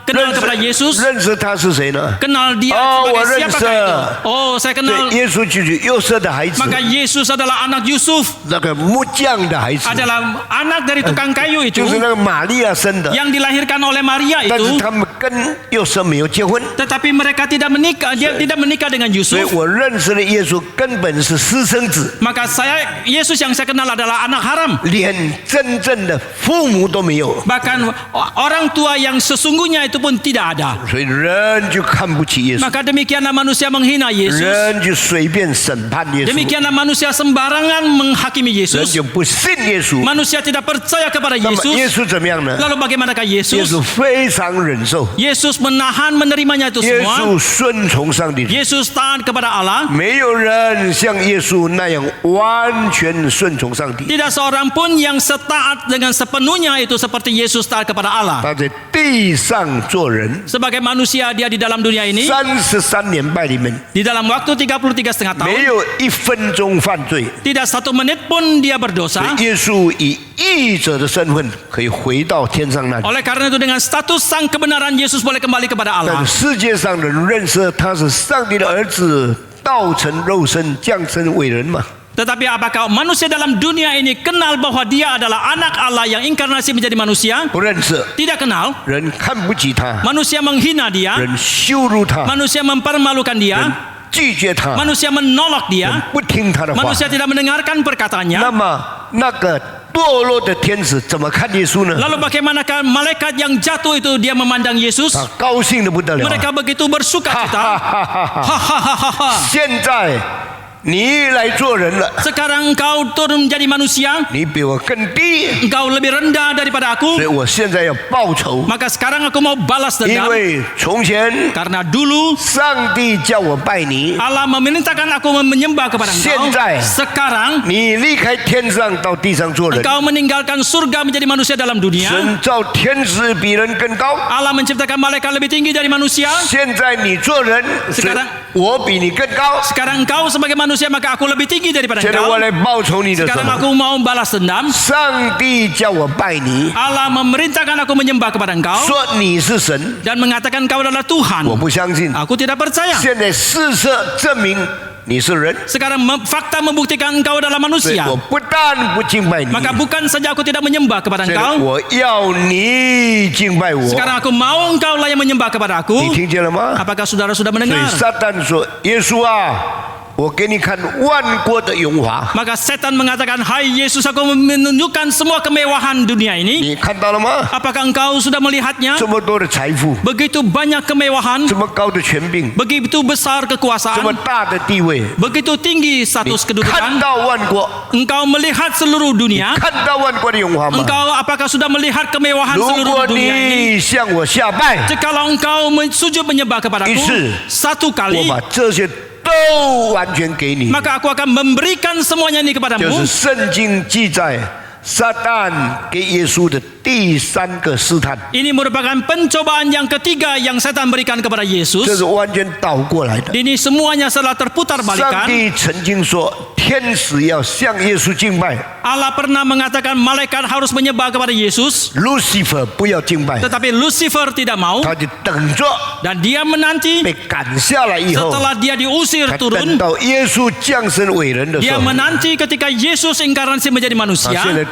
kenal kepada Yesus. 认识他是谁呢？ Kenal dia Oh, sebagai orang siapakah se- itu? Oh, saya 对， kenal. 耶稣就是约瑟的孩子， Maka Yesus adalah anak Yusuf. 那个木匠的孩子， Adalah anak dari tukang kayu itu. 就是那个玛利亚生的。 Yang dilahirkan oleh Maria 但是 itu. 他们跟约瑟没有结婚， Tetapi mereka tidak menikah. Dia tidak menikah dengan 所以 Yusuf. 我认识的耶稣根本是私生子， Maka Yesus yang saya kenal adalah anak haram. 连真正的父母都没有， Bahkan orang tua yang sesungguhnya itu pun tidak ada. 所以人就看不起耶稣， Maka demikianlah manusia menghina Yesus. 人就随便审判耶稣， Demikianlah manusia sembarangan menghakimi 人 Yesus. 就不信耶稣。 Manusia tidak percaya kepada 那么耶 Yesus. 稣怎么样呢？ Lalu bagaimanakah 耶 Yesus? 稣非常忍受， Yesus menahan menerimanya itu 耶 semua. 稣顺从上帝。 Yesus taat kepada Allah. 没有人像耶稣那样完全顺从上帝。 Tidak seorang pun yang setaat dengan sepenuhnya itu seperti Yesus taat kepada Allah. 他在地上做人， Sebagai manusia dia di dalam dunia ini. 33年拜里面 Di dalam waktu 33,5 tahun. 没有1分钟犯罪。 Tidak 1 menit pun dia berdosa. 耶稣以义者的身份可以回到天上那里， Oleh karena itu dengan status sang kebenaran Yesus boleh kembali kepada 但 Allah. 世界上的人认识他是上帝的儿子，道成肉身，降生为人嘛。 Tetapi apakah manusia dalam dunia ini kenal bahwa dia adalah anak Allah yang inkarnasi menjadi manusia? 不认识， Tidak kenal. 人看不起他， Manusia menghina dia. 人羞辱他， Manusia mempermalukan 人 dia. 拒绝他， Manusia menolak 人 dia. 不听他的话。 Manusia tidak mendengarkan 那 perkataannya. 么那个堕落的天使怎么看耶稣呢？ Lalu bagaimanakah malaikat yang jatuh itu dia memandang Yesus? 他高兴的不得了。 Mereka begitu bersuka 哈 cita. 哈哈哈哈！ Hahaha. 现在你来做人了， Sekarang engkau turun menjadi manusia. 你比我更低， Engkau lebih rendah daripada 所以 aku. 我现在要报仇。 Maka sekarang aku mau balas 因 dendam. 为从前 Karena dulu 上帝叫我拜你， Allah memerintahkan aku menyembah kepada engkau. 现在 Sekarang 你离开天上到地上做人。 engkau meninggalkan surga menjadi manusia dalam dunia. 神造天使比人更高， Allah menciptakan malaikat lebih tinggi dari manusia. 现在你做人，所以 Sekarang 我比你更高。 Sekarang engkau sebagai manusia maka aku lebih tinggi daripada 现在 engkau. 我来报仇你的时 Sekarang 候， aku mau balas dendam. 上帝叫我拜你， Allah memerintahkan aku menyembah kepada engkau 说你是神， dan mengatakan engkau adalah Tuhan. 我不相信。 Aku tidak percaya. 现在事实证明你是人， Sekarang fakta membuktikan engkau adalah 所以 manusia. 我不但不敬拜你， Maka bukan saja aku tidak menyembah kepada 现在 engkau. 我要你敬拜我。 Sekarang aku mau engkau lah yang menyembah kepada 你 aku. 听见了吗？ Apakah saudara sudah 所以 mendengar? 撒旦说：“耶稣啊，我给你看万国的荣华， Maka setan mengatakan, hai Yesus, aku menunjukkan semua kemewahan dunia ini. 你看到了吗？ Apakah engkau sudah melihatnya? 这么多的财富， Begitu banyak kemewahan, 这么高的权柄， begitu besar 这么 kekuasaan, 大的地位， begitu tinggi 你 status 看 kedudukan. 到万国， Engkau melihat seluruh dunia. 看到万国的荣华吗？ Engkau apakah sudah melihat kemewahan 如 seluruh 果 dunia ini? 你向我下拜， Jikalau engkau sujud menyembah kepadaku Isi. satu 我 kali, 把这些都完全给你。 maka aku akan memberikan semuanya ini 就 kepadamu. 是圣经记载，撒旦给耶稣的第三个试探， Ini merupakan pencobaan yang ketiga yang setan berikan kepada 这 Yesus. 是完全倒过来的。 Ini semuanya setelah terputar 上 balikan. 帝曾经说，天使要向耶稣敬拜 Allah pernah mengatakan malaikat harus menyembah kepada Yesus, ，Lucifer 不要敬拜， tetapi Lucifer tidak mau 他就等着 dan dia menanti 被赶下来以后， setelah dia diusir 他等 turun. 到耶稣降生伟人的时 Dia 候， menanti ketika Yesus inkarnasi menjadi 他 manusia. 现在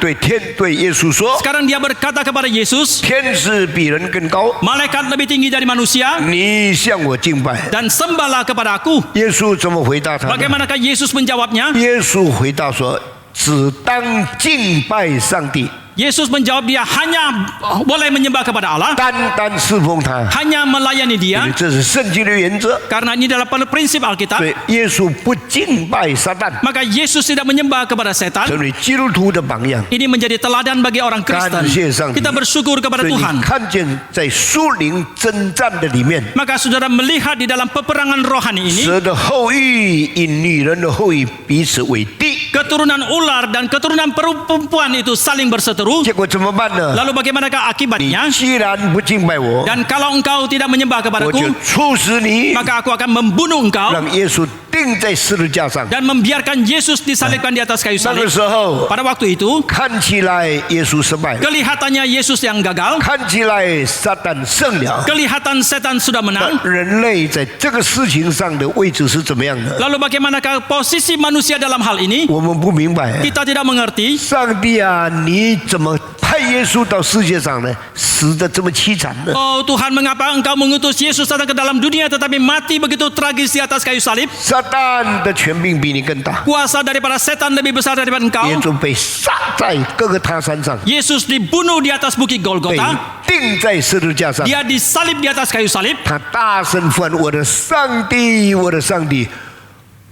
对耶稣说， Sekarang dia berkata kepada Yesus, 天使比人更高， malaikat lebih tinggi dari manusia 你向我敬拜。 dan sembahlah kepada aku. 耶稣怎么回答他呢？ Bagaimanakah Yesus menjawabnya? 耶稣回答说：“只当敬拜上帝， Yesus menjawab dia hanya boleh menyembah kepada Allah, 单单侍奉他。 hanya melayani 因 dia, 为这是圣经的原则。 karena ini adalah prinsip Alkitab. 所以耶稣不敬拜撒旦， Maka Yesus tidak menyembah kepada setan. 成为基督徒的榜样。 Ini menjadi teladan bagi orang Kristen. 感谢上帝。 Kita bersyukur kepada 所以 Tuhan. 你看见在属灵征战的里面， Maka saudara melihat di dalam peperangan rohani ini, 蛇的后裔因女人的后裔彼此为敌， keturunan ular dan keturunan perempuan itu saling berseteru. 结果怎么办呢？ Lalu bagaimanakah 你 akibatnya? 既然不敬拜我， Dan kalau engkau tidak menyembah 我 kepadaku, 就处死你， maka aku akan membunuh engkau 让耶稣钉在十字架上。 dan membiarkan Yesus disalibkan di atas kayu 那 salib. 个时候 Pada waktu itu, 看起来耶稣失败， kelihatannya Yesus yang gagal, 看起来撒旦胜了。 kelihatan setan sudah 那 menang. 人类在这个事情上的位置是怎么样的？ Lalu bagaimanakah posisi manusia dalam hal ini? 我们不明白。 Kita tidak mengerti. 上帝啊，你怎么派耶稣到世界上呢？死得这么凄惨呢？ Oh Tuhan, mengapa engkau mengutus Yesus datang ke dalam dunia tetapi mati begitu tragis di atas kayu salib? 撒旦的权柄比你更大， Kuasa daripada setan lebih besar daripada engkau. 耶稣被杀在各个他山上， Yesus dibunuh di atas bukit 被 Golgota. 钉在十字架上。 Dia disalib di atas kayu salib. 他大声呼喊：“我的上帝，我的上帝，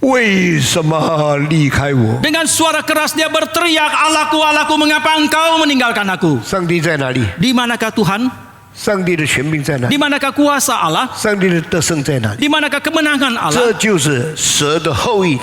为什么离开我？” Dengan suara keras dia berteriak, Allahku, Allahku, mengapa engkau meninggalkan aku? 上帝在哪里？ Di manakah Tuhan? 上帝的权柄在哪 Di 里？ manakah kuasa Allah? 上帝的得胜在哪里？ Di manakah kemenangan 这 Allah? 就是蛇的后裔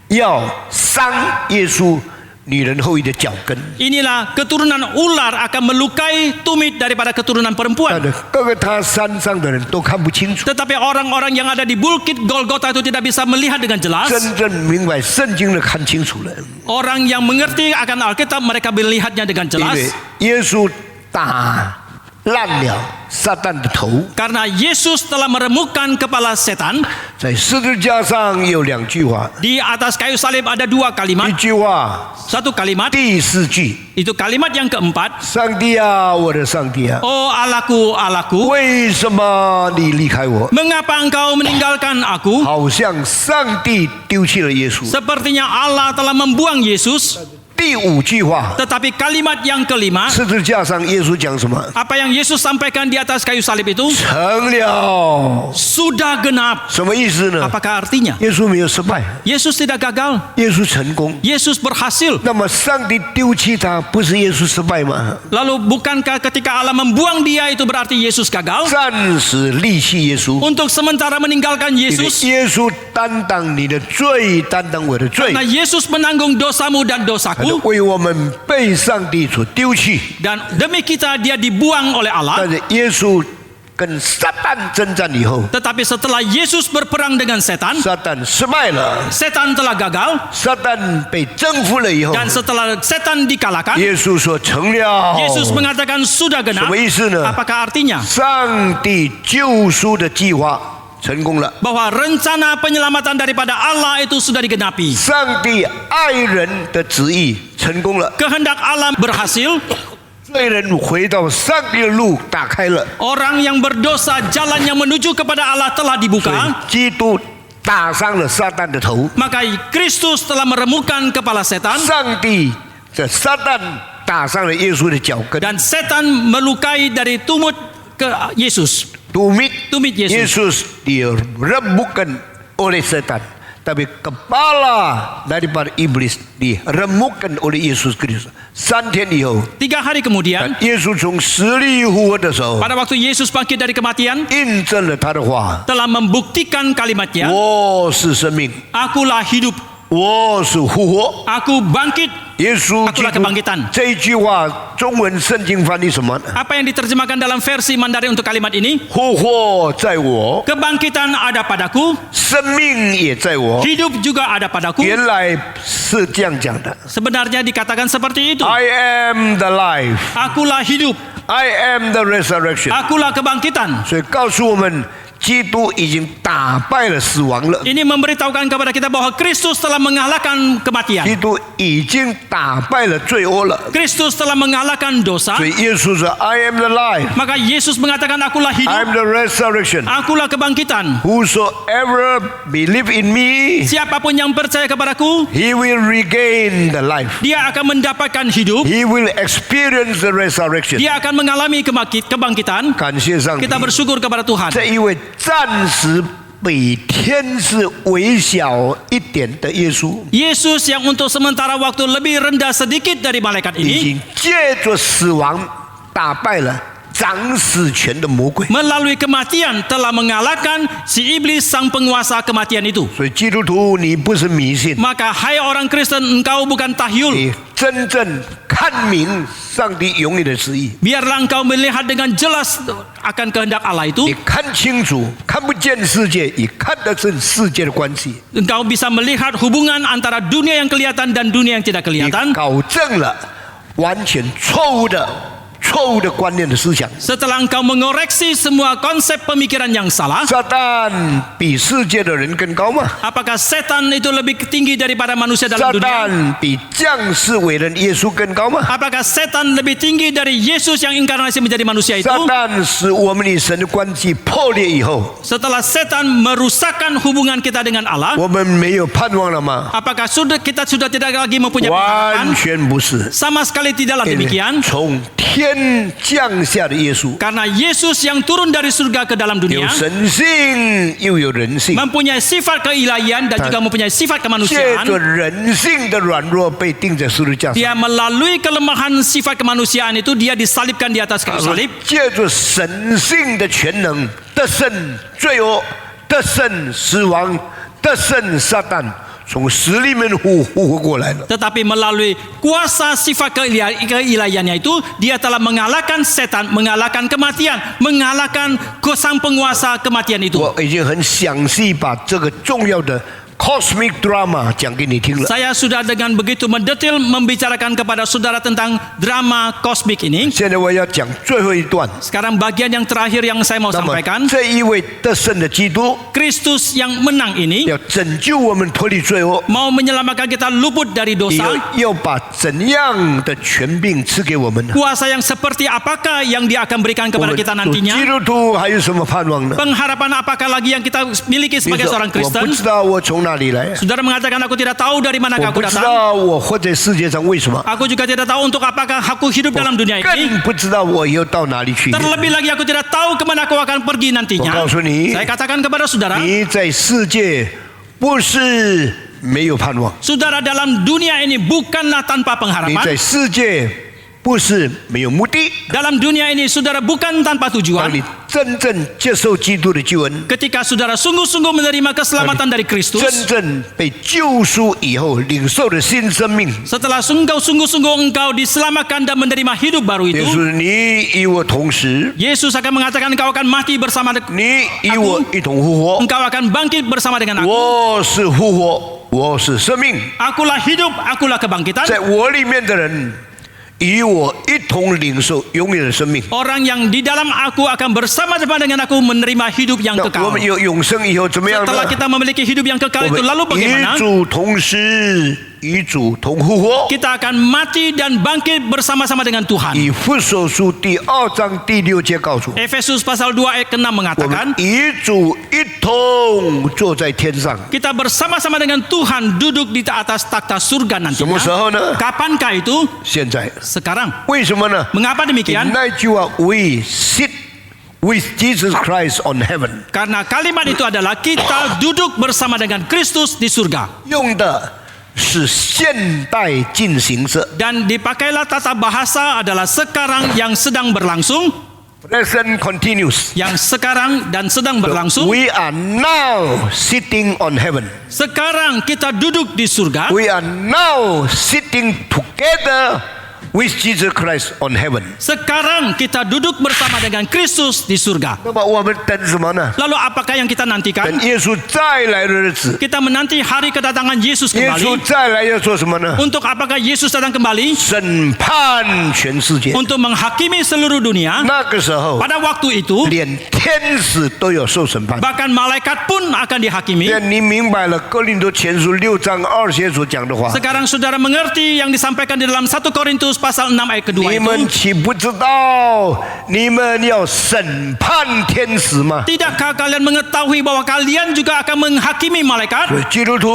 要伤耶稣女人后裔的脚跟。 Inilah keturunan ular akan melukai tumit daripada keturunan 但 perempuan. 是各个他山上的人都看不清楚， Tetapi orang-orang yang ada di bukit Golgota itu tidak bisa melihat dengan jelas. 真正明白圣经的看清楚了， Orang yang mengerti akan Alkitab mereka melihatnya dengan 因为 jelas. 耶稣打烂了撒旦的头。 Karena Yesus telah meremukkan kepala setan. 在十字架上有两句话， Di atas kayu salib ada dua 一 kalimat. 句话， Satu kalimat, 第四句， itu kalimat yang keempat. 上帝啊，我的上帝啊， Oh Allahku, Allahku, 为什么你离开我？ mengapa engkau meninggalkan aku? 好像上帝丢弃了耶稣。 Sepertinya Allah telah membuang Yesus. 第五句话， Tetapi kalimat yang kelima, 十字架上耶稣讲什么？ apa yang Yesus sampaikan di atas kayu salib itu 成了， sudah genap. 什么意思呢？ Apakah artinya? 耶稣没有失败， Yesus tidak gagal. 耶稣成功。 Yesus berhasil. 那么上帝丢弃他，不是耶稣失败吗？ Lalu bukankah ketika Allah membuang dia itu berarti Yesus gagal? 暂时离弃耶稣， Untuk sementara meninggalkan 因为 Yesus. 耶稣担当你的罪，担当我的罪 Karena，Yesus menanggung dosamu dan dosaku. 为我们被上帝所丢弃。 Dan demi kita dia dibuang oleh 但 Allah. 是耶稣跟撒旦征战以后， Tetapi setelah Yesus berperang dengan setan, 撒旦失败了， setan telah gagal. 撒旦被征服了以后， Dan setelah setan dikalahkan, 耶稣说成了。 Yesus mengatakan sudah 什 genap. 么意思呢？ Apakah artinya? 上帝救赎的计划成功了。 Bahwa rencana penyelamatan daripada Allah itu sudah digenapi. 上帝爱人的旨意成功了， Kehendak Allah berhasil. 罪人回到上帝的路打开了， Orang yang berdosa jalan yang menuju kepada Allah telah 所以 dibuka. 基督打伤了撒旦的头。 Maka Kristus telah meremukkan kepala setan 上帝这撒旦打伤了耶稣的脚跟， dan setan melukai dari tumit ke Yesus. tumit Tumit Yesus. Yesus diremukkan oleh setan, tapi kepala daripada iblis diremukkan oleh Yesus Kristus. 3天以后， 3 hari kemudian, 耶稣从死里复活的时候， pada waktu Yesus bangkit dari kematian, 印证了他的话： telah membuktikan kalimatnya, 我是生命， Akulah hidup, 我是复活。 Aku bangkit. 耶稣基 Akulah 督 kebangkitan. 这一句话，中文圣经翻译什么？ Apa yang diterjemahkan dalam versi Mandarin untuk kalimat ini? 复活在我， Kebangkitan ada padaku, 生命也在我。 hidup juga ada padaku. 原来是这样讲的。 Sebenarnya dikatakan seperti itu. I am the life, Akulah hidup, I am the resurrection。 akulah kebangkitan. 所以告诉我们，基督已经打败了死亡了。 Ini memberitahukan kepada kita bahwa Kristus telah mengalahkan 基 kematian. 督已经打败了罪恶了。 Kristus telah mengalahkan dosa. 所以耶稣说 ：“I am the life, Maka Yesus mengatakan akulah I am hidup, the resurrection. akulah kebangkitan. Whosoever believe in me, Siapapun yang percaya kepadaku, he will regain the life. dia akan mendapatkan hidup. He will experience the resurrection。” Dia akan mengalami kebangkitan. 感谢上帝， Kita bersyukur kepada Tuhan. 这一位暂时比天使微小一点的耶稣， Yesus yang untuk sementara waktu lebih rendah sedikit dari malaikat 已 ini, 经借着死亡打败了掌死权的魔鬼。 melalui kematian telah mengalahkan si iblis sang penguasa kematian itu. 所以基督徒，你不是迷信， Maka hai orang Kristen, engkau bukan tahyul. 你真正看明上帝永远的旨意， Biarlah engkau melihat dengan jelas akan kehendak Allah 你 itu. 看清楚，看不见世界，也看得见世界的关系， Engkau bisa melihat hubungan antara dunia yang kelihatan dan dunia yang tidak 你 kelihatan. 搞正了完全错误的观念的思想。 Setelah engkau mengoreksi semua konsep pemikiran yang salah, 撒旦比世界的人更高吗？ apakah setan itu lebih tinggi daripada manusia 撒 dalam dunia? 旦比降世伟人耶稣更高吗？ Apakah setan lebih tinggi dari Yesus yang inkarnasi menjadi manusia itu? 撒旦使我们与神的关系破裂以后， Setelah setan merusakkan hubungan kita dengan Allah, 我们没有盼望了吗？ apakah kita sudah tidak lagi mempunyai 完 pengharapan? 全不是。 Sama sekali tidaklah 因为 demikian. 从天降下的耶稣， Karena Yesus yang turun dari surga ke dalam 有 dunia 神性又有人性， mempunyai sifat keilahian dan juga mempunyai sifat 借 kemanusiaan. 着人性的软弱被钉在十字架上， Dia melalui kelemahan sifat kemanusiaan itu dia disalibkan di atas kayu salib. 借着神性的全能得胜罪恶，得胜死亡，得胜撒旦，从死里面复活过来了。 Tetapi melalui kuasa sifat keilahiannya itu, dia telah mengalahkan setan, mengalahkan kematian, mengalahkan sang penguasa kematian itu. 我已经很详细把这个重要的 cosmic drama 讲给你听了。 Saya sudah dengan begitu mendetail membicarakan kepada saudara tentang drama kosmik ini. 现在我要讲最后一段。 Sekarang bagian yang terakhir yang saya mau 那么 sampaikan, 这一位得胜的基督 Kristus yang menang ini 要拯救我们脱离罪恶， mau menyelamatkan kita luput dari dosa. 要把怎样的权柄赐给我们呢？ Kuasa yang seperti apakah yang dia akan berikan 我 kepada 们 kita 基 nantinya? 督徒还有什么盼望呢？ Pengharapan apakah lagi yang kita miliki 比如 sebagai 说 seorang 我不 Kristen? 知道我从哪里来， Saudara mengatakan aku tidak tahu dari 我 manakah 不 aku 知 datang. 道我活在世界上为什么， Aku juga tidak tahu untuk apakah aku hidup dalam dunia ini. 更不知道我以后到哪里去。 Terlebih lagi aku tidak tahu kemana aku akan pergi 我 nantinya. 告诉你， Saya katakan kepada saudara, 你在世界不是没有盼望， saudara dalam dunia ini bukanlah tanpa 你 pengharapan. 在世界不是没有目的。 Dalam dunia ini saudara bukan tanpa 当 tujuan. 你真正接受基督的救恩， Ketika saudara sungguh-sungguh menerima keselamatan dari 真 Kristus, 正被救赎以后，领受了新生命。 setelah sungguh-sungguh engkau diselamatkan dan menerima hidup baru 耶 itu, 稣，你与我同时， Yesus akan mengatakan engkau akan mati bersama 你与我一同复活。 engkau akan bangkit bersama dengan aku. 我是复活，我是生命， Akulah hidup, akulah kebangkitan. 在我里面的人与我一同领受永远的生命。 Orang yang di dalam aku akan bersama-sama dengan aku menerima hidup yang 那我 kekal. 们有永生以后怎么样呢？ Setelah kita memiliki hidup yang kekal 我 itu lalu 们与 bagaimana? 主同时与主同复活。 Kita akan mati dan bangkit bersama-sama dengan Tuhan. 以弗所书第2章第6节告诉我们， Efesus pasal 2 ayat ke-6 我们 mengatakan, 与主一同坐在天上。 kita bersama-sama dengan Tuhan duduk di atas takhta surga 什么时 nantinya. 候呢？ Kapankah itu? 现在。 Sekarang. 为什么呢？ Mengapa demikian? 那句话 ，We sit with Jesus Christ on heaven， Karena kalimat itu adalah kita duduk bersama dengan Kristus di surga. 用的是现代进行式 Dan dipakailah tata bahasa adalah sekarang yang sedang berlangsung, ，present continuous。 yang sekarang dan sedang berlangsung. We are now sitting on heaven. Sekarang kita duduk di surga. We are now sitting together with Jesus Christ on heaven. Sekarang kita duduk bersama dengan Kristus di surga. 那么我们等什么呢？ Lalu apakah yang kita 等 nantikan? 耶稣再来的日子。 Kita menanti hari kedatangan Yesus 耶稣 kembali. 再来要做什么呢？ Untuk apakah Yesus datang kembali? 审判全世界。 Untuk menghakimi seluruh dunia. 那个时候， Pada waktu itu, 连天使都有受审判。 bahkan malaikat pun akan dihakimi. 你明白了哥林多前书6章2节所讲的话， Sekarang saudara mengerti yang disampaikan di dalam 1 Korintus pasal 6 ayat kedua 你 itu. 们岂不知道你们要审判天使吗？ Tidakkah kalian mengetahui bahwa kalian juga akan menghakimi malaikat? 基督徒，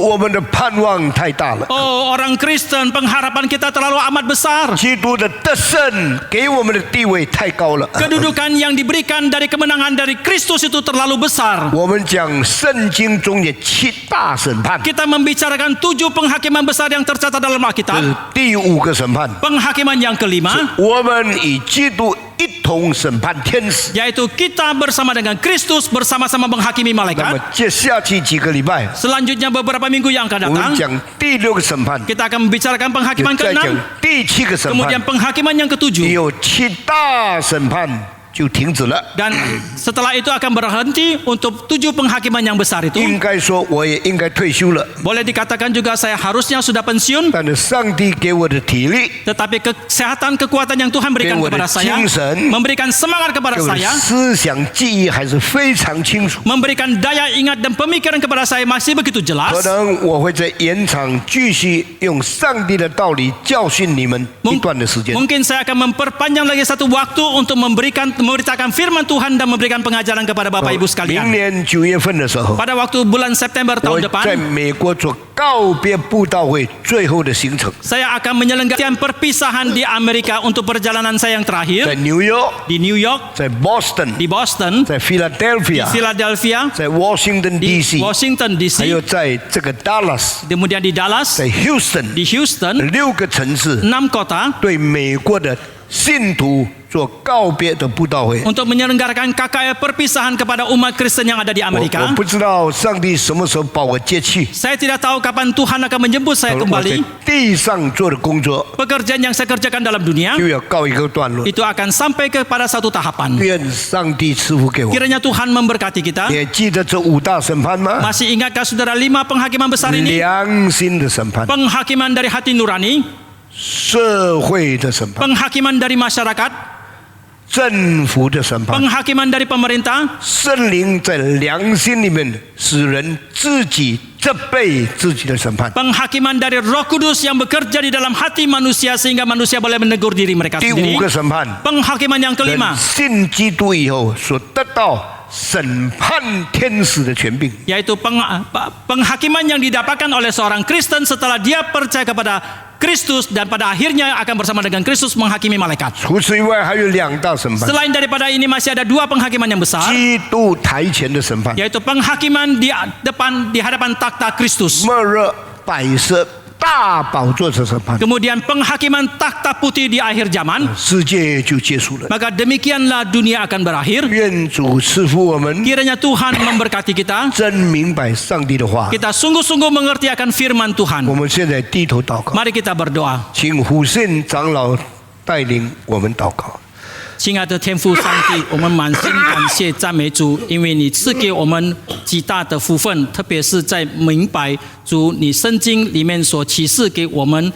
我们的盼望太大了。 Oh, orang Kristen, pengharapan kita terlalu amat besar. 基督的得胜给我们的地位太高了。 Kedudukan yang diberikan dari kemenangan dari Kristus itu terlalu besar. 我们讲圣经中的7大审判， Kita membicarakan 7 penghakiman besar yang tercatat dalam 这 Alkitab. 是第5个审判。 Penghakiman yang kelima, 我们与基督一同审判天使。 yaitu kita bersama dengan Kristus bersama-sama menghakimi 那么 malaikat. 接下去几个礼拜， Selanjutnya beberapa minggu yang akan 我 datang, 们讲第6个审判， kita akan membicarakan penghakiman 再讲 ke-6, 第7个审 kemudian 判， penghakiman yang ke-7. 有7大审判就停止了。 Dan setelah itu akan berhenti untuk 7 penghakiman yang besar itu. 应该说我也应该退休了， Boleh dikatakan juga saya harusnya sudah pensiun, 但是上帝给我的体力， tetapi kesehatan, kekuatan yang Tuhan berikan给我的 kepada saya, 精神， memberikan semangat kepada 给我的 saya, 思想记忆还是非常清楚。 memberikan daya ingat dan pemikiran kepada saya masih begitu 可 jelas. 能我会在延长继续用上帝的道理教训你们一段的时间。 Mungkin saya akan memperpanjang lagi satu waktu untuk memberitakan firman Tuhan dan memberikan pengajaran kepada Bapak Ibu 明 sekalian. 年9月份的时候， Pada waktu bulan September 我 tahun 在 depan, 美国做告别布道会最后的行程， saya akan menyelenggarakan perpisahan di Amerika untuk perjalanan saya yang 在 terakhir 纽约， di New York, 在 Boston， di Boston, 在 Philadelphia， Philadelphia, 在 Washington di DC， Washington 还有 DC, 在这个 Dallas， kemudian di Dallas, 在 Houston， di Houston, 6个城市 6 kota 对美国的信徒做告别的布道会。 untuk menyelenggarakan KKR perpisahan kepada umat Kristen yang ada di 我 Amerika. 不知道上帝什么时候把我接去， Saya tidak tahu kapan Tuhan akan menjemput saya 我在 kembali. 地上做的工作 Pekerjaan yang saya kerjakan dalam dunia 就要告一个段落。 itu akan sampai kepada satu tahapan. 愿上帝赐福给我。 Kiranya Tuhan memberkati kita. 你还记得这5大审判吗？ Masih ingatkah saudara 5 penghakiman besar ini? 良心的审判， Penghakiman dari hati nurani, 社会的审判， penghakiman dari masyarakat, 政府的审判， penghakiman dari pemerintah, 圣灵在良心里面使人自己责备自己的审判。 penghakiman dari Roh Kudus yang bekerja di dalam hati manusia sehingga manusia boleh menegur diri mereka 第 sendiri. 5个审判， Penghakiman yang 人 kelima 信基督以后所得到审判天使的权柄。 yaitu penghakiman yang didapatkan oleh seorang Kristen setelah dia percaya kepada Kristus dan pada akhirnya akan bersama dengan Kristus menghakimi malaikat. 除此以外，还有2大审判： Selain daripada ini masih ada 2 penghakiman yang besar, 基督台前的审判， yaitu penghakiman di hadapan takhta Kristus. 末日摆设大宝座的审判， Kemudian penghakiman takhta putih di akhir zaman. 世界就结束了。 Maka demikianlah dunia akan berakhir. 愿主赐福我们， Kiranya Tuhan memberkati kita. 真明白上帝的话。 Kita sungguh-sungguh mengerti akan firman 我 Tuhan. 们现在低头祷告， Mari kita berdoa. 请虎信长老带领我们祷告。亲爱的天父上帝，我们满心感谢赞美主，因为你赐给我们极大的福分，特别是在明白主你圣经里面所启示给我们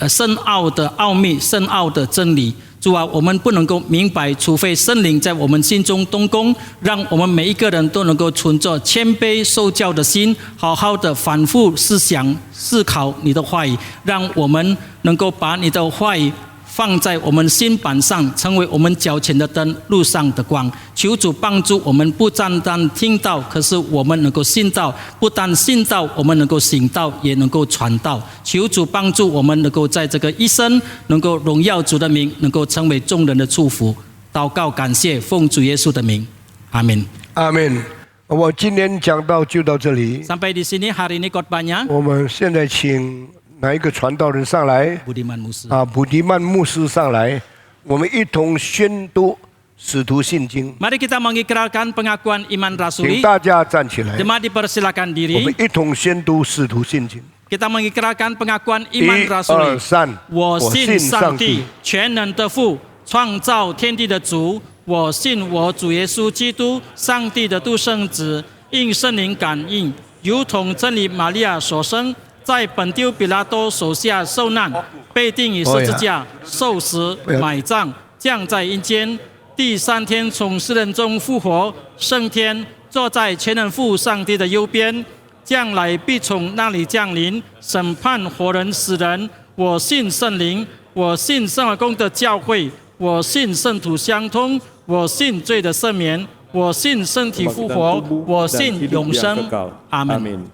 深奥的奥秘、深奥的真理。主啊，我们不能够明白，除非圣灵在我们心中动工，让我们每一个人都能够存着谦卑受教的心，好好的反复思想思考你的话语，让我们能够把你的话语放在我们心板上，成为我们脚前的灯，路上的光。求主帮助我们，不单单听到，可是我们能够信到；不单信到，我们能够行道，也能够传道。求主帮助我们，能够在这个一生，能够荣耀主的名，能够成为众人的祝福。祷告感谢，奉主耶稣的名，阿门。阿门。我今天讲到就到这里。 Sampai di sini hari ini khotbahnya. 我们现在请哪一个传道人上来？ Budiman Musa. 卜迪曼牧师上来，我们一同宣读使徒信经。 Mari kita mengikrarkan pengakuan iman 请 rasuli. 大家站起来， Jemaat dipersilakan 我们 diri. 一同宣读使徒信经。 Kita mengikrarkan pengakuan 一 iman 二 rasuli. 三，我信上上帝全能的父，创造天地的主。我信我主耶稣基督，上帝的独生子，应圣灵感应，如同真理玛利亚所生，在本丢比拉多手下受难，被钉于十字架，受死，埋葬，降在阴间，第三天从死人中复活，升天，坐在全能父上帝的右边，将来必从那里降临，审判活人死人。我信圣灵，我信圣而公的教会，我信圣徒相通，我信罪的赦免，我信身体复活，我信永生。阿门。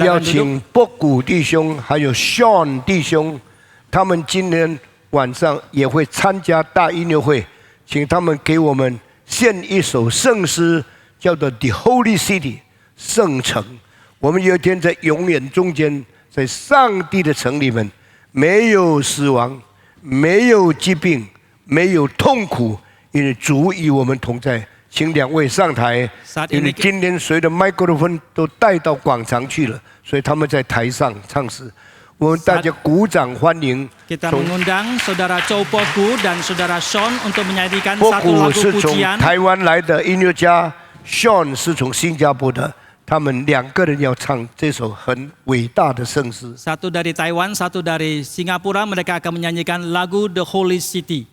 要请波古弟兄还有 Sean 弟兄，他们今天晚上也会参加大音乐会，请他们给我们献一首圣诗，叫做《The Holy City》圣城。我们有一天在永远中间，在上帝的城里面，没有死亡，没有疾病，没有痛苦，因为主与我们同在。请两位上台，因为今天随着麦克风都带到广场去了，所以他们在台上唱诗。我们大家鼓掌欢迎。 Kita mengundang Saudara Chow Poku dan Saudara Sean untuk menyanyikan 波 satu 古 lagu 是从 pujian. 台湾来的音乐家 ，Sean 是从新加坡的，他们两个人要唱这首很伟大的圣诗。 Satu dari Taiwan, satu dari Singapura. Mereka akan menyanyikan lagu The Holy City.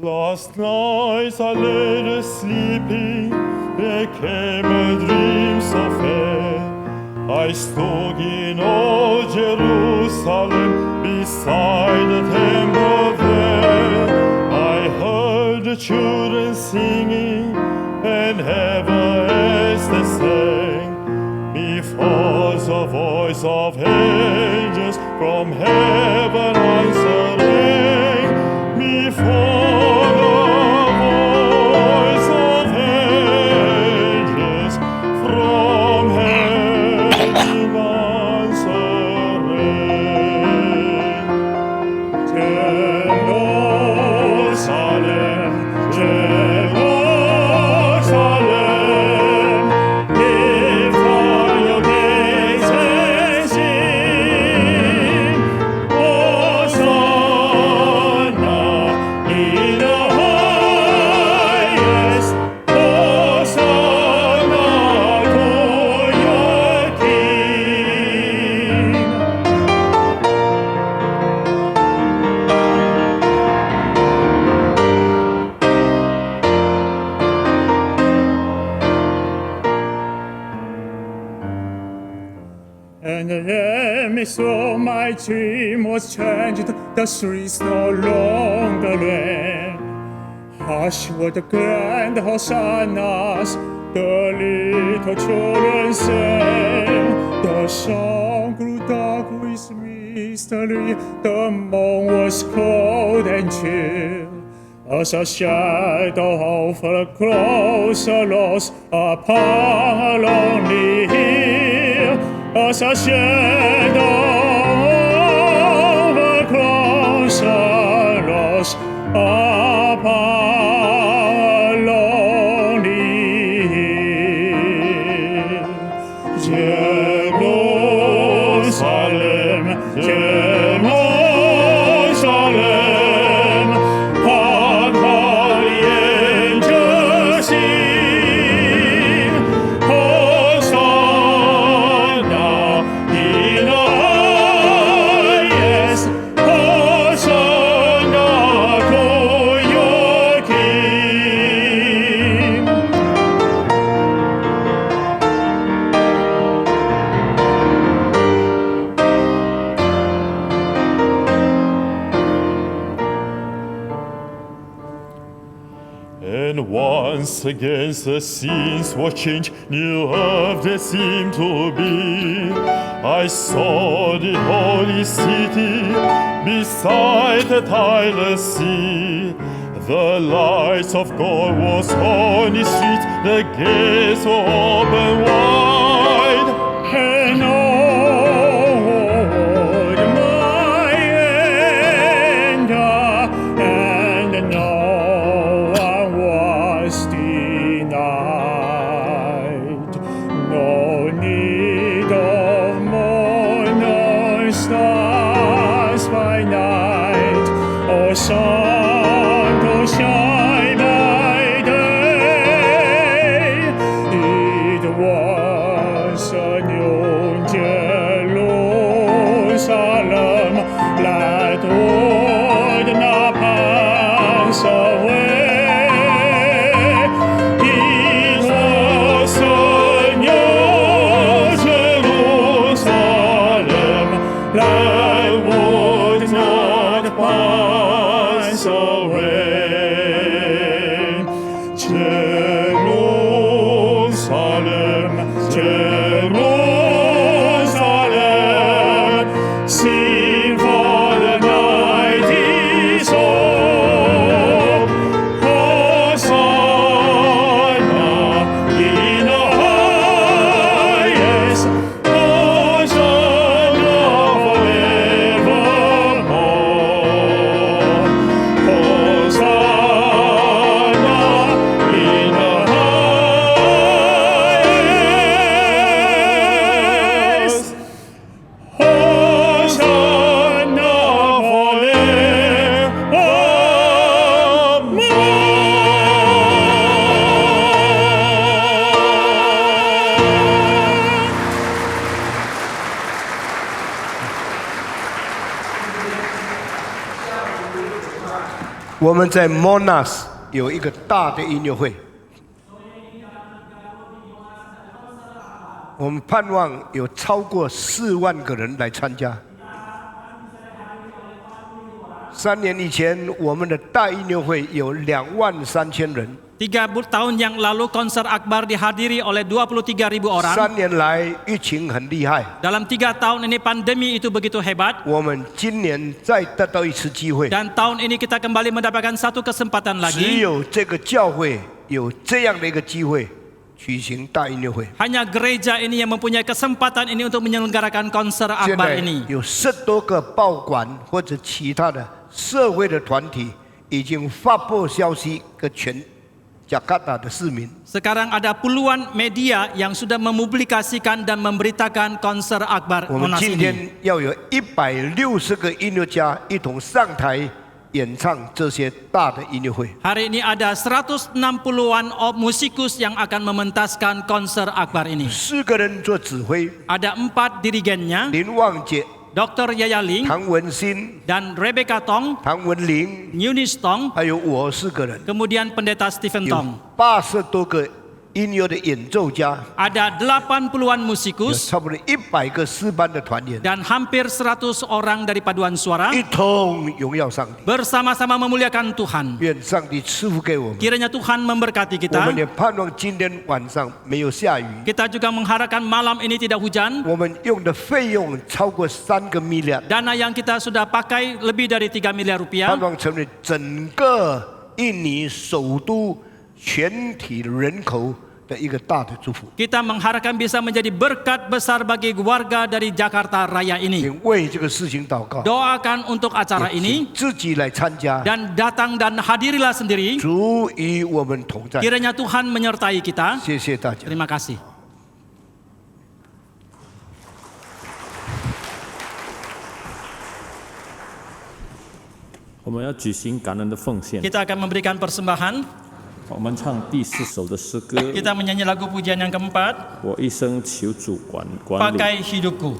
Last night I lay sleeping, there came a dream so fair. I stood in old Jerusalem, beside the temple there. I heard the children singing, and heaven as they sang. Before the voice of angels from heaven answering, before And then me saw my dream was changed, the streets no longer ran. Hush were the grand hosannas, the little children sang. The song grew dark with mystery, the moon was cold and chill. As a shadow of a closer loss upon a lonely hill, as a shadow of a closer loss upon a lonely hill. Once against the scenes were changed, new earth there seemed to be. I saw the holy city beside the tideless sea. The lights of God was on the street, the gates were open wide. And on my anger, and no one was denied. No need of moon or stars by night, or sun to shine by day. It was a new Jerusalem that would not pass away. It was a new Jerusalem that would not pass away. Jerusalem, Jerusalem, sing for the night is over. Hosanna in the highest, Hosanna forevermore. Hosanna in the highest, Hosanna forevermore. 我们在 Monash 有一个大的音乐会，我们盼望有超过4万个人来参加。3年以前，我们的大音乐会有23000人。 3 tahun yang lalu konser akbar dihadiri oleh 23.000 orang. 3年来疫情很厉害， Dalam 3 tahun ini pandemi itu begitu hebat. 我们今年再得到一次机会， Dan tahun ini kita kembali mendapatkan satu kesempatan 只 lagi. 有这个教会有这样的一个机会举行大音乐会。 Hanya gereja ini yang mempunyai kesempatan ini untuk menyelenggarakan konser 现 akbar 在 ini. 有10多个报馆或者其他的社会的团体已经发布消息给全Jakarta 的市民。 Sekarang ada puluhan media yang sudah mempublikasikan dan memberitakan konser akbar 我们 Monash 今 ini. 天要有160个音乐家一同上台演唱这些大的音乐会。 Hari ini ada 160-an musikus yang akan mementaskan konser akbar ini. 4个人做指挥， Ada 4 dirigennya, 林旺杰、 Dr. Yaya Ling 唐文新、 dan Rebecca Tong, 唐文玲， Eunice Tong, 还有我4个人， kemudian Pendeta Stephen 有 Tong. 80多个音乐的演奏家， Ada 80-an 有 musikus 差不多100个诗班的团员， dan hampir 100 orang dari paduan suara 一同荣耀上帝。 bersama-sama memuliakan Tuhan. 愿上帝赐福给我们。 Kiranya Tuhan memberkati 我 kita. 们也盼望今天晚上没有下雨。 Kita juga mengharapkan malam ini tidak hujan. 我们用的费用超过3个 miliar， Dana yang kita sudah pakai lebih dari 3 miliar 盼 rupiah. 望成为整个印尼首都全体人口的一个大的祝福。 Kita mengharapkan bisa menjadi berkat besar bagi warga dari Jakarta Raya ini. 请为这个事情祷告， Doakan untuk acara 请 ini 自己来参加。 dan datang dan hadirilah sendiri. 主与我们同在。 Kiranya Tuhan menyertai kita. 谢谢大家。 Terima kasih. 我们要举行感恩的奉献。 Kita akan memberikan persembahan. 我们唱第4首的诗歌。 Kita menyanyi lagu pujian yang keempat. 我一生求主管理。 Pakai hidupku.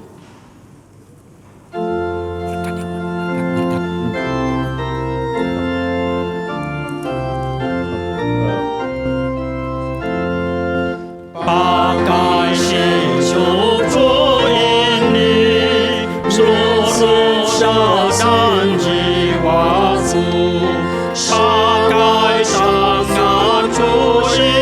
Pakai hidup ini seluruh jiwaku, pakai tanganku ini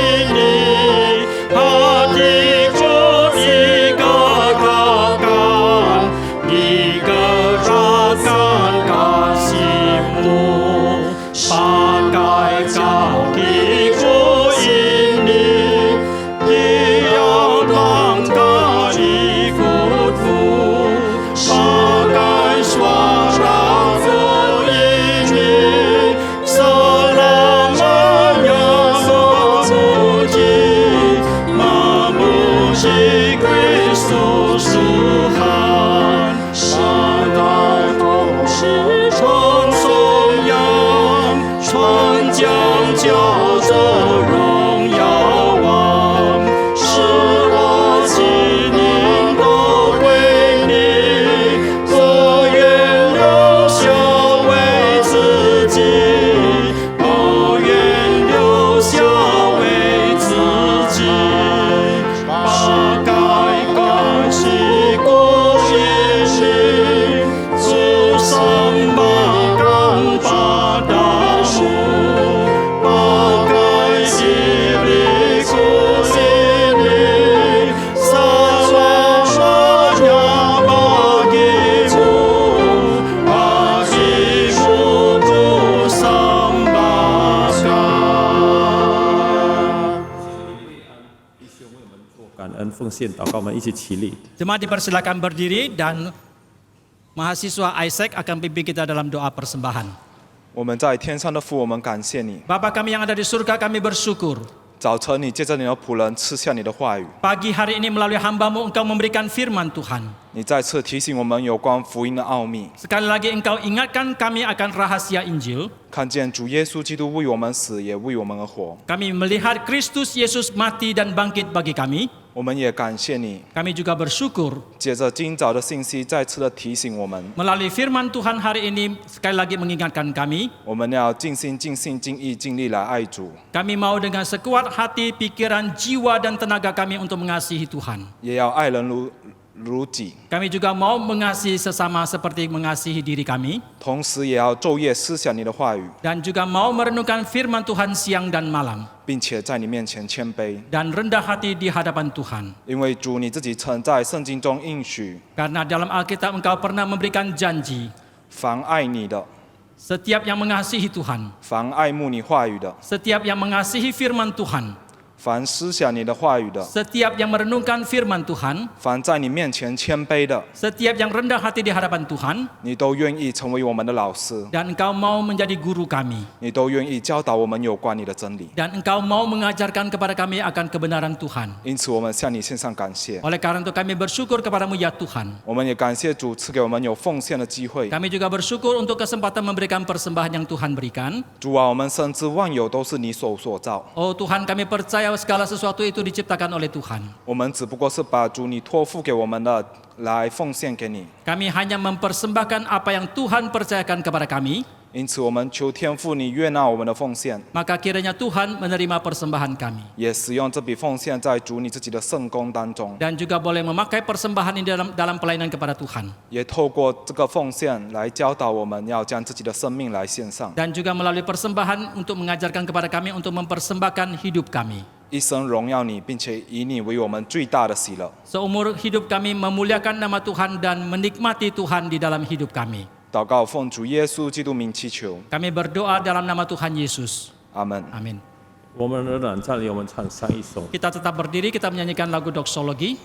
kasih Kristus Tuhan, pada Tuhan son yang, 传将叫做荣耀王，使我心灵都归你，不愿留下为自己，不愿留下为自己，把该感谢过也是，主上把刚把大木。感恩奉献祷告，我们一起起立。 Jemaat dipersilakan berdiri dan mahasiswa Isaac akan pimpin kita dalam doa persembahan. 我们在天上的父，我们感谢你。 Bapa kami yang ada di surga, kami bersyukur. 早晨，你借着你的仆人赐下你的话语， Pagi hari ini melalui hamba-Mu Engkau memberikan firman Tuhan. 你再次提醒我们有关福音的奥秘， Sekali lagi Engkau ingatkan kami akan rahasia Injil. 看见主耶稣基督为我们死，也为我们而活。 Kami melihat Kristus Yesus mati dan bangkit bagi kami. 我们也感谢你， Kami juga bersyukur 借着今早的信息，再次的提醒我们， melalui firman Tuhan hari ini sekali lagi mengingatkan kami. 我们要尽心、尽性、尽意、尽力来爱主， Kami mau dengan sekuat hati, pikiran, jiwa dan tenaga kami untuk mengasihi Tuhan. 也要爱人如己， Kami juga mau mengasihi sesama seperti mengasihi diri kami. 同时也要昼夜思想你的话语， Dan juga mau merenungkan firman Tuhan siang dan malam. 并且在你面前谦卑， Dan rendah hati di hadapan Tuhan. 因为主你自己曾在圣经中应许， Karena dalam Alkitab Engkau pernah memberikan janji. 凡爱你的， Setiap yang mengasihi Tuhan. 凡爱慕你话语的， Setiap yang mengasihi firman Tuhan. 凡思想你的话语的， Setiap yang merenungkan firman Tuhan. 凡在你面前谦卑的， Setiap yang rendah hati di hadapan Tuhan. 你都愿意成为我们的老师， Dan Engkau mau menjadi guru kami. 你都愿意教导我们有关你的真理。 Dan Engkau mau mengajarkan kepada kami akan kebenaran Tuhan. 因此，我们向你献上感谢。 Oleh karena itu kami bersyukur kepadamu ya Tuhan. 我们也感谢主赐给我们有奉献的机会。 Kami juga bersyukur untuk kesempatan memberikan persembahan yang Tuhan berikan. 主啊，我们深知万有都是你所造， Oh Tuhan, kami percaya segala sesuatu itu diciptakan oleh Tuhan. 我们只不过是把主你托付给我们的来奉献给你。 Kami hanya mempersembahkan apa yang Tuhan percayakan kepada kami. 因此，我们求天父你悦纳我们的奉献， Maka kiranya Tuhan menerima persembahan kami. 也使用这笔奉献在主你自己的圣工当中， Dan juga boleh memakai persembahan ini dalam pelayanan kepada Tuhan. 也透过这个奉献来教导我们要将自己的生命来献上， Dan juga melalui persembahan untuk mengajarkan kepada kami untuk mempersembahkan hidup kami. 一生荣耀你，并且以你为我们最大的喜乐。 Seumur hidup kami memuliakan nama Tuhan dan menikmati Tuhan di dalam hidup kami. 祷告奉主耶稣基督名祈求， Kami berdoa dalam nama Tuhan Yesus. 阿门。 Amin. 我们仍然站立，我们唱上一首。 Kita tetap berdiri, kita menyanyikan lagu doksologi.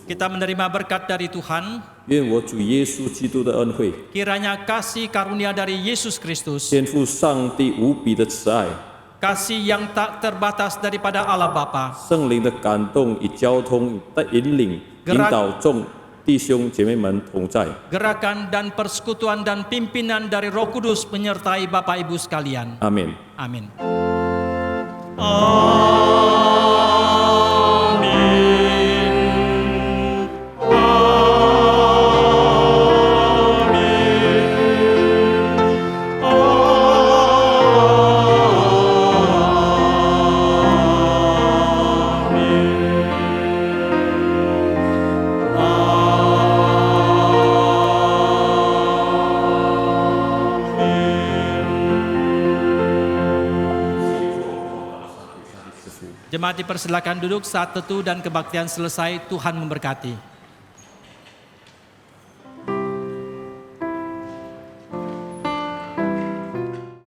Kita menerima berkat dari Tuhan. 愿我主耶稣基督的恩惠， Kiranya kasih karunia dari Yesus Kristus, 天父上帝无比的慈爱， kasih yang tak terbatas daripada Allah Bapa, 圣灵的感动与交通的引领，引导众弟兄姐妹们同在。 gerakan dan persekutuan dan pimpinan dari Roh Kudus menyertai Bapak Ibu sekalian. 阿门。 Amin. Jemaat dipersilakan duduk saat tetu dan kebaktian selesai. Tuhan memberkati.